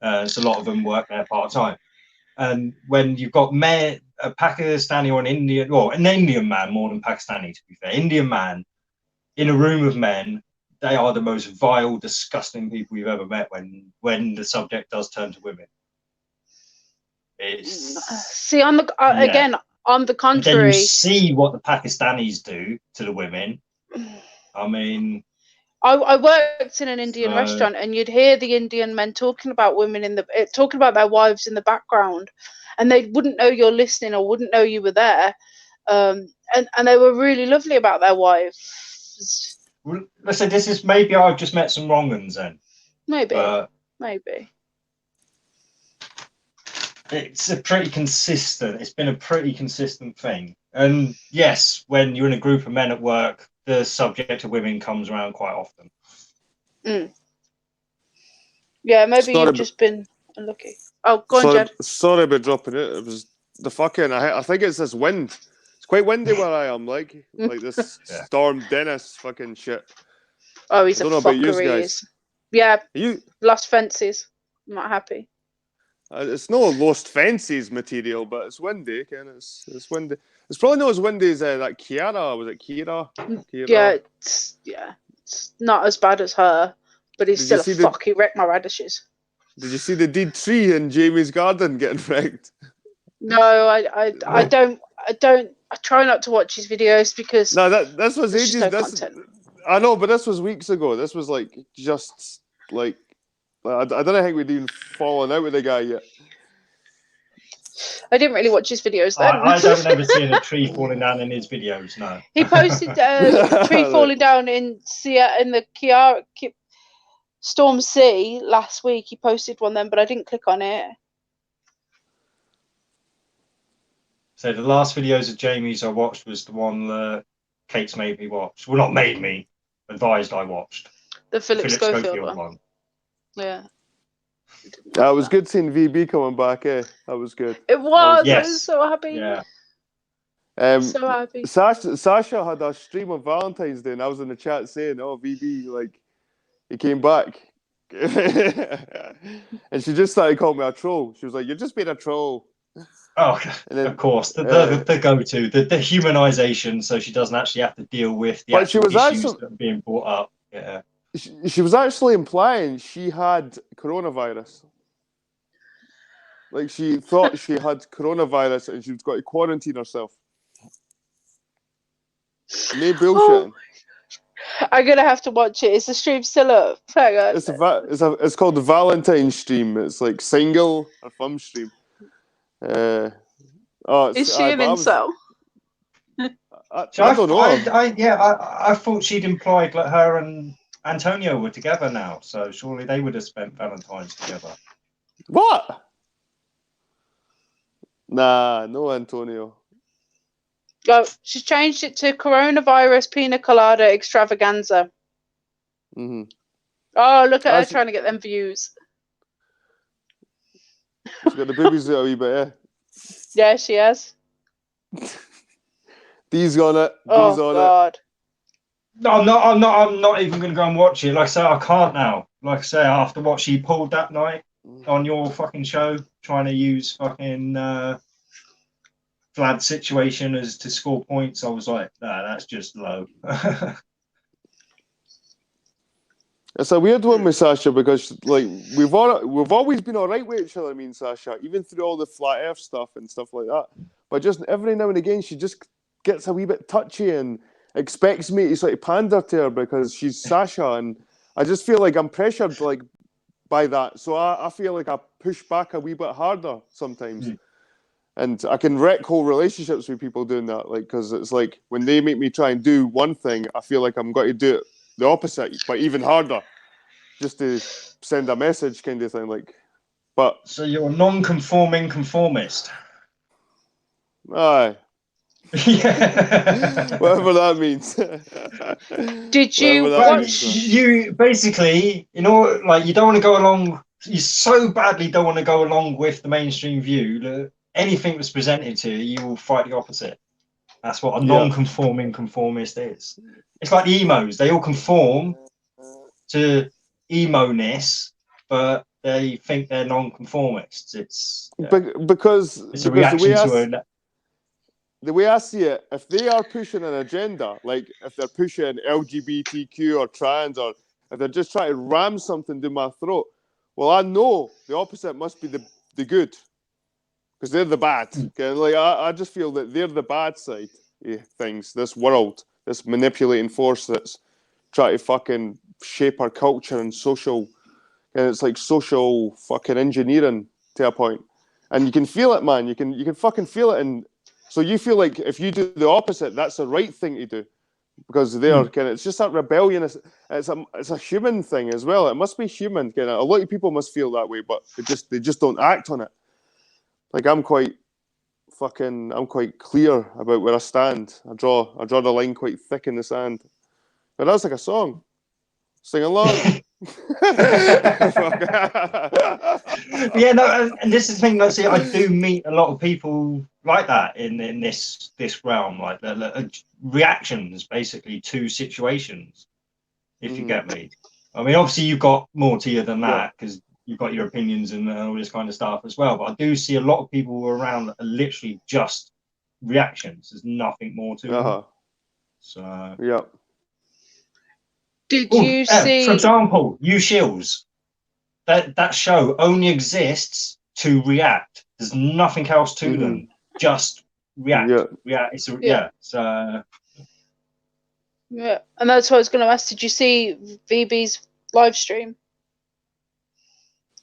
so a lot of them work there part-time. And when you've got a Pakistani or an Indian, or an Indian man more than Pakistani, to be fair, Indian man in a room of men, they are the most vile, disgusting people you've ever met when the subject does turn to women. See, again, on the contrary, and then you see what the Pakistanis do to the women. I mean, I worked in an Indian restaurant, and you'd hear the Indian men talking about women talking about their wives in the background, and they wouldn't know you're listening or wouldn't know you were there, and they were really lovely about their wives. Well, listen, this is maybe I've just met some wrong ones then. Maybe. It's been a pretty consistent thing. And yes, when you're in a group of men at work, the subject of women comes around quite often. Yeah, maybe you've just been unlucky. Oh, go on, Jed. Sorry about dropping it. It was the fucking, I think it's this wind. It's quite windy where I am, like this Storm Dennis fucking shit. Oh, he's a fucker, he is. Yeah, You, Lost Fences. I'm not happy. it's no Lost Fences material, but it's windy. Ken. It's windy. It's probably not as windy as that Kiara. Was it Kira? Yeah, it's not as bad as her, but he's Did still you a see fuck. He wrecked my radishes. Did you see the dead tree in Jamie's garden getting wrecked? No, I don't. I try not to watch his videos because No, this was there's just ages. no This content. I know, but this was weeks ago. This was like just like I don't think we'd even fallen out with the guy yet. I didn't really watch his videos then. I don't ever see a tree falling down in his videos. No. He posted a tree falling down in the Kiara Storm Sea last week. He posted one then, but I didn't click on it. So the last videos of Jamie's I watched was the one that Kate's made me watch. Well, not made me, advised I watched. The Philip Schofield one. Yeah. That was good seeing VB coming back. That was good. It was. Yes. I was so happy. Yeah. So happy. Sasha had a stream on Valentine's Day, and I was in the chat saying, "Oh, VB, like he came back," and she just started calling me a troll. She was like, "You're just being a troll." Oh, then, of course, the go-to, the humanization, so she doesn't actually have to deal with the issues that are being brought up. Yeah, she was actually implying she had coronavirus. Like she thought she had coronavirus and she's got to quarantine herself. No bullshit. Oh, I'm gonna have to watch it. Is the stream still up? Hang on. It's called the Valentine stream. It's like single or fun stream. Is she an incel? I don't know. I thought she'd implied that her and Antonio were together now, so surely they would have spent Valentine's together. What? Nah, no Antonio. Oh, she's changed it to coronavirus pina colada extravaganza. Mm-hmm. Oh, look at her trying to get them views. She's got the boobies out a wee bit, yeah. Yeah, she has. D's on it. Oh God. No, I'm not even going to go and watch it. Like I say, I can't now. Like I say, after what she pulled that night on your fucking show, trying to use fucking Vlad's situation as to score points, I was like, nah, that's just low. It's a weird one with Sasha because like we've always been all right with each other. I mean, Sasha, even through all the flat Earth stuff and stuff like that. But just every now and again, she just gets a wee bit touchy and expects me to sort of pander to her because she's Sasha, and I just feel like I'm pressured like by that. So I feel like I push back a wee bit harder sometimes. And I can wreck whole relationships with people doing that, like, because it's like when they make me try and do one thing, I feel like I'm going to do it the opposite, but even harder, just to send a message, kind of thing. Like, but so you're a non-conforming conformist. Aye. Yeah. Whatever that means. Did you watch? You basically, you know, like you don't want to go along. You so badly don't want to go along with the mainstream view that anything that's presented to you, you will fight the opposite. That's what a non-conforming conformist is. It's like the emos; they all conform to emo-ness, but they think they're non-conformists. It's because a reaction to the way I see it, if they are pushing an agenda, like if they're pushing LGBTQ or trans, or if they're just trying to ram something down my throat, well, I know the opposite must be the good, because they're the bad. Okay? Like I just feel that they're the bad side of things. This world, this manipulating force that's trying to fucking shape our culture and social, and it's like social fucking engineering to a point. And you can feel it, man. You can fucking feel it, and so you feel like if you do the opposite, that's the right thing to do, because they're kind of, it's just that rebellion. It's a human thing as well. It must be human. Kind of, a lot of people must feel that way, but they just don't act on it. Like I'm quite clear about where I stand. I draw the line quite thick in the sand. But that's like a song. Sing along. Yeah, no, and this is the thing. Let's see, I do meet a lot of people like that in this realm, like the reactions basically to situations. If you get me, I mean, obviously you've got more to you than that because you've got your opinions and all this kind of stuff as well. But I do see a lot of people around that are literally just reactions. There's nothing more to them. So Did Ooh, you see? For example, You Shields. That show only exists to react. There's nothing else to them. Just react. It's So Yeah, and that's what I was going to ask. Did you see VB's live stream,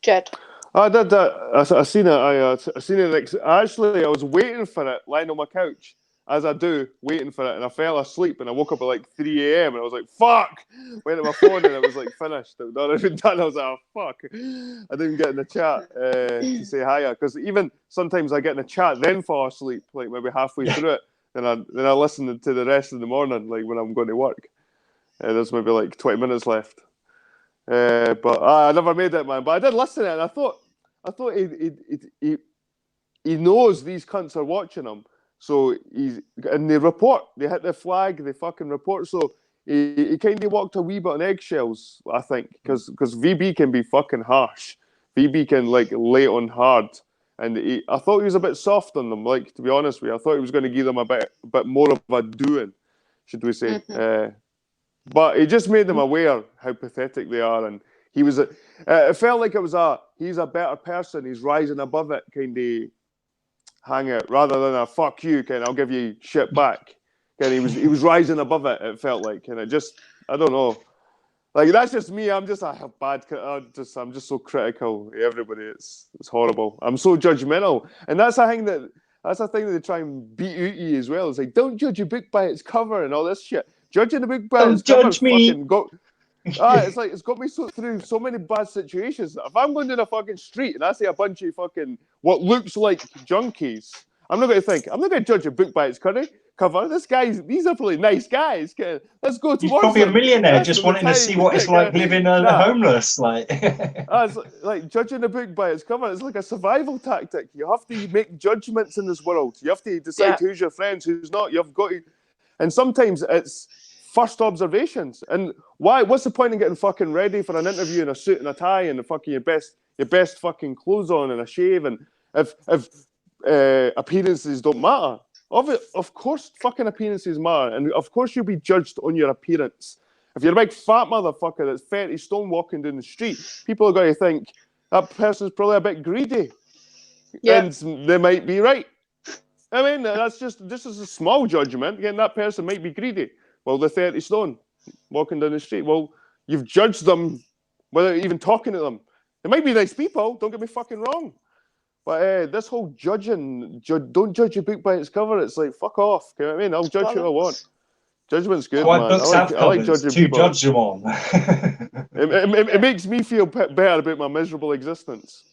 Jed? I did that. I seen it. I seen it. Actually, I was waiting for it, lying on my couch, as I do, waiting for it, and I fell asleep, and I woke up at like 3 a.m. and I was like, "Fuck!" Went to my phone, and it was like finished. It was not even done. I was like, "Oh fuck!" I didn't get in the chat to say hiya, because even sometimes I get in the chat, then fall asleep, like maybe halfway through it, then I listen to the rest in the morning, like when I'm going to work. There's maybe like 20 minutes left. But I never made it, man. But I did listen to it, and I thought he knows these cunts are watching him. So they report, they hit the flag, they fucking report. So he kind of walked a wee bit on eggshells, I think, because VB can be fucking harsh. VB can like lay it on hard, and I thought he was a bit soft on them. Like, to be honest with you, I thought he was going to give them a bit more of a doing, should we say? But it just made them aware how pathetic they are, and he was. It felt like it was he's a better person. He's rising above it, kind of hangout, rather than a fuck you, kind of I'll give you shit back. And he was rising above it. It felt like, and it just, I don't know. Like, that's just me. I'm just I'm just so critical of everybody. It's horrible. I'm so judgmental, and that's a thing that they try and beat out you as well. It's like, don't judge a book by its cover and all this shit. Judging a book by its cover fucking got. It's like, it's got me through so many bad situations. If I'm going down a fucking street and I see a bunch of fucking what looks like junkies, I'm not going to judge a book by its cover. These are probably nice guys. Let's go towards them. He's probably a millionaire just wanting to see what it's like living homeless. Like, it's like judging a book by its cover. It's like a survival tactic. You have to make judgments in this world. You have to decide who's your friends, who's not. You've got to, and sometimes it's first observations. And what's the point in getting fucking ready for an interview in a suit and a tie and your best fucking clothes on and a shave, and if appearances don't matter? Of course fucking appearances matter, and of course you'll be judged on your appearance. If you're a big fat motherfucker that's 30 stone walking down the street, people are going to think that person's probably a bit greedy. And they might be right. I mean, this is a small judgment. Again, that person might be greedy. Well, they're 30 stone walking down the street. Well, you've judged them without even talking to them. They might be nice people, don't get me fucking wrong. But this whole judging, don't judge a book by its cover. It's like, fuck off. You know what I mean? I'll judge who I want. Judgment's good, man. I like judging people. Judge them on. It makes me feel better about my miserable existence.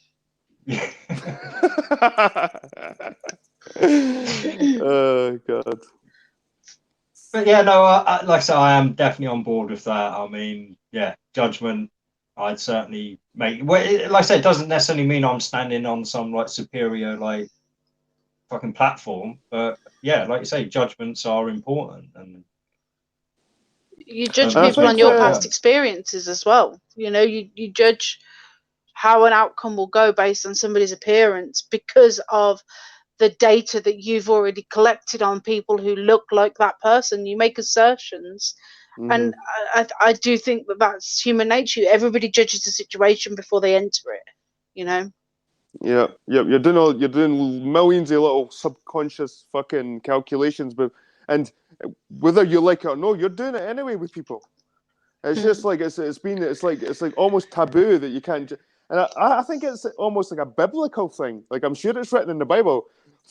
Oh, God. But yeah, no, like I said, I am definitely on board with that. I mean, yeah, judgment, I'd certainly make. Well, like I said, it doesn't necessarily mean I'm standing on some like superior like fucking platform. But yeah, like you say, judgments are important, and you judge people on your past experiences as well. You know, you judge how an outcome will go based on somebody's appearance because of the data that you've already collected on people who look like that person. You make assertions. And I do think that that's human nature. Everybody judges the situation before they enter it, you know? Yeah. You're doing millions of little subconscious fucking calculations, and whether you like it or no, you're doing it anyway with people. It's just like it's like almost taboo that you can't. And I think it's almost like a biblical thing. Like, I'm sure it's written in the Bible,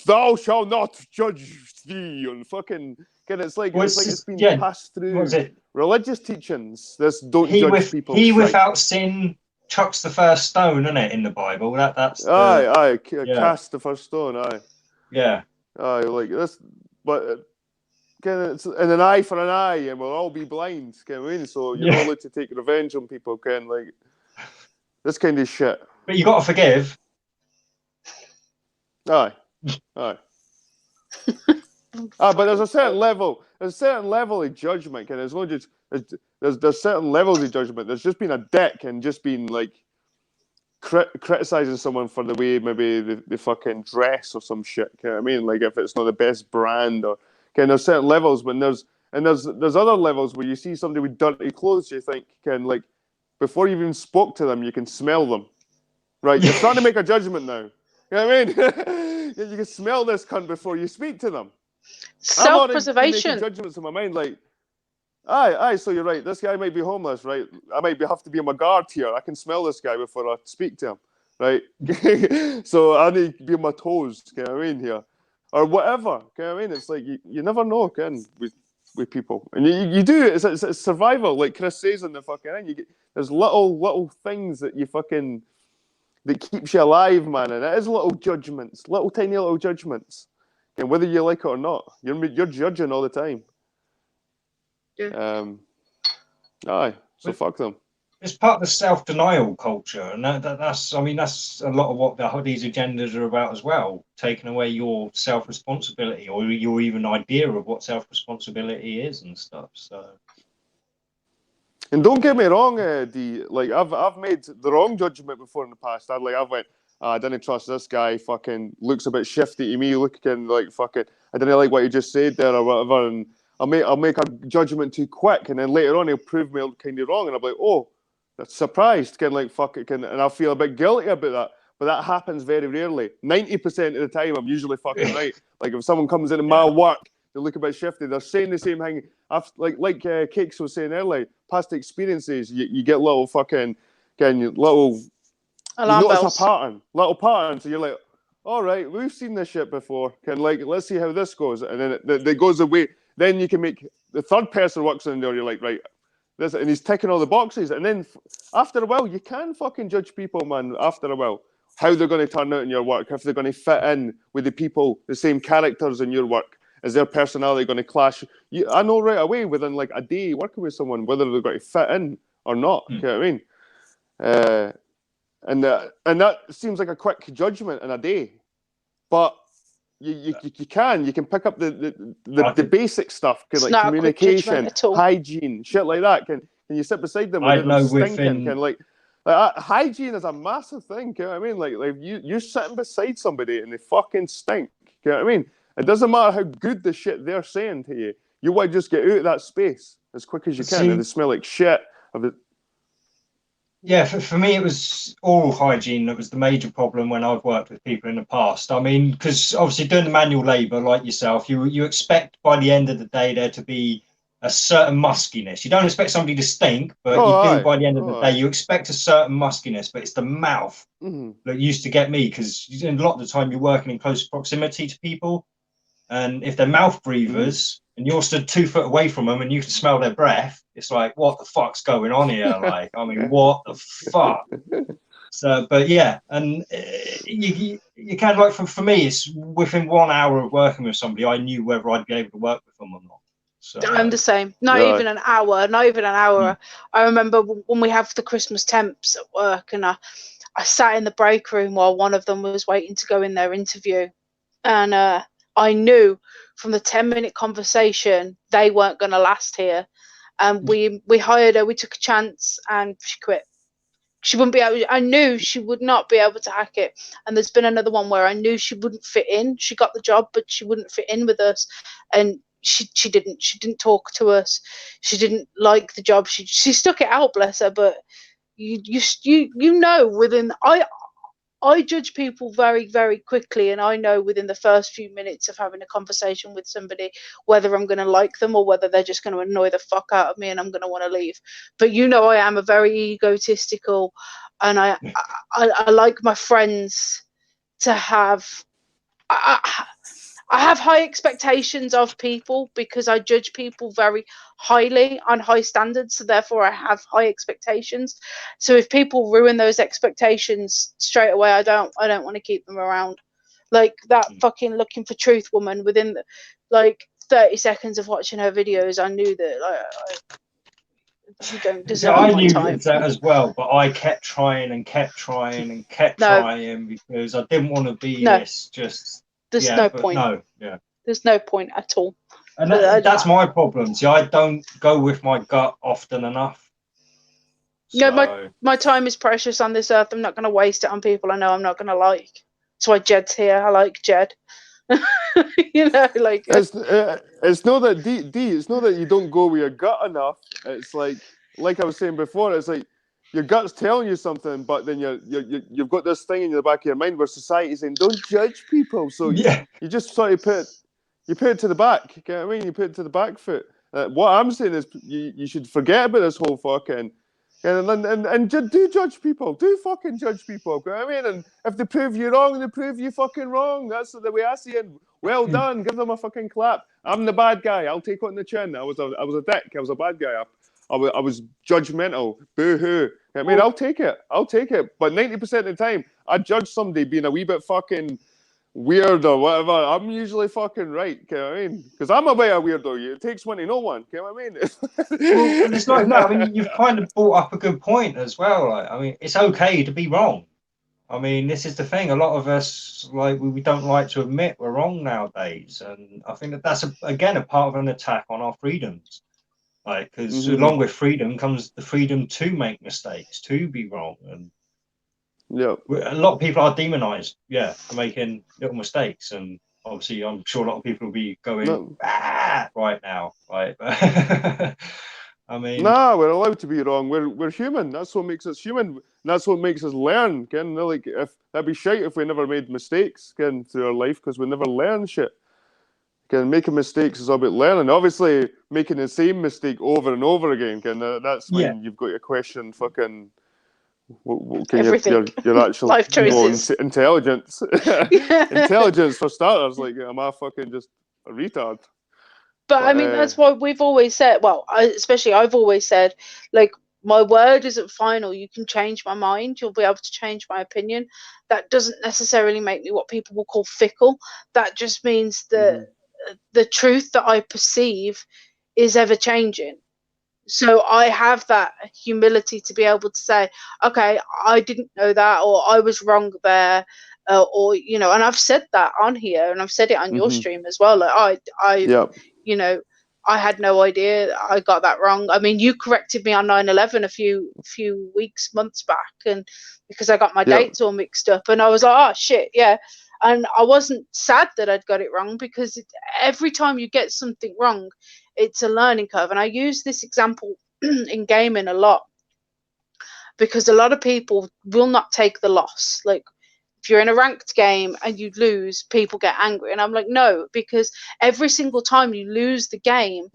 "Thou shalt not judge thee," and fucking. It's like it's been passed through religious teachings. This don't judge people. He without sin chucks the first stone, isn't it, in the Bible? That's cast the first stone. Like this, but. It's an eye for an eye, and we'll all be blind. Can I mean? So you're not allowed to take revenge on people. Like this kind of shit. But you got to forgive. Aye. But there's a certain level. There's a certain level of judgment, and there's not just there's certain levels of judgment. There's just been a dick and just been like criticizing someone for the way maybe they fucking dress or some shit. You know what I mean? Like if it's not the best brand or there's certain levels, but there's other levels where you see somebody with dirty clothes, you think like before you even spoke to them, you can smell them. Right? You're starting to make a judgment now. You know what I mean? You can smell this cunt before you speak to them. Self-preservation. I'm already making judgments in my mind, like, aye, so you're right. This guy might be homeless, right? I might have to be on my guard here. I can smell this guy before I speak to him, right? So I need to be on my toes, you know what I mean, here? Or whatever, you know what I mean? It's like, you never know, with people. And you do, it's survival, like Chris says in the fucking end. There's little things that you fucking, that keeps you alive, man. And it is little judgments, tiny little judgments. And whether you like it or not, you're judging all the time. Yeah. Aye. So fuck them. It's part of the self-denial culture, and that's a lot of what these agendas are about as well. Taking away your self-responsibility, or your even idea of what self-responsibility is and stuff. So. And don't get me wrong, like I've made the wrong judgment before in the past. I've went, I didn't trust this guy. Fucking looks a bit shifty to me. Looking like fucking, I didn't like what he just said there or whatever. And I'll make a judgment too quick, and then later on he'll prove me kind of wrong, and I'm like, oh, that's surprised, kind of like fuck it, and I feel a bit guilty about that. But that happens very rarely. 90% of the time, I'm usually fucking right. Like if someone comes into my work, they look a bit shifty. They're saying the same thing. Like Cakes was saying earlier, past experiences, you get little fucking, little. Alarm you notice bells. little pattern. So you're like, all right, we've seen this shit before. Let's see how this goes. And then it goes away. Then you can make the third person works in there. You're like, right, this, and he's ticking all the boxes. And then after a while, you can fucking judge people, man. After a while, how they're going to turn out in your work, if they're going to fit in with the people, the same characters in your work. Is their personality going to clash? I know right away within like a day working with someone whether they're going to fit in or not. You know what I mean? And that seems like a quick judgment in a day, but you can pick up the basic stuff, like communication, hygiene, shit like that. Can you sit beside them and they're stinking? Like hygiene is a massive thing. You know what I mean? Like you're sitting beside somebody and they fucking stink. You know what I mean? It doesn't matter how good the shit they're saying to you. You want to just get out of that space as quick as you can, and they smell like shit. Yeah, for me, it was oral hygiene that was the major problem when I've worked with people in the past. I mean, because obviously doing the manual labour like yourself, you expect by the end of the day there to be a certain muskiness. You don't expect somebody to stink, but you do by the end of the day. You expect a certain muskiness, but it's the mouth that used to get me, because a lot of the time you're working in close proximity to people, and if they're mouth breathers and you're stood 2 foot away from them and you can smell their breath, it's like, what the fuck's going on here? Like, I mean, what the fuck? So, but yeah, and you can, like, for me, it's within 1 hour of working with somebody, I knew whether I'd be able to work with them or not. So I'm the same. Not even an hour. I remember when we have the Christmas temps at work, and I sat in the break room while one of them was waiting to go in their interview, and I knew from the 10-minute conversation they weren't going to last here. And we hired her. We took a chance, and she quit. She wouldn't be able. I knew she would not be able to hack it. And there's been another one where I knew she wouldn't fit in. She got the job, but she wouldn't fit in with us, and she didn't talk to us. She didn't like the job. She stuck it out, bless her. But you know, within I judge people very, very quickly, and I know within the first few minutes of having a conversation with somebody whether I'm going to like them or whether they're just going to annoy the fuck out of me and I'm going to want to leave. But you know, I am a very egotistical, and I like my friends to have. I have high expectations of people because I judge people very highly on high standards. So therefore I have high expectations. So if people ruin those expectations straight away, I don't want to keep them around. Like that fucking Looking for Truth woman, within like 30 seconds of watching her videos, I knew that you don't deserve my time. I knew that as well, but I kept trying and kept trying because I didn't want to be this just. There's no point. No, yeah. There's no point at all. And that's my problem. See, I don't go with my gut often enough. So... No, my time is precious on this earth. I'm not going to waste it on people I know I'm not going to like. That's why Jed's here. I like Jed. You know, like it's not that D. It's not that you don't go with your gut enough. It's like I was saying before. It's like your gut's telling you something, but then you've got this thing in the back of your mind where society's saying don't judge people. So you just sort of put it to the back. You know what I mean? You put it to the back foot. What I'm saying is you should forget about this whole fucking. And do judge people. Do fucking judge people. You know what I mean? And if they prove you wrong, they prove you fucking wrong. That's the way I see it. Well done. Give them a fucking clap. I'm the bad guy. I'll take it on the chin. I was a dick. I was a bad guy. I was judgmental. Boo-hoo. I mean, I'll take it. But 90% of the time, I judge somebody being a wee bit fucking weird or whatever. I'm usually fucking right. You know what I mean? Because I'm a bit of a weirdo. It takes one to know one. You know what I mean? Well, it's like that. I mean, you've kind of brought up a good point as well. Like, I mean, it's okay to be wrong. I mean, this is the thing. A lot of us, like, we don't like to admit we're wrong nowadays, and I think that's again a part of an attack on our freedoms. Like, because along with freedom comes the freedom to make mistakes, to be wrong, and yeah, a lot of people are demonized, for making little mistakes, and obviously, I'm sure a lot of people will be going right now, right? I mean, nah, we're allowed to be wrong. We're human. That's what makes us human. That's what makes us learn. Ken, like if that'd be shite if we never made mistakes, Ken, through our life, because we never learn shit. Ken, making mistakes is all about learning. Obviously, making the same mistake over and over again, Ken, that's when you've got your question, fucking. Everything. Your actual life choices. Intelligence. Intelligence for starters. Like, am I fucking just a retard? But I mean, that's why we've always said, well, I've always said, like, my word isn't final. You can change my mind. You'll be able to change my opinion. That doesn't necessarily make me what people will call fickle. That just means that the truth that I perceive is ever changing. So I have that humility to be able to say, okay, I didn't know that, or I was wrong there, or, you know, and I've said that on here, and I've said it on your stream as well. Like you know, I had no idea. I got that wrong. I mean, you corrected me on 9/11 a few months back, and because I got my dates all mixed up, and I was like, oh shit, yeah. And I wasn't sad that I'd got it wrong, because every time you get something wrong, it's a learning curve. And I use this example in gaming a lot, because a lot of people will not take the loss. Like, if you're in a ranked game and you lose, people get angry. And I'm like, no, because every single time you lose the game,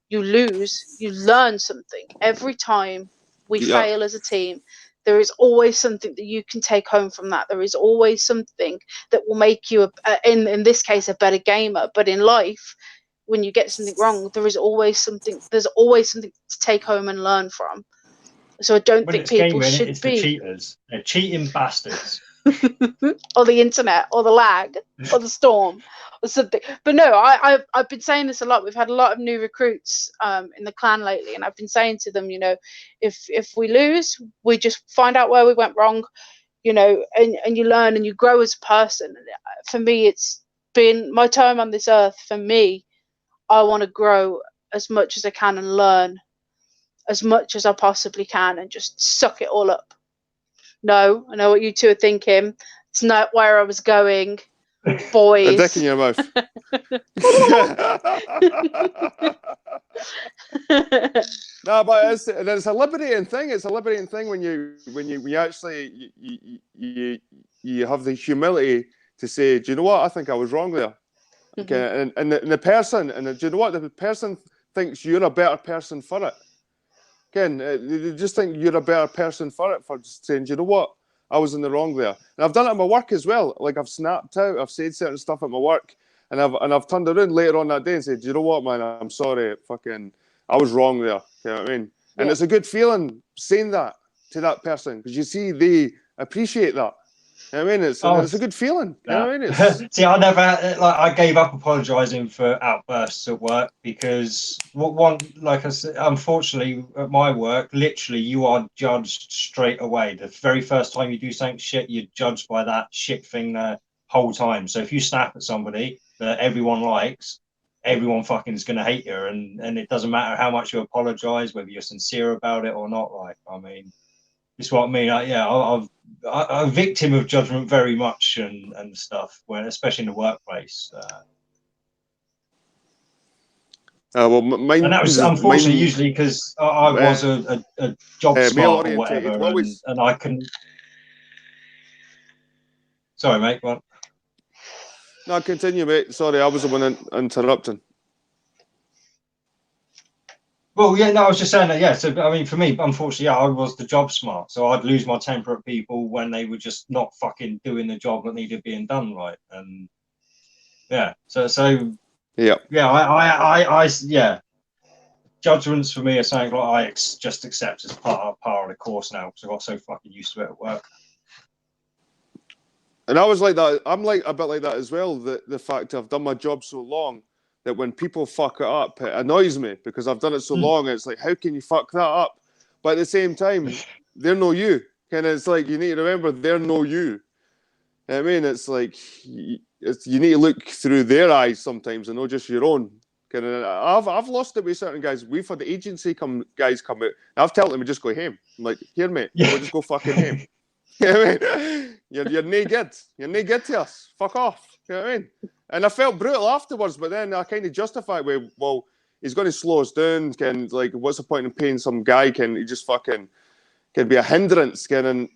you learn something. Every time we fail as a team, there is always something that you can take home from that. There is always something that will make you, in this case, a better gamer. But in life, when you get something wrong, there's always something to take home and learn from. So I don't think people should be. The cheaters. They're cheating bastards. Or the internet, or the lag, or the storm, or something. But no, I've been saying this a lot. We've had a lot of new recruits in the clan lately, and I've been saying to them, you know, if we lose, we just find out where we went wrong, you know, and you learn and you grow as a person. For me, it's been my time on this earth. For me, I want to grow as much as I can and learn as much as I possibly can, and just suck it all up. No, I know what you two are thinking. It's not where I was going, boys. A dick in your mouth. No, but it's a liberating thing. It's a liberating thing when you actually you have the humility to say, do you know what? I think I was wrong there. Okay, and the person, and do you know what? The person thinks you're a better person for it. Again, they just think you're a better person for it, for saying, do you know what? I was in the wrong there. And I've done it at my work as well. Like, I've snapped out, I've said certain stuff at my work, and I've turned around later on that day and said, do you know what, man? I'm sorry, I was wrong there. You know what I mean? Yeah. And it's a good feeling saying that to that person, because you see they appreciate that. You know what I mean? It's a good feeling. You know what I mean? See, I gave up apologising for outbursts at work, because like I said, unfortunately at my work, literally you are judged straight away. The very first time you do something shit, you're judged by that shit thing the whole time. So if you snap at somebody, that everyone likes, everyone fucking is going to hate you, and it doesn't matter how much you apologize, whether you're sincere about it or not. Like, I mean, it's what I mean. I'm a victim of judgment very much and stuff, when especially in the workplace. Well, mine, And that was unfortunately usually because I was a job smart or whatever, and I couldn't. Sorry, mate. What? No, continue, mate. Sorry, I was the one interrupting. Well, yeah, no, I was just saying that, yeah. So, I mean, for me, unfortunately, yeah, I was the job smart. So I'd lose my temper at people when they were just not fucking doing the job that needed being done right. And yeah, so yeah, yeah. Judgments for me are something like I just accept as part of the course now because I got so fucking used to it at work. And I was like that. I'm like a bit like that as well. The fact I've done my job so long that when people fuck it up, it annoys me because I've done it so long. It's like, how can you fuck that up? But at the same time, they're no you. Kind of, it's like you need to remember they're no you. You know what I mean, it's like you need to look through their eyes sometimes and not just your own. Kind of, I've lost it with certain guys. We've had the agency guys come out. I've told them to just go home. I'm like, here, mate, we'll just go fucking home. You know what I mean? You're no good. You're no good to us. Fuck off. You know what I mean? And I felt brutal afterwards, but then I kind of justified it with, well, he's going to slow us down. Can, like, what's the point in paying some guy? Can he just fucking can be a hindrance? And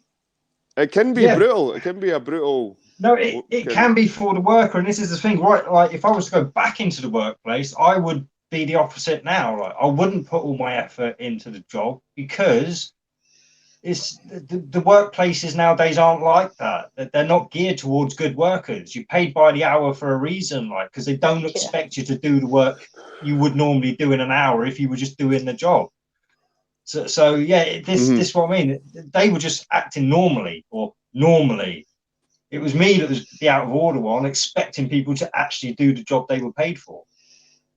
it can be brutal. It can be a brutal. No, it can be for the worker, and this is the thing, right? Like, if I was to go back into the workplace, I would be the opposite now. Like, I wouldn't put all my effort into the job because it's the workplaces nowadays aren't like that. They're not geared towards good workers. You're paid by the hour for a reason, like, because they don't expect you to do the work you would normally do in an hour if you were just doing the job. So yeah, this is what I mean. They were just acting normally. It was me that was the out of order one, expecting people to actually do the job they were paid for.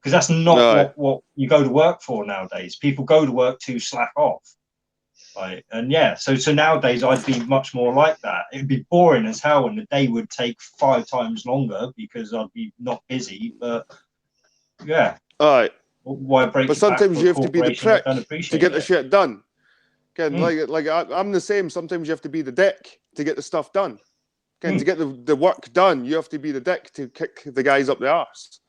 Because that's not what you go to work for nowadays. People go to work to slack off. Right. And yeah, so nowadays I'd be much more like that. It'd be boring as hell and the day would take 5 times longer because I'd be not busy. But yeah. All right. Why break? But sometimes you have to be the prick to get the shit done. Again, like I'm the same. Sometimes you have to be the dick to get the stuff done. Again, to get the work done, you have to be the dick to kick the guys up the arse.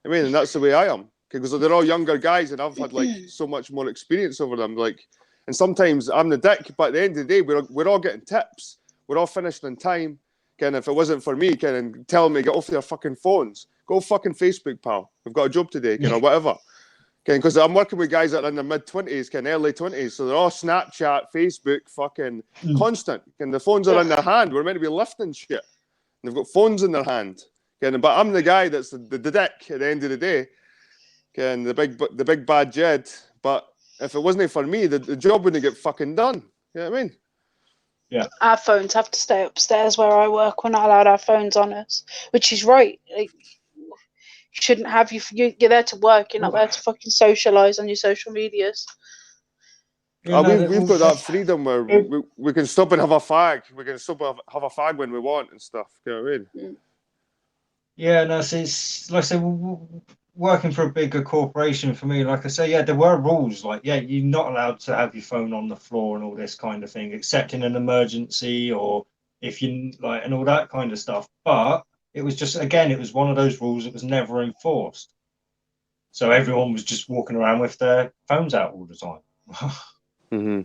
I mean, and that's the way I am. Because they're all younger guys and I've had like so much more experience over them. Like, and sometimes I'm the dick, but at the end of the day, we're all getting tips. We're all finished in time. Again, if it wasn't for me, telling me get off their fucking phones, go fucking Facebook, pal. We've got a job today, or whatever. Because I'm working with guys that are in their mid-20s, early 20s, so they're all Snapchat, Facebook, fucking constant. And the phones are in their hand. We're meant to be lifting shit. And they've got phones in their hand. But I'm the guy that's the dick at the end of the day. And the big bad Jed. But if it wasn't for me, the job wouldn't get fucking done. You know what I mean? Yeah. Our phones have to stay upstairs where I work. We're not allowed our phones on us, which is right. Like, you shouldn't have you're there to work. You're not there to fucking socialise on your social medias. We've got that freedom where we can stop and have a fag. We can stop and have a fag when we want and stuff. You know what I mean? Yeah, no, so it's like I say, working for a bigger corporation for me, like I say, yeah, there were rules. Like, yeah, you're not allowed to have your phone on the floor and all this kind of thing, except in an emergency or if you like and all that kind of stuff. But it was just, again, it was one of those rules that was never enforced. So everyone was just walking around with their phones out all the time.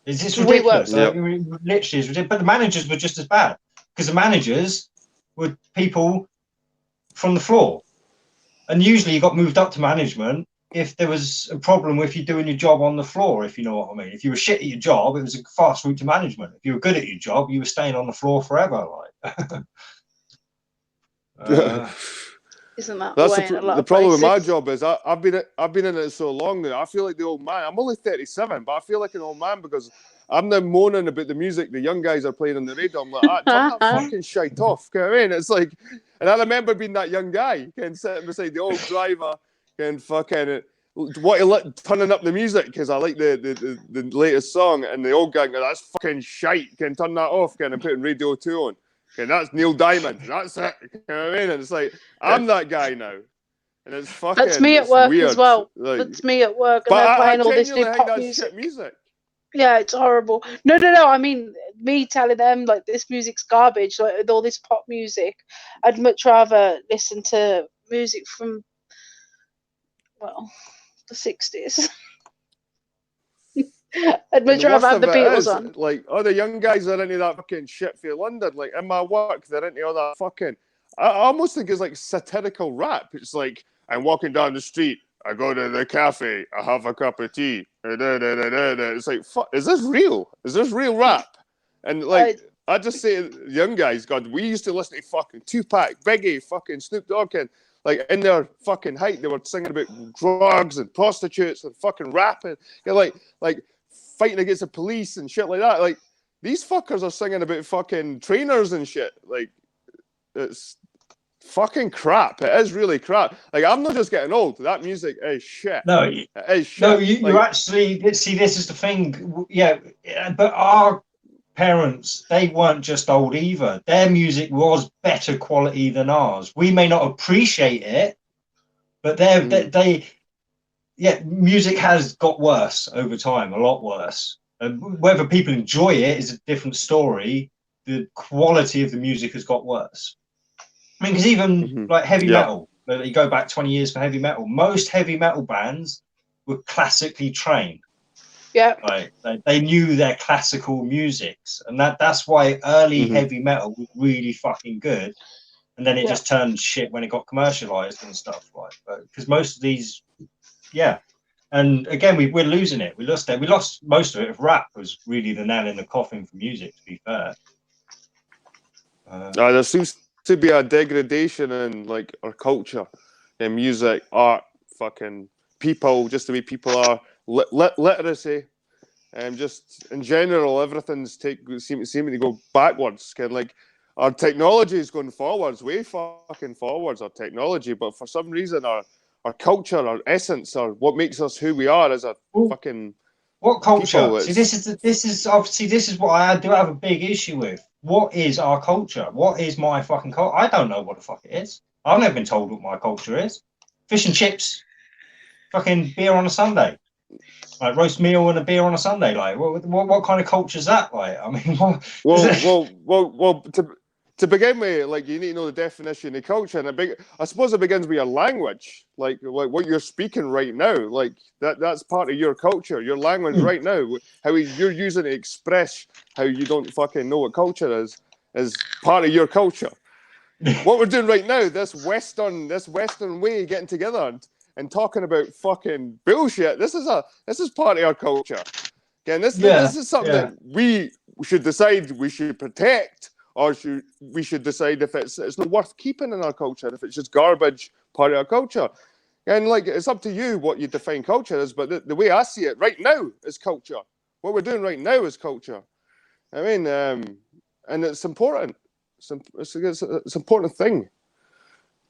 It's just ridiculous. Literally, it's ridiculous. But the managers were just as bad because the managers were people from the floor. And usually you got moved up to management if there was a problem with you doing your job on the floor, if you know what I mean. If you were shit at your job, it was a fast route to management. If you were good at your job, you were staying on the floor forever. Like. Isn't that that's the way in a lot the of problem places? with my job is I've been in it so long now. I feel like the old man. I'm only 37, but I feel like an old man because I'm now moaning about the music the young guys are playing on the radio. I'm like, turn that fucking shite off. You know what I mean? It's like, and I remember being that young guy, sitting beside the old driver, fucking turning up the music because I like the latest song, and the old guy, that's fucking shite. Can turn that off, and putting Radio 2 on. Okay, that's Neil Diamond. That's it. You know what I mean? And it's like, I'm that guy now. And it's fucking, That's me at it's work weird. as well. Like, That's me at work, and but they're I playing all this new genuinely think pop that's music. shit music. Yeah, it's horrible. No. I mean, me telling them like this music's garbage, like with all this pop music. I'd much rather listen to music from, well, the 60s. I'd much And the rather worst have of the it Beatles is, on. like, all the young guys are into that fucking shit for London. Like, in my work, they're into all that fucking... I almost think it's like satirical rap. It's like, I'm walking down the street, I go to the cafe, I have a cup of tea. It's like, fuck, is this real? Is this real rap? And, like, I just say, young guys, God, we used to listen to fucking Tupac, Biggie, fucking Snoop Dogg, and, like, in their fucking height, they were singing about drugs and prostitutes and fucking rapping. You're like, fighting against the police and shit like that. Like, these fuckers are singing about fucking trainers and shit. Like, it's fucking crap. It is really crap. Like, I'm not just getting old. That music is shit. No, it is shit. no, you actually see. This is the thing. Yeah, but our parents, they weren't just old either. Their music was better quality than ours. We may not appreciate it, but music has got worse over time, a lot worse. Whether people enjoy it is a different story. The quality of the music has got worse. I mean, because even like heavy metal, you go back 20 years for heavy metal, most heavy metal bands were classically trained. Yeah. Like they knew their classical musics, and that's why early heavy metal was really fucking good. And then it just turned shit when it got commercialized and stuff, like, because most of these, and again, we're losing it. We lost it. We lost most of it. If rap was really the nail in the coffin for music, to be fair. There seems to be a degradation in, like, our culture, in music, art, fucking people, just the way people are, literacy, and just in general, everything's seeming to go backwards. Kind of like, our technology is going forwards, way fucking forwards, our technology, but for some reason, our culture, our essence, or what makes us who we are as a fucking what culture? people, see, this is what I do have a big issue with. What is our culture? What is my fucking culture? I don't know what the fuck it is. I've never been told what my culture is. Fish and chips, fucking beer on a Sunday, like roast meal and a beer on a Sunday. Like, what kind of culture is that? Like, I mean, well. To begin with, like, you need to know the definition of culture, and I suppose it begins with your language, like what you're speaking right now. Like, that's part of your culture, your language right now. How you're using to express how you don't fucking know what culture is part of your culture. What we're doing right now, this Western way of getting together and talking about fucking bullshit. This is part of our culture. Again, this is something that we should decide we should protect. Or we should decide if it's not worth keeping in our culture, if it's just garbage part of our culture. And, like, it's up to you what you define culture is, but the way I see it right now is culture. What we're doing right now is culture. I mean, and it's important. It's an important thing.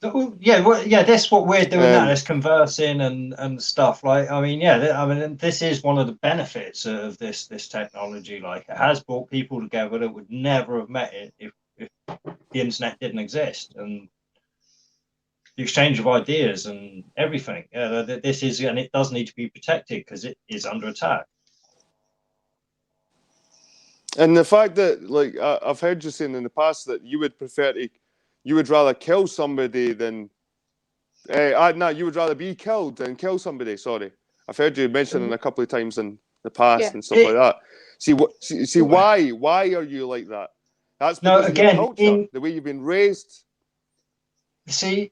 That's what we're doing now. This conversing and stuff. Like, I mean, this is one of the benefits of this technology. Like, it has brought people together that would never have met it if the internet didn't exist, and the exchange of ideas and everything. This is, and it does need to be protected because it is under attack. And the fact that, like, I've heard you saying in the past that you would rather kill somebody than you would rather be killed than kill somebody. Sorry, I've heard you mentioning a couple of times in the past and stuff like that. See why are you like that? That's because of your culture, the way you've been raised. See,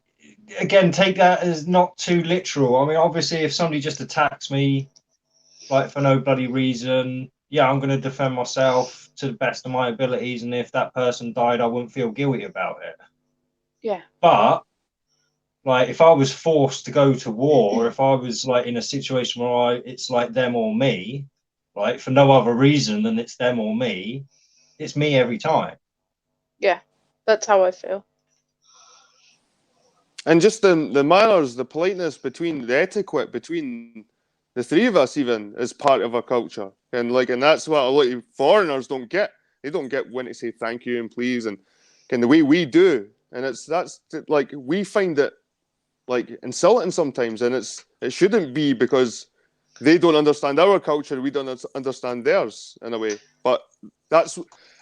again, take that as not too literal. I mean, obviously, if somebody just attacks me, like, for no bloody reason, I'm going to defend myself to the best of my abilities, and if that person died, I wouldn't feel guilty about it. Yeah. But, like, if I was forced to go to war, or if I was, like, in a situation where it's like them or me, like, for no other reason than it's them or me, it's me every time. Yeah, that's how I feel. And just the manners, the politeness, the etiquette between the three of us even is part of our culture. And that's what a lot of foreigners don't get. They don't get when to say thank you and please and and the way we do, and that's like we find it like insulting sometimes, and it shouldn't be, because they don't understand our culture, we don't understand theirs in a way. But I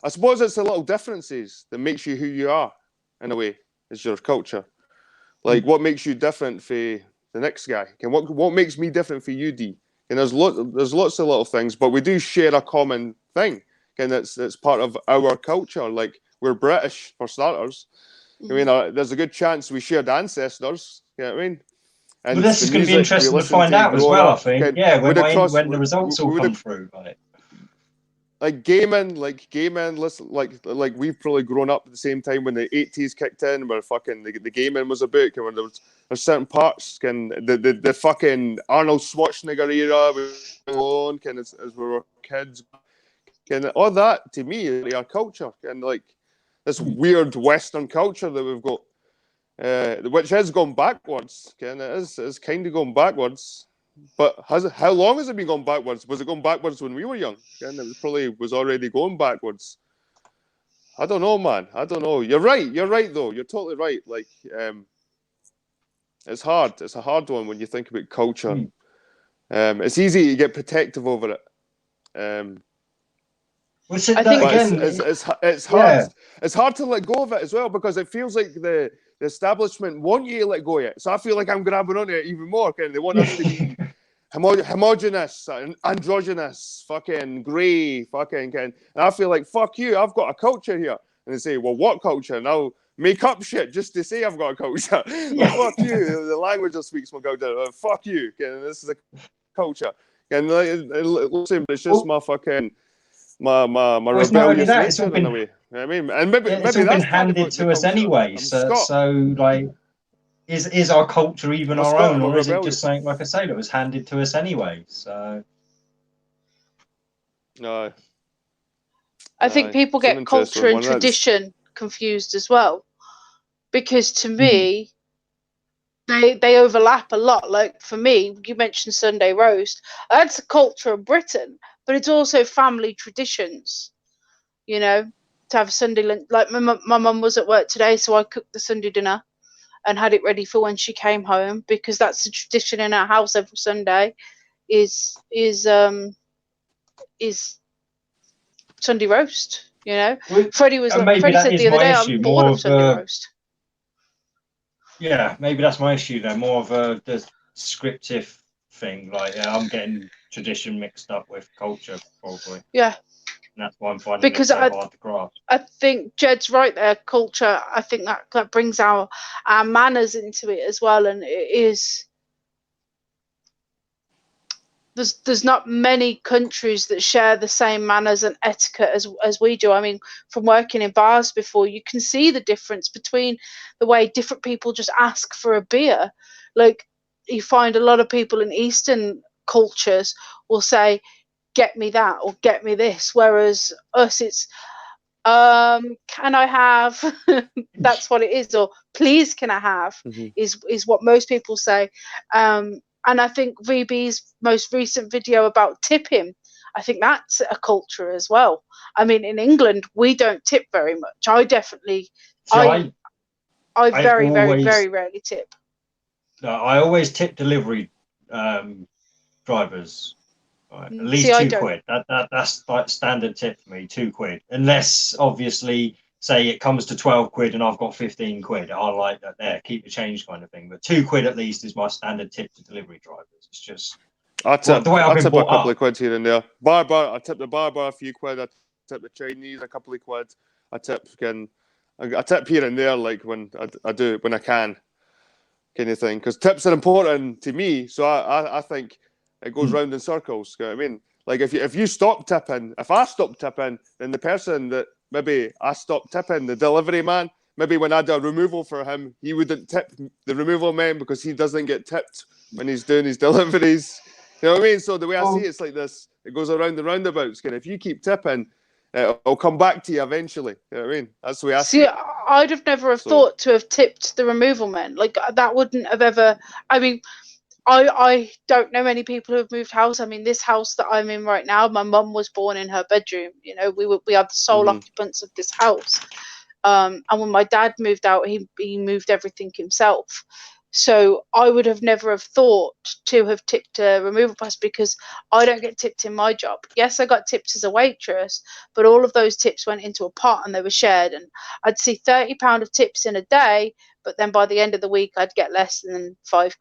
suppose it's the little differences that makes you who you are in a way, is your culture. Like what makes you different for the next guy, and what makes me different for you, D. And there's lots of little things, but we do share a common thing, and it's part of our culture. Like we're British for starters. I mean, there's a good chance we shared ancestors. You know what I mean? And well, this is going to be interesting to find out as well. I think, yeah, when the results all come through, like gaming, listen, like we've probably grown up at the same time when the 80s kicked in, where fucking the gaming was a book, and when there's certain parts, and the fucking Arnold Schwarzenegger era was on, kind of as we were kids, and all that to me is our culture, and like this weird Western culture that we've got, which has gone backwards, and it is kind of going backwards. But how long has it been going backwards? Was it going backwards when we were young? And it probably was already going backwards. I don't know, man. I don't know. You're right though. You're totally right. Like, it's hard. It's a hard one when you think about culture. It's easy to get protective over it. I think it's hard. Yeah. It's hard to let go of it as well, because it feels like the establishment want you to let go of it. So I feel like I'm grabbing onto it even more. They want us to be homogenous, androgynous, fucking grey, fucking. And I feel like, fuck you, I've got a culture here. And they say, well, what culture? And I'll make up shit just to say I've got a culture. Well, fuck you, the language that speaks my culture. Fuck you, and this is a culture. And it's just my fucking my rebellious nature in a way. I mean, and maybe it's maybe all that's been handed to us anyway. So like, is our culture even our own, or is it just something, like I say, that was handed to us anyway? So no, I think people get culture and tradition confused as well, because to me, they overlap a lot. Like for me, you mentioned Sunday roast. That's a culture of Britain, but it's also family traditions. You know, to have a Sunday lunch. Like my mum was at work today, so I cooked the Sunday dinner and had it ready for when she came home, because that's the tradition in our house every Sunday. Is Sunday roast. You know, Freddie said the other day, I'm bored of Sunday roast. Yeah, maybe that's my issue then. More of a descriptive thing. Like, I'm getting tradition mixed up with culture, probably. Yeah. And that's why I'm finding it so hard to grasp. I think Jed's right there. Culture, I think that brings our manners into it as well, and it is. There's not many countries that share the same manners and etiquette as we do. I mean, from working in bars before, you can see the difference between the way different people just ask for a beer. Like, you find a lot of people in Eastern cultures will say, "Get me that" or "Get me this," whereas us, it's "Can I have?" That's what it is, or "Please, can I have?" is what most people say. And I think VB's most recent video about tipping, I think that's a culture as well. I mean, in England, we don't tip very much. I definitely, I very rarely tip. No, I always tip delivery drivers. Right, at least £2. That's like standard tip for me, £2. Unless, obviously, say it comes to 12 quid and I've got 15 quid, I like that there, keep the change kind of thing. But £2 at least is my standard tip to delivery drivers. It's just I tip a couple of quid here and there. Bar, I tip the bar a few quid. I tip the Chinese a couple of quid. I tip here and there, like when I do it when I can, kind of thing. Because tips are important to me, so I think it goes round in circles. You know what I mean? Like if you stop tipping, if I stop tipping, then the person that maybe I stopped tipping, the delivery man, maybe when I do a removal for him, he wouldn't tip the removal man because he doesn't get tipped when he's doing his deliveries. You know what I mean? So the way I see it's like this, it goes around the roundabouts. And if you keep tipping, it'll come back to you eventually. You know what I mean? That's the way I see it. I'd have never thought to have tipped the removal men. Like, that wouldn't have ever... I mean, I don't know many people who have moved house. I mean, this house that I'm in right now, my mum was born in her bedroom. You know, we are the sole occupants of this house. And when my dad moved out, he moved everything himself. So I would have never have thought to have tipped a removal person, because I don't get tipped in my job. Yes, I got tips as a waitress, but all of those tips went into a pot and they were shared. And I'd see £30 of tips in a day, but then by the end of the week, I'd get less than £5,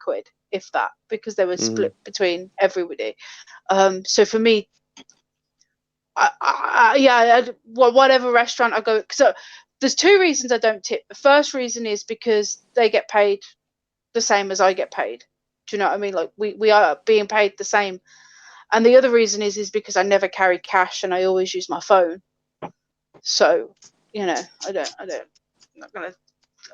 if that, because they were split between everybody. So for me, whatever restaurant I go, so there's two reasons I don't tip. The first reason is because they get paid the same as I get paid. Do you know what I mean? Like we are being paid the same. And the other reason is because I never carry cash and I always use my phone. So, you know, I'm not gonna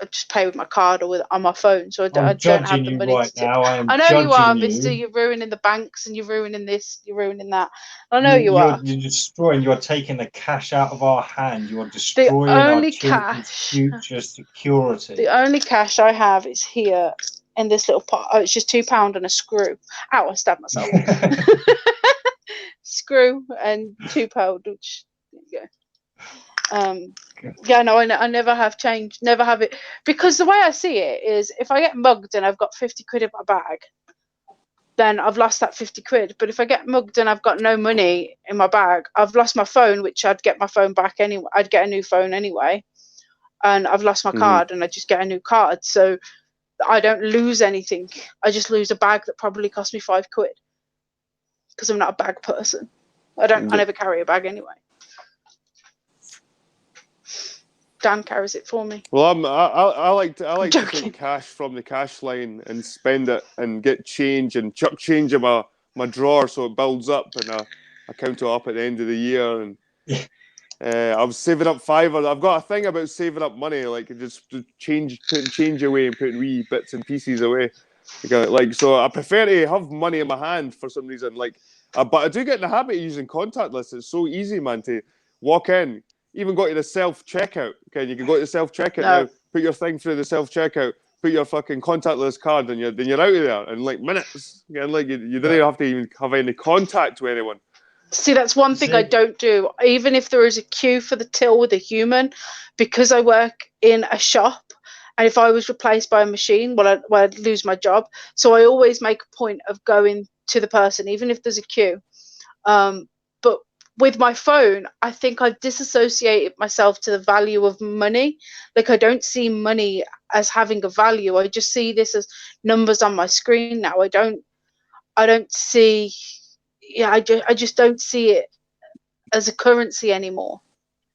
just pay with my card or on my phone. So I don't have the money to tip. I know you are, Mister. You're ruining the banks and you're ruining this, you're ruining that. I know you are. You're destroying. You're taking the cash out of our hand. You're destroying our children's future security. The only cash I have is here in this little pot. Oh, it's just £2 and a screw. Ow! I stabbed myself. Screw and £2. Which, there you go. Yeah, no, I never have change, never have it, because the way I see it is, if I get mugged and I've got £50 in my bag, then I've lost that £50. But if I get mugged and I've got no money in my bag, I've lost my phone, which I'd get my phone back anyway. I'd get a new phone anyway, and I've lost my card, and I just get a new card. So I don't lose anything. I just lose a bag that probably cost me £5, because I'm not a bag person. I never carry a bag anyway. Dan carries it for me. Well, I like to take cash from the cash line and spend it and get change and chuck change in my drawer, so it builds up, and I count it up at the end of the year. And I was saving up £5. I've got a thing about saving up money, like just putting change away and putting wee bits and pieces away. Like, so I prefer to have money in my hand for some reason. Like, but I do get in the habit of using contactless. It's so easy, man, to walk in. Even go to the self-checkout. Okay, you can go to the self-checkout now, put your thing through the self-checkout, put your fucking contactless card, and then you're out of there in like minutes. Again, like you don't have to even have any contact with anyone. See, that's one thing I don't do. Even if there is a queue for the till with a human, because I work in a shop, and if I was replaced by a machine, I'd lose my job. So I always make a point of going to the person, even if there's a queue. But with my phone, I think I've disassociated myself to the value of money. Like, I don't see money as having a value. I just see this as numbers on my screen now. I don't see, I just don't see it as a currency anymore,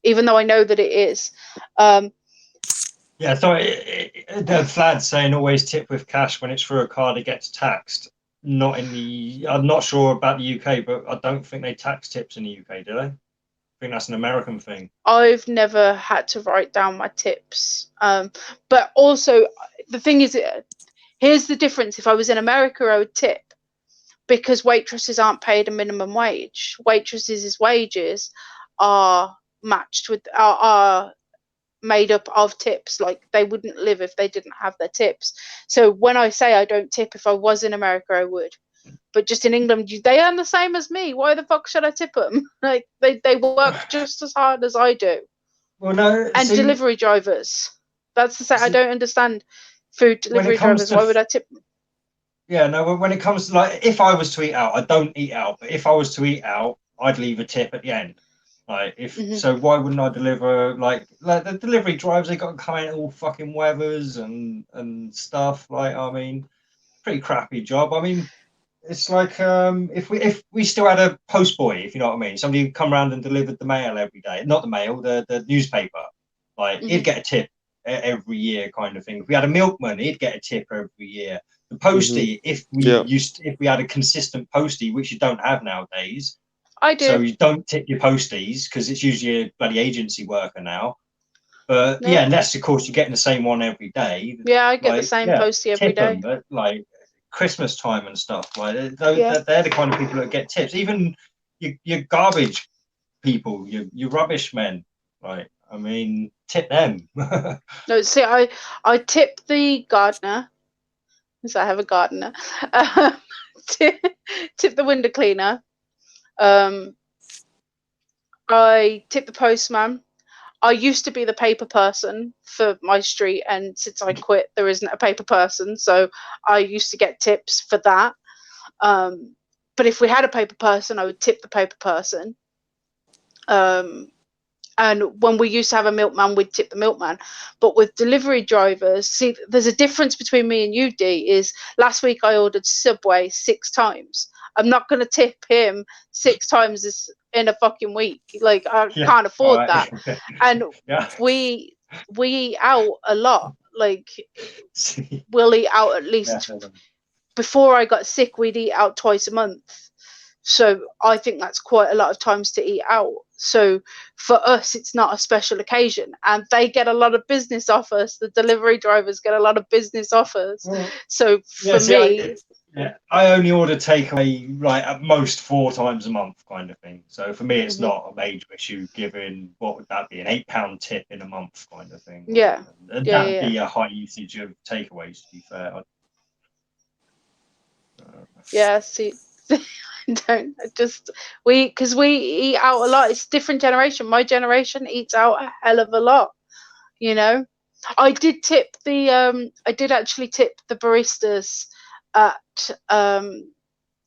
even though I know that it is. Yeah, sorry, Vlad's saying always tip with cash. When it's through a card, it gets taxed. I'm not sure about the UK, but I don't think they tax tips in the UK, do they? I think that's an American thing. I've never had to write down my tips. But also, the thing is, here's the difference. If I was in America, I would tip, because waitresses aren't paid a minimum wage. Waitresses' wages are matched with, are made up of tips. Like, they wouldn't live if they didn't have their tips. So when I say I don't tip, if I was in America, I would. But just in England, they earn the same as me. Why the fuck should I tip them? Like, they work just as hard as I do. Well, no. And delivery drivers. That's the same. I don't understand food delivery drivers. Why would I tip them? Yeah, no. When it comes to, like, if I was to eat out, I don't eat out. But if I was to eat out, I'd leave a tip at the end. Like, so why wouldn't I deliver, like the delivery drivers, they got to come in all fucking weathers and stuff. Like, I mean, pretty crappy job. I mean, it's like, if we still had a post boy, if you know what I mean, somebody who'd come around and delivered the mail every day, not the mail, the newspaper, like, he'd get a tip every year, kind of thing. If we had a milkman, he'd get a tip every year. The postie, if we had a consistent postie, which you don't have nowadays. I do. So you don't tip your posties, because it's usually a bloody agency worker now. But yeah, unless of course you're getting the same one every day. Yeah, I get the same postie every day. Them, but like Christmas time and stuff, like they're the kind of people that get tips. Even your garbage people, your rubbish men. Like, I mean, tip them. No, see, I tip the gardener, because I have a gardener. Tip the window cleaner. I tip the postman. I used to be the paper person for my street, and since I quit, there isn't a paper person. So I used to get tips for that. But if we had a paper person, I would tip the paper person. And when we used to have a milkman, we'd tip the milkman. But with delivery drivers, see, there's a difference between me and you, Dee, is last week I ordered Subway 6 times. I'm not going to tip him 6 times in a fucking week. Like, I can't afford that. And we eat out a lot. Like, we'll eat out at least, before I got sick, we'd eat out twice a month. So I think that's quite a lot of times to eat out. So for us, it's not a special occasion, and they get a lot of business off us. The delivery drivers get a lot of business off us. So for me, I only order takeaway like at most 4 times a month, kind of thing. So for me, it's not a major issue. Given what would that be, an £8 tip in a month, kind of thing. Yeah, and that'd be a high usage of takeaways. To be fair. Yeah, see. Because we eat out a lot. It's a different generation. My generation eats out a hell of a lot, you know. I did actually tip the baristas at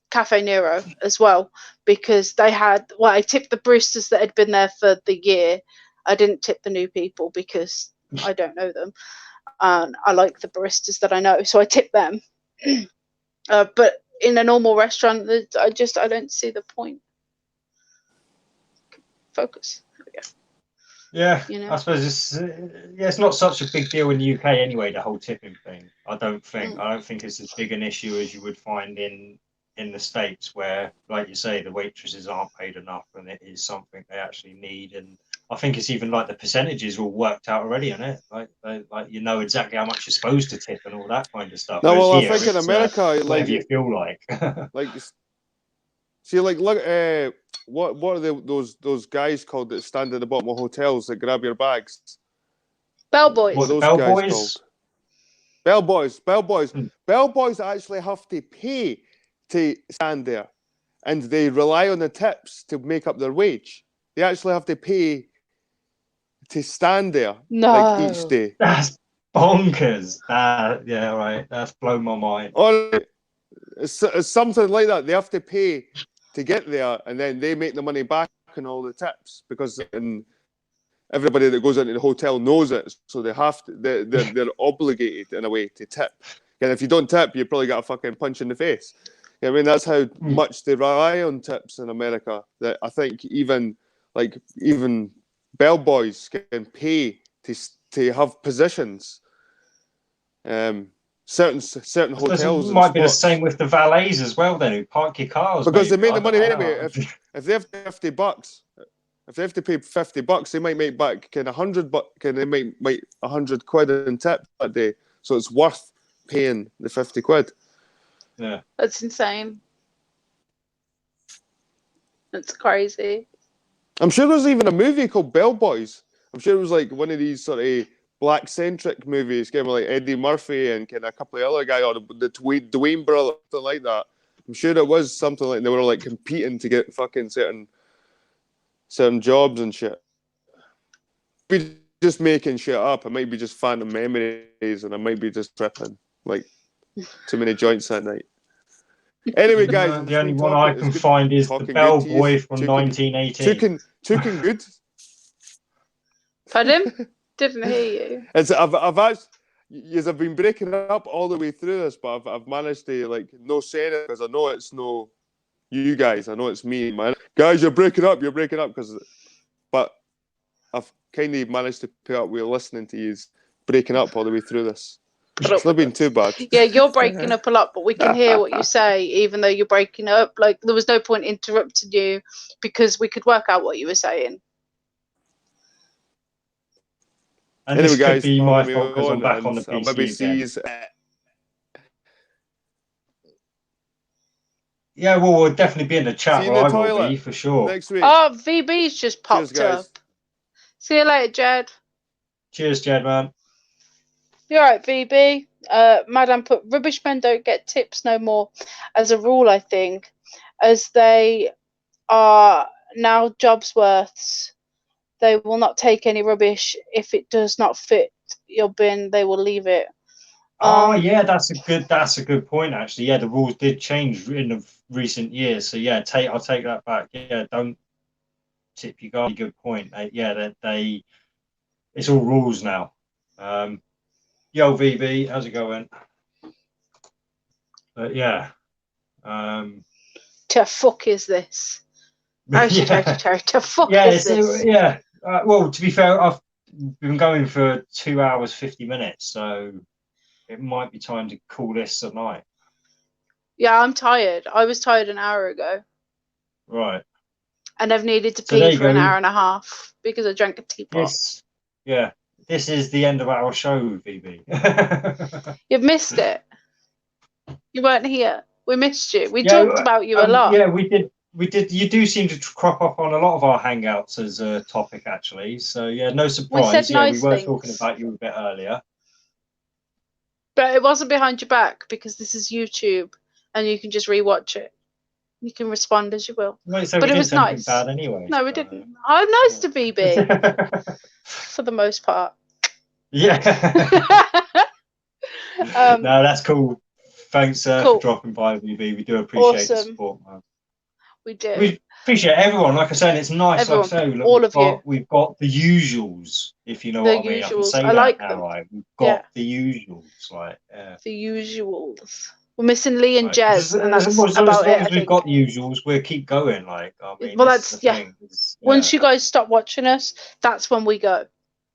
Cafe Nero as well, because I tipped the baristas that had been there for the year. I didn't tip the new people because I don't know them, and I like the baristas that I know, so I tipped them. But in a normal restaurant, I don't see the point. Focus. Yeah, I suppose it's not such a big deal in the UK anyway, the whole tipping thing. I don't think it's as big an issue as you would find in the States, where, like you say, the waitresses aren't paid enough, and it is something they actually need. And I think it's even like the percentages are all worked out already on it. Like you know exactly how much you're supposed to tip and all that kind of stuff. No, well, I here, think in America, whatever you feel like. See, like, look, what are those guys called that stand at the bottom of hotels that grab your bags? Bellboys. What, those bellboys? Guys called? Bellboys. Bellboys actually have to pay to stand there, and they rely on the tips to make up their wage. They actually have to pay to stand there like each day. That's bonkers. Yeah, right. That's blown my mind. Or it's something like that. They have to pay to get there, and then they make the money back on all the tips, because everybody that goes into the hotel knows it, so they have to. They're obligated in a way to tip. And if you don't tip, you probably got a fucking punch in the face. I mean, that's how much they rely on tips in America. That I think even bellboys can pay to have positions. Certain hotels might be the same with the valets as well, then, who park your cars, because they make the money anyway. If they have $50, if they have to pay $50, they might make back kind of $100. They might make £100 in tip that day, so it's worth paying the £50. Yeah, that's insane. That's crazy. I'm sure there's even a movie called Bellboys. I'm sure it was like one of these sort of black-centric movies, kind of like Eddie Murphy and kind of a couple of other guys, or the Dwayne brothers, something like that. I'm sure it was something like they were like competing to get fucking certain jobs and shit. Maybe just making shit up. It might be just phantom memories, and I might be just tripping, like too many joints that night. Anyway, guys, the only one I can find is the Bellboy from 1918. Chicken good. Pardon? Didn't hear you. I've been breaking up all the way through this, but I've managed to like no saying it, because I know it's no you guys. I know it's me, man. Guys, you're breaking up, but I've kind of managed to put up with listening to you breaking up all the way through this. It's not been too bad. Yeah, you're breaking up a lot, but we can hear what you say, even though you're breaking up. Like, there was no point interrupting you, because we could work out what you were saying. And anyway, this could be my fault because I'm back on the PC again. Yeah, well, we'll definitely be in the chat, or I will be, for sure. Next week. Oh, VB's just popped up. See you later, Jed. Cheers, Jed, man. You're right, VB. Madame put, rubbish men don't get tips no more as a rule, I think, as they are now jobs worths. They will not take any rubbish. If it does not fit your bin, they will leave it. Oh yeah, that's a good point actually. Yeah, the rules did change in the recent years. So yeah, I'll take that back. Yeah, don't tip your guy. Good point. They it's all rules now. Yo VB, how's it going? But yeah. The fuck is this? Yeah. The fuck Yeah, is this? yeah. Well, to be fair, I've been going for 2 hours 50 minutes, so it might be time to call this a night. Yeah, I'm tired. I was tired an hour ago. Right. And I've needed to So there pee you for an go. hour and a half because I drank a teapot. This is the end of our show, VB. You've missed it. You weren't here. We missed you. We talked about you a lot. Yeah, we did. You do seem to crop up on a lot of our hangouts as a topic, actually. So yeah, no surprise. We said nice we were things. talking about you a bit earlier. But it wasn't behind your back because this is YouTube and you can just rewatch it. You can respond as you will. Wait, so but it was nice. Bad anyway. No, we didn't. I'm nice to BB for the most part. Yeah. No, that's cool. Thanks for dropping by, VB. We do appreciate the support, man. We do. We appreciate everyone. Like I said, it's nice. Everyone, like I say, look, all of you. We've got the usuals, if you know what I mean. I can say that like now, them. right? We've got the usuals, like the usuals. We're missing Lee and Jez, and that's about it. As long as we've got the usuals, we'll keep going. Like, I mean, well, that's Once you guys stop watching us, that's when we go,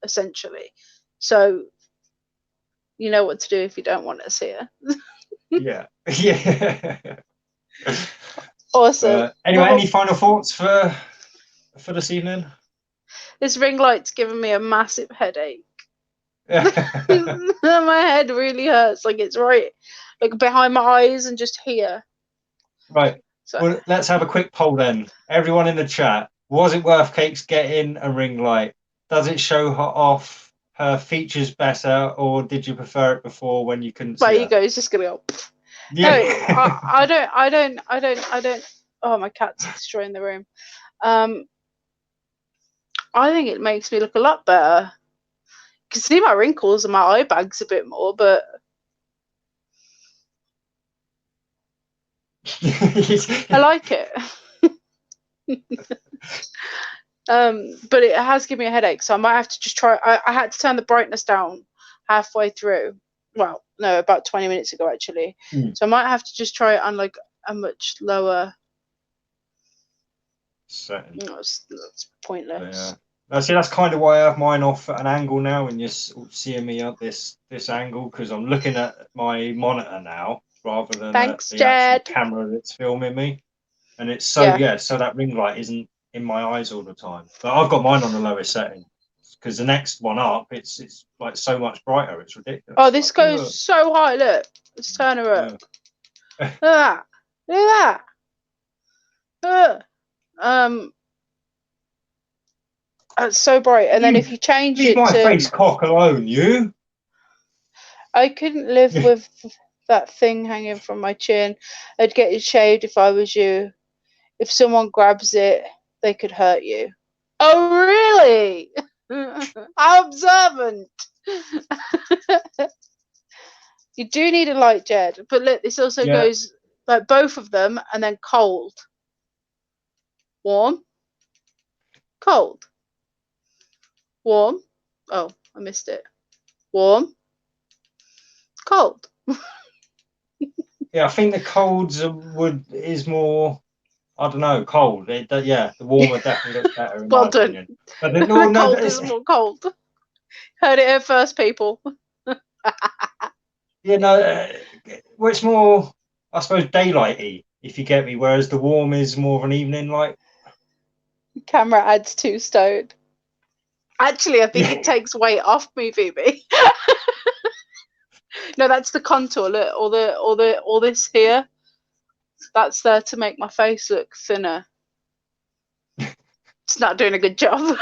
essentially. So, you know what to do if you don't want us here. Yeah. Awesome. Anyway, any final thoughts for this evening? This ring light's giving me a massive headache. My head really hurts. Like it's right, like behind my eyes and just here. Right. So, well, let's have a quick poll then. Everyone in the chat, was it worth Cakes getting a ring light? Does it show her off her features better, or did you prefer it before when you couldn't see my her? ego is just gonna go. Yeah. No, I don't. Oh, my cat's destroying the room. I think it makes me look a lot better. You can see my wrinkles and my eye bags a bit more, but I like it. But it has given me a headache, so I might have to just try. I had to turn the brightness down halfway through. Well, no, about 20 minutes ago actually. So I might have to just try it on like a much lower setting. No, that's pointless. Yeah. See, that's kind of why I have mine off at an angle now, and you're seeing me at this angle because I'm looking at my monitor now rather than the actual camera that's filming me. And it's so that ring light isn't in my eyes all the time. But I've got mine on the lowest setting because the next one up, it's like so much brighter. It's ridiculous. Oh, this goes so high. Look, let's turn her up. Look at that. Look at that. It's so bright. And then if you change it to my face cock alone, you. I couldn't live with that thing hanging from my chin. I'd get it shaved if I was you. If someone grabs it, they could hurt you. Oh, really? How observant. You do need a light, Jed. But look, this also goes like both of them and then cold. Warm. Cold. Warm. Oh, I missed it. Warm. Cold. Yeah, I think the colds is more. I don't know, cold. The warmer definitely looks better in my opinion. But the cold is more cold. Heard it here first, people. Well, it's more, I suppose, daylighty, if you get me. Whereas the warm is more of an evening light. Camera adds 2 stone. Actually, I think it takes weight off me, VB. No, that's the contour. Look, all this here. That's there to make my face look thinner. It's not doing a good job.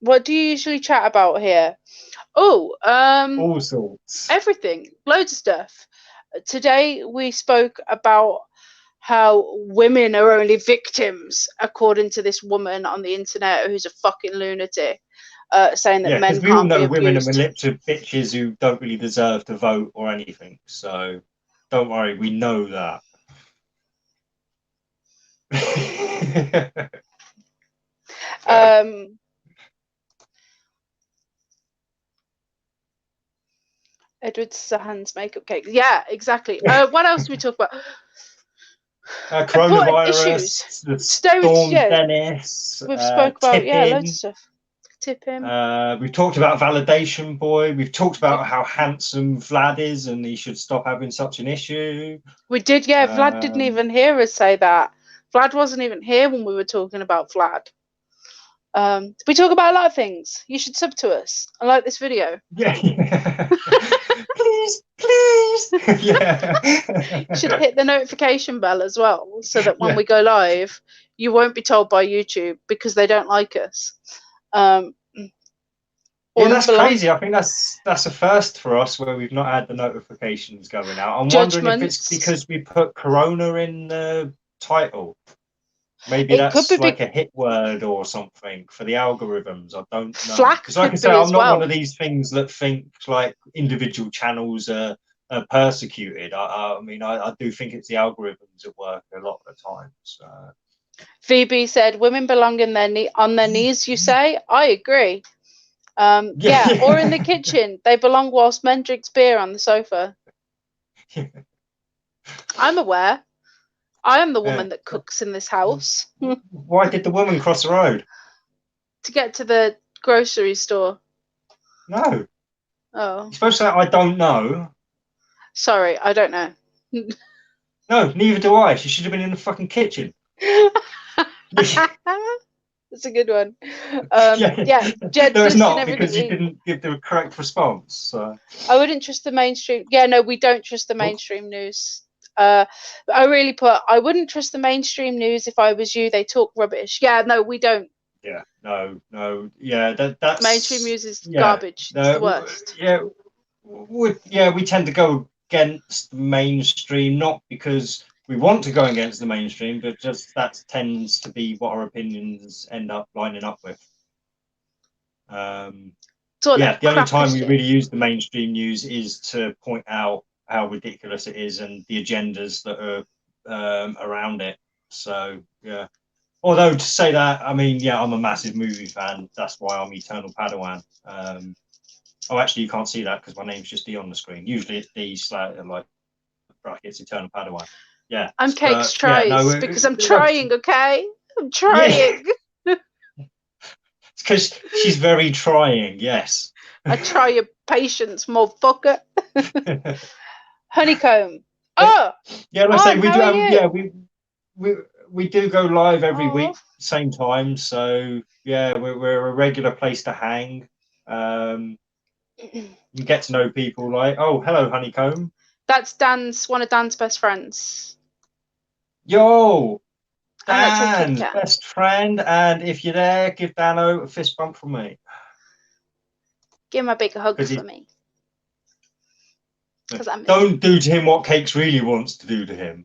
What do you usually chat about here? Oh, all sorts. Everything, loads of stuff. Today we spoke about how women are only victims, according to this woman on the internet who's a fucking lunatic, saying that men because we all can't be know women are abused. manipulative bitches who don't really deserve to vote or anything. So don't worry, we know that. Edward Scissorhands makeup cake. Yeah, exactly. What else do we talk about? Important issues. Coronavirus, the Storm Dennis, We've spoke about loads of tipping. stuff. Tip him. We've talked about Validation Boy. We've talked about how handsome Vlad is and he should stop having such an issue. We did, yeah. Vlad didn't even hear us say that. Vlad wasn't even here when we were talking about Vlad. We talk about a lot of things. You should sub to us and like this video. Yeah. please. Yeah. You should hit the notification bell as well, so that when Yeah. we go live, you won't be told by YouTube because they don't like us. Yeah, that's crazy. I think that's a first for us where we've not had the notifications going out. I'm wondering if it's because we put Corona in the title. Maybe that's like a hit word or something for the algorithms. I don't know. Flack Because like I say, I'm not one of these things that think like individual channels are persecuted. I mean, I do think it's the algorithms at work a lot of the time. So. VB said, "Women belong in on their knees." You say? I agree. Yeah, or in the kitchen. They belong whilst men drink beer on the sofa. Yeah. I'm aware. I am the woman that cooks in this house. Why did the woman cross the road? To get to the grocery store. No. Oh. You're supposed to say, I don't know. Sorry, I don't know. No, neither do I. She should have been in the fucking kitchen. That's a good one. Yeah, Jed no, it's does not because you didn't give the correct response. So. I wouldn't trust the mainstream. Yeah, no, we don't trust the mainstream news. I wouldn't trust the mainstream news if I was you. They talk rubbish. Yeah, no, we don't. Yeah, no. Yeah, that's mainstream news is garbage. It's the worst. Yeah, we tend to go against the mainstream, not because we want to go against the mainstream, but just that tends to be what our opinions end up lining up with. The only time we really use the mainstream news is to point out how ridiculous it is and the agendas that are around it. So yeah. Although to say that, I mean, yeah, I'm a massive movie fan. That's why I'm Eternal Padawan. Oh, actually, you can't see that because my name's just D on the screen. Usually it's D like brackets Eternal Padawan. Yeah. I'm Cakes Tries because I'm trying, okay? I'm trying. Yeah. It's because she's very trying, yes. I try your patience, motherfucker. Honeycomb. Oh! Yeah, let's say we do. We do go live every week, same time. So yeah, we're a regular place to hang. You get to know people like, oh, hello, Honeycomb. That's one of Dan's best friends. Yo, Dan's best friend. And if you're there, give Dano a fist bump from me. Give him a big hug for me. Don't do to him what Cakes really wants to do to him.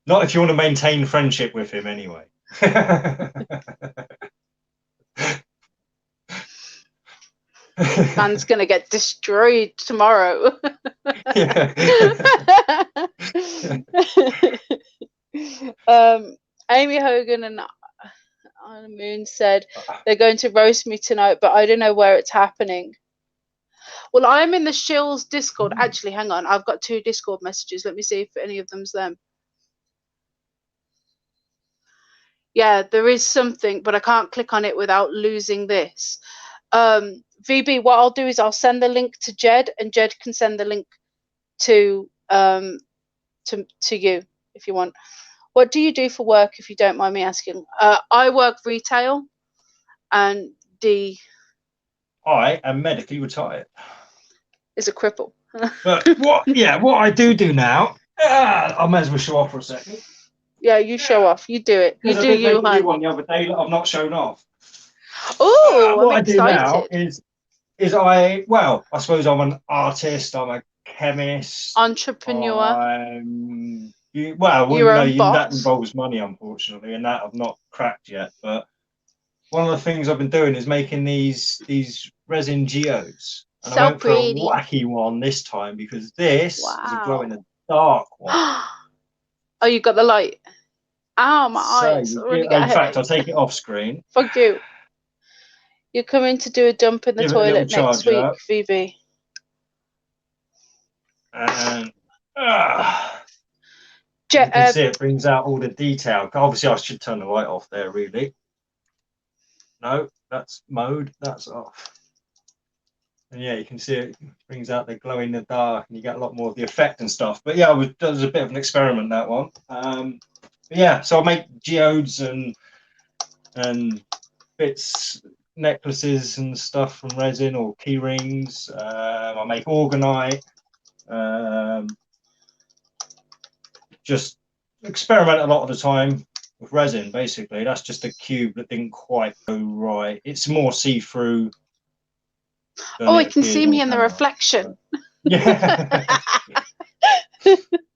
Not if you want to maintain friendship with him, anyway. Man's gonna get destroyed tomorrow. Amy Hogan and Anna Moon said they're going to roast me tonight, but I don't know where it's happening. Well, I'm in the Shills Discord. Actually, hang on. I've got 2 Discord messages. Let me see if any of them's them. Yeah, there is something, but I can't click on it without losing this. VB, what I'll do is I'll send the link to Jed, and Jed can send the link to you if you want. What do you do for work, if you don't mind me asking? I work retail, and I am medically retired. Is a cripple. But what I do now, I might as well show off for a second. Yeah, you show off. You do it. You do you, hon. One the other day that I've not shown off. Oh, what I'm excited. I do now is I suppose I'm an artist. I'm a chemist. Entrepreneur. I'm Well, Your no, own that box? involves money, unfortunately, and that I've not cracked yet. But one of the things I've been doing is making these resin geodes, and I So went for a pretty. wacky one this time because this is a glow in Wow. the dark one. Oh, you got the light. Ow, my So, eyes. I already get a in fact, I'll headache. take it off screen. Fuck you. You're coming to do a dump in the Give it a little toilet next charge week, up. VB. And you can see it brings out all the detail. Obviously, I should turn the light off there, really. No, that's mode. That's off. And yeah, you can see it brings out the glow in the dark, and you get a lot more of the effect and stuff. But yeah, that was a bit of an experiment, that one. But yeah, so I make geodes and bits, necklaces and stuff from resin or key rings. I make orgonite. Just experiment a lot of the time with resin. Basically, that's just a cube that didn't quite go right. It's more see-through. Oh, I can see me in the reflection. Yeah.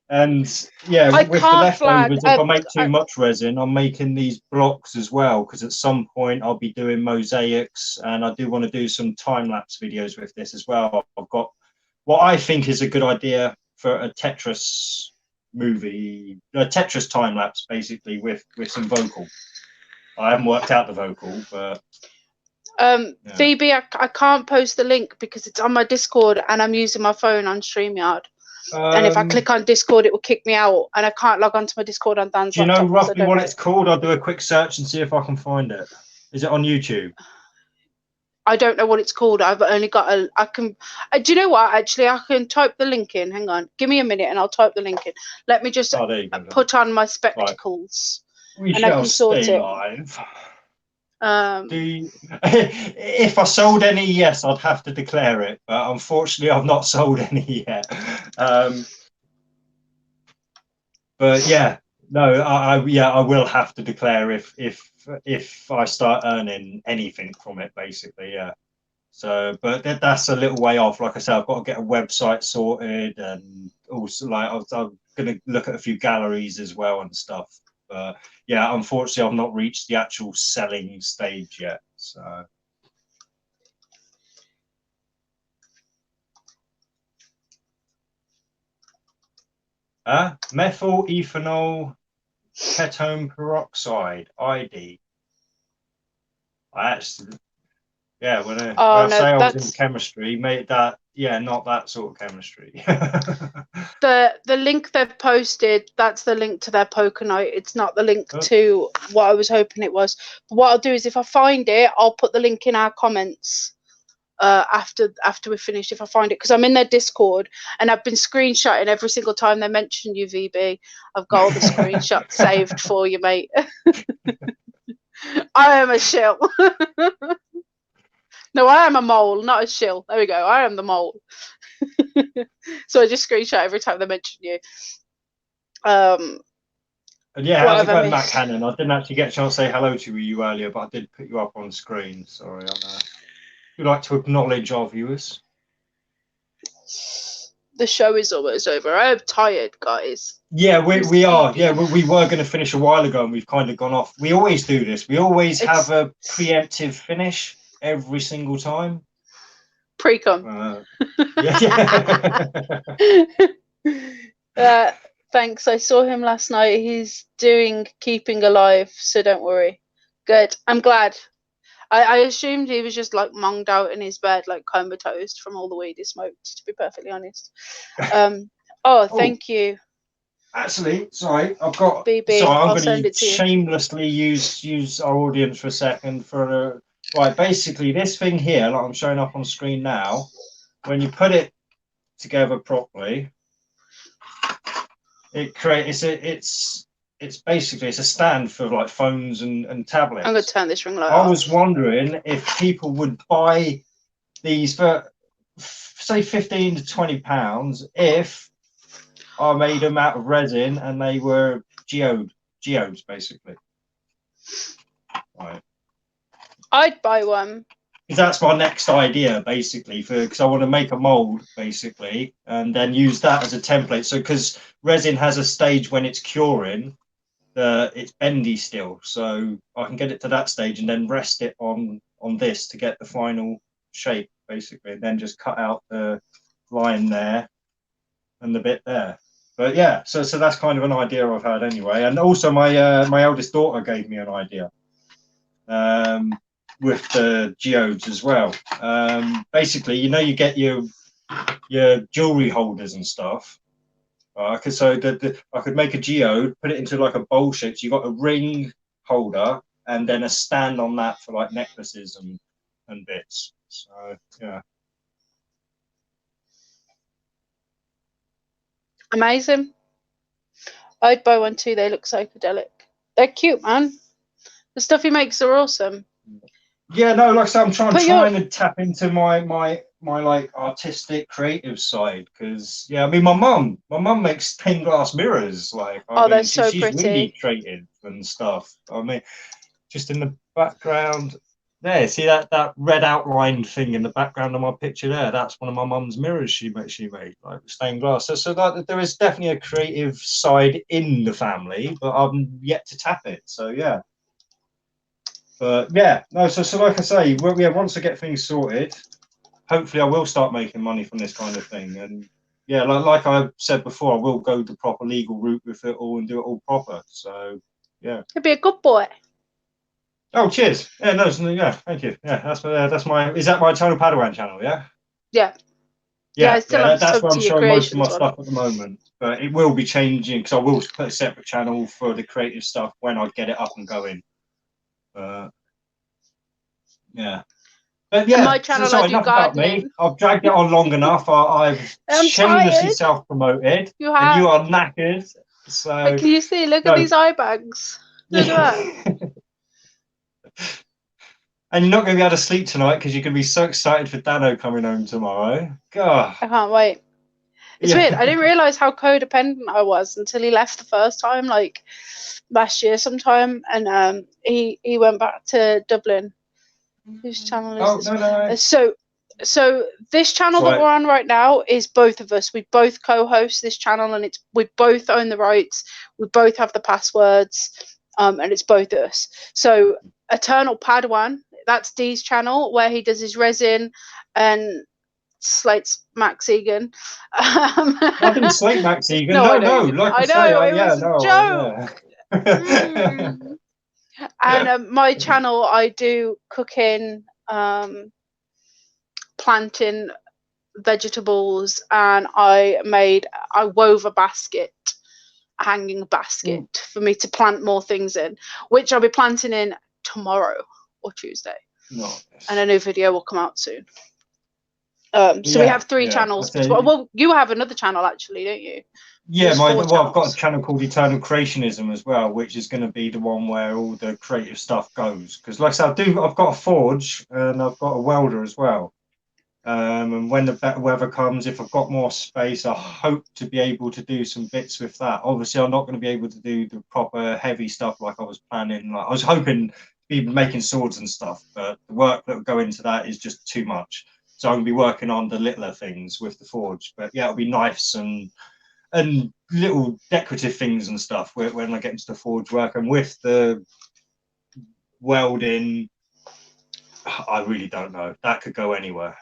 And yeah, I with the can't leftovers, flag. if I make too much resin, I'm making these blocks as well, because at some point I'll be doing mosaics, and I do want to do some time-lapse videos with this as well. I've got what I think is a good idea for a Tetris movie, a Tetris time-lapse, basically, with some vocal. I haven't worked out the vocal, but yeah. Phoebe, I can't post the link because it's on my Discord and I'm using my phone on StreamYard. And if I click on Discord, it will kick me out, and I can't log onto my Discord on Dan's do you know laptop. roughly what it's called? I'll do a quick search and see if I can find it. Is it on YouTube? I don't know what it's called. I've only got a. I can. Do you know what? Actually, I can type the link in. Hang on. Give me a minute, and I'll type the link in. Let me just put on my spectacles, right. and I can sort it. Live. If I sold any, yes, I'd have to declare it, but unfortunately I've not sold any yet. But yeah, no, I will have to declare if I start earning anything from it, basically. Yeah. So, but that's a little way off. Like I said, I've got to get a website sorted, and also like I'm going to look at a few galleries as well and stuff. But yeah, unfortunately, I've not reached the actual selling stage yet. So. Methyl ethanol ketone peroxide, ID. I actually, yeah, when I say I was in chemistry, made that, yeah, not that sort of chemistry. The link they've posted, that's the link to their poker night. It's not the link to what I was hoping it was. But what I'll do is, if I find it, I'll put the link in our comments after we finish, if I find it, because I'm in their Discord and I've been screenshotting every single time they mention you, VB. I've got all the screenshots saved for you, mate. I am a shill. No, I am a mole, not a shill. There we go. I am the mole. So I just screenshot every time they mention you. And yeah, how's it going, Matt Cannon? I didn't actually get a chance to say hello to you earlier, but I did put you up on screen. Sorry, we'd like to acknowledge our viewers. The show is almost over. I'm tired, guys. Yeah, we are. Yeah, we were going to finish a while ago, and we've kind of gone off. We always do this. We always have a preemptive finish every single time. Pre-com. Yeah. Thanks. I saw him last night. He's doing Keeping Alive, so don't worry. Good. I'm glad. I assumed he was just like monged out in his bed, like comatose from all the weed he smoked, to be perfectly honest. Thank you. Actually, sorry, I've got. BB, sorry, I'm going to shamelessly use our audience for a second for right. Basically, this thing here, like I'm showing up on screen now, when you put it together properly, it creates it's basically it's a stand for like phones and tablets. I'm gonna turn this ring light off. I was wondering if people would buy these for say £15 to £20 if I made them out of resin and they were geodes basically. Right. I'd buy one. that's my next idea, basically, because I want to make a mold, basically, and then use that as a template. So, because resin has a stage when it's curing, it's bendy still, so I can get it to that stage and then rest it on this to get the final shape, basically, and then just cut out the line there and the bit there. But yeah, so that's kind of an idea I've had anyway. And also my eldest daughter gave me an idea. With the geodes as well. Basically, you get your jewelry holders and stuff. I could make a geode, put it into like a bowl shape. So you got a ring holder and then a stand on that for like necklaces and bits. So yeah. Amazing. I'd buy one too. They look psychedelic. They're cute, man. The stuff he makes are awesome. Yeah, no, like I said, I'm trying to tap into my like artistic, creative side, because I mean, my mum makes stained glass mirrors. Like, they're so she's pretty. really creative and stuff. I mean, just in the background there, see that red outlined thing in the background of my picture there? That's one of my mum's mirrors she made, like stained glass. So that there is definitely a creative side in the family, but I'm yet to tap it. So yeah. But yeah, no. So like I say, once I get things sorted, hopefully I will start making money from this kind of thing. And yeah, like I said before, I will go the proper legal route with it all and do it all proper. So yeah. You'll be a good boy. Oh, cheers. Yeah, no, yeah, thank you. Yeah, that's my. Is that my channel, Padawan channel? Yeah. Yeah. Yeah, that's where I'm showing most of my stuff at the moment. But it will be changing because I will put a separate channel for the creative stuff when I get it up and going. Yeah. But yeah, my channel, sorry, I do enough about me. gardening. I've dragged it on long enough. I've shamelessly self-promoted, and you are knackered. So can you see? Look at these eye bags. Look at that. And you're not going to be able to sleep tonight because you're going to be so excited for Dano coming home tomorrow. God, I can't wait. It's weird. I didn't realize how codependent I was until he left the first time, like last year sometime, and he went back to Dublin. Whose channel is this? No. So this channel that we're on right now is both of us. We both co-host this channel, and we both own the rights. We both have the passwords, and it's both us. So Eternal Padawan, that's Dee's channel where he does his resin and slates Max Egan. I didn't slate Max Egan. No, Like I say, joke. And my channel, I do cooking, planting vegetables, and I wove a hanging basket for me to plant more things in, which I'll be planting in tomorrow or Tuesday. Nice. And a new video will come out soon. So we have 3 channels. Well, you have another channel actually, don't you? Yeah, I've got a channel called Eternal Creationism as well, which is going to be the one where all the creative stuff goes. Because, like I said, I've got a forge and I've got a welder as well. And when the better weather comes, if I've got more space, I hope to be able to do some bits with that. Obviously, I'm not going to be able to do the proper heavy stuff like I was planning. Like I was hoping to be making swords and stuff, but the work that would go into that is just too much. So I'm going to be working on the littler things with the forge. But yeah, it'll be knives and little decorative things and stuff when I get into the forge work. And with the welding, I really don't know. That could go anywhere.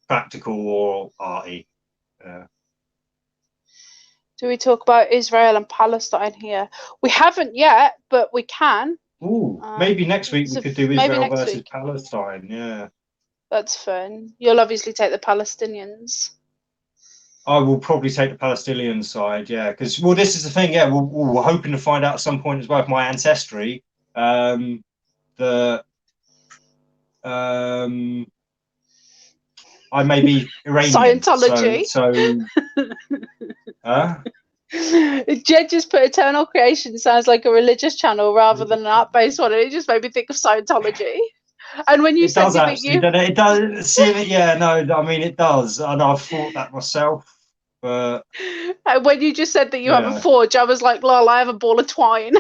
Practical or arty. Do we talk about Israel and Palestine here? We haven't yet, but we can. Ooh, maybe next week we could do Israel versus Palestine. Yeah. That's fun. You'll obviously take the Palestinians. I will probably take the Palestinian side, yeah, because this is the thing, yeah. We're hoping to find out at some point as well with my ancestry. I may be Iranian. Scientology. Jed just put Eternal Creation sounds like a religious channel rather than an art-based one, and it just made me think of Scientology. And when you said it does. See, yeah, no, I mean it does, and I've thought that myself. But when you just said that you have a forge, I was like, lol, I have a ball of twine.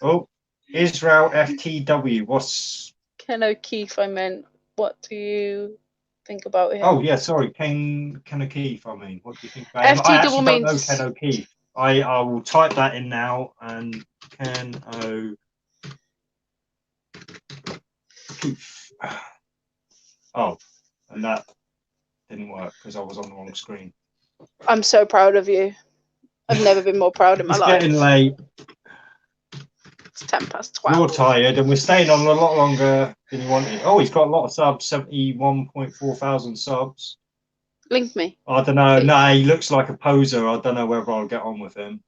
Oh, Israel FTW. What's Ken O'Keefe, I meant. What do you think about him? Oh yeah, sorry, Ken O'Keefe. I mean, what do you think about him? I FT actually don't know means Ken O'Keefe. I will type that in now and Ken O'Keefe. Oh, and that didn't work because I was on the wrong screen. I'm so proud of you. I've never been more proud in my It's life. getting late. It's 12:10. You're tired, and we're staying on a lot longer than you wanted. Oh, he's got a lot of subs, 71.4 thousand subs. Link me. I don't know. Please. No, he looks like a poser. I don't know whether I'll get on with him.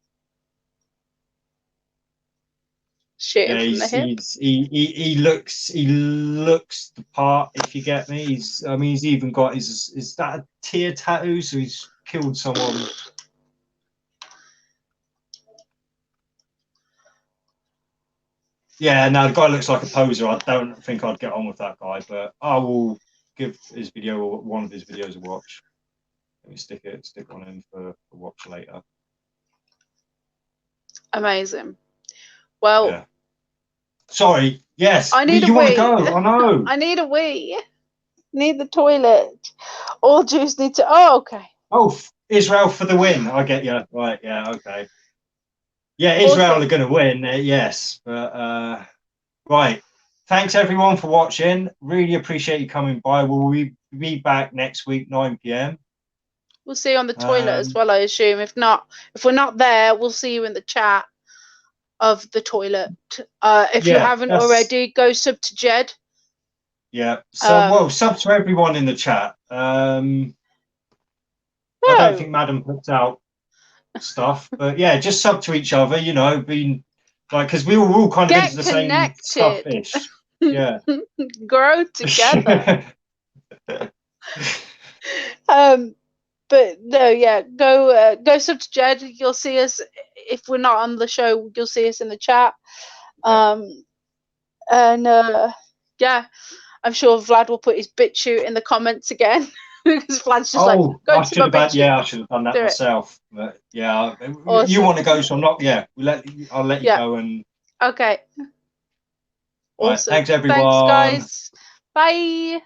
Shooting Yeah, from the hip. he looks the part. If you get me, he's even got is that a tear tattoo? So he's killed someone. Yeah, no, the guy looks like a poser. I don't think I'd get on with that guy, but I will give his video or one of his videos a watch. Let me stick on him for a watch later. Amazing. Well, yeah. Sorry. Yes. I need you a want to wee. go? I know. I need a wee. Need the toilet. All Jews need to. Oh, okay. Oh, Israel for the win. I get you. Right. Yeah. Okay. Yeah, Israel Awesome. are going to win. Yes. But right. Thanks everyone for watching. Really appreciate you coming by. We'll be back next week, 9 p.m. We'll see you on the toilet as well, I assume. If we're not there, we'll see you in the chat of the toilet. If you haven't already, go sub to Jed. Yeah. So well, sub to everyone in the chat. I don't think Madam puts out stuff, but yeah, just sub to each other. You know, being like because we were all kind of into the same stuff-ish. Yeah. Grow together. But no, yeah, go sub to Jed. You'll see us if we're not on the show. You'll see us in the chat. Yeah, I'm sure Vlad will put his bit shoot in the comments again because Vlad's just like, go I to should my have bit shoot. Yeah, I should have done that myself. But yeah, awesome. You want to go, so I'm not. Yeah, I'll let you go and. Okay. Right, Awesome. thanks everyone. Thanks, guys. Bye.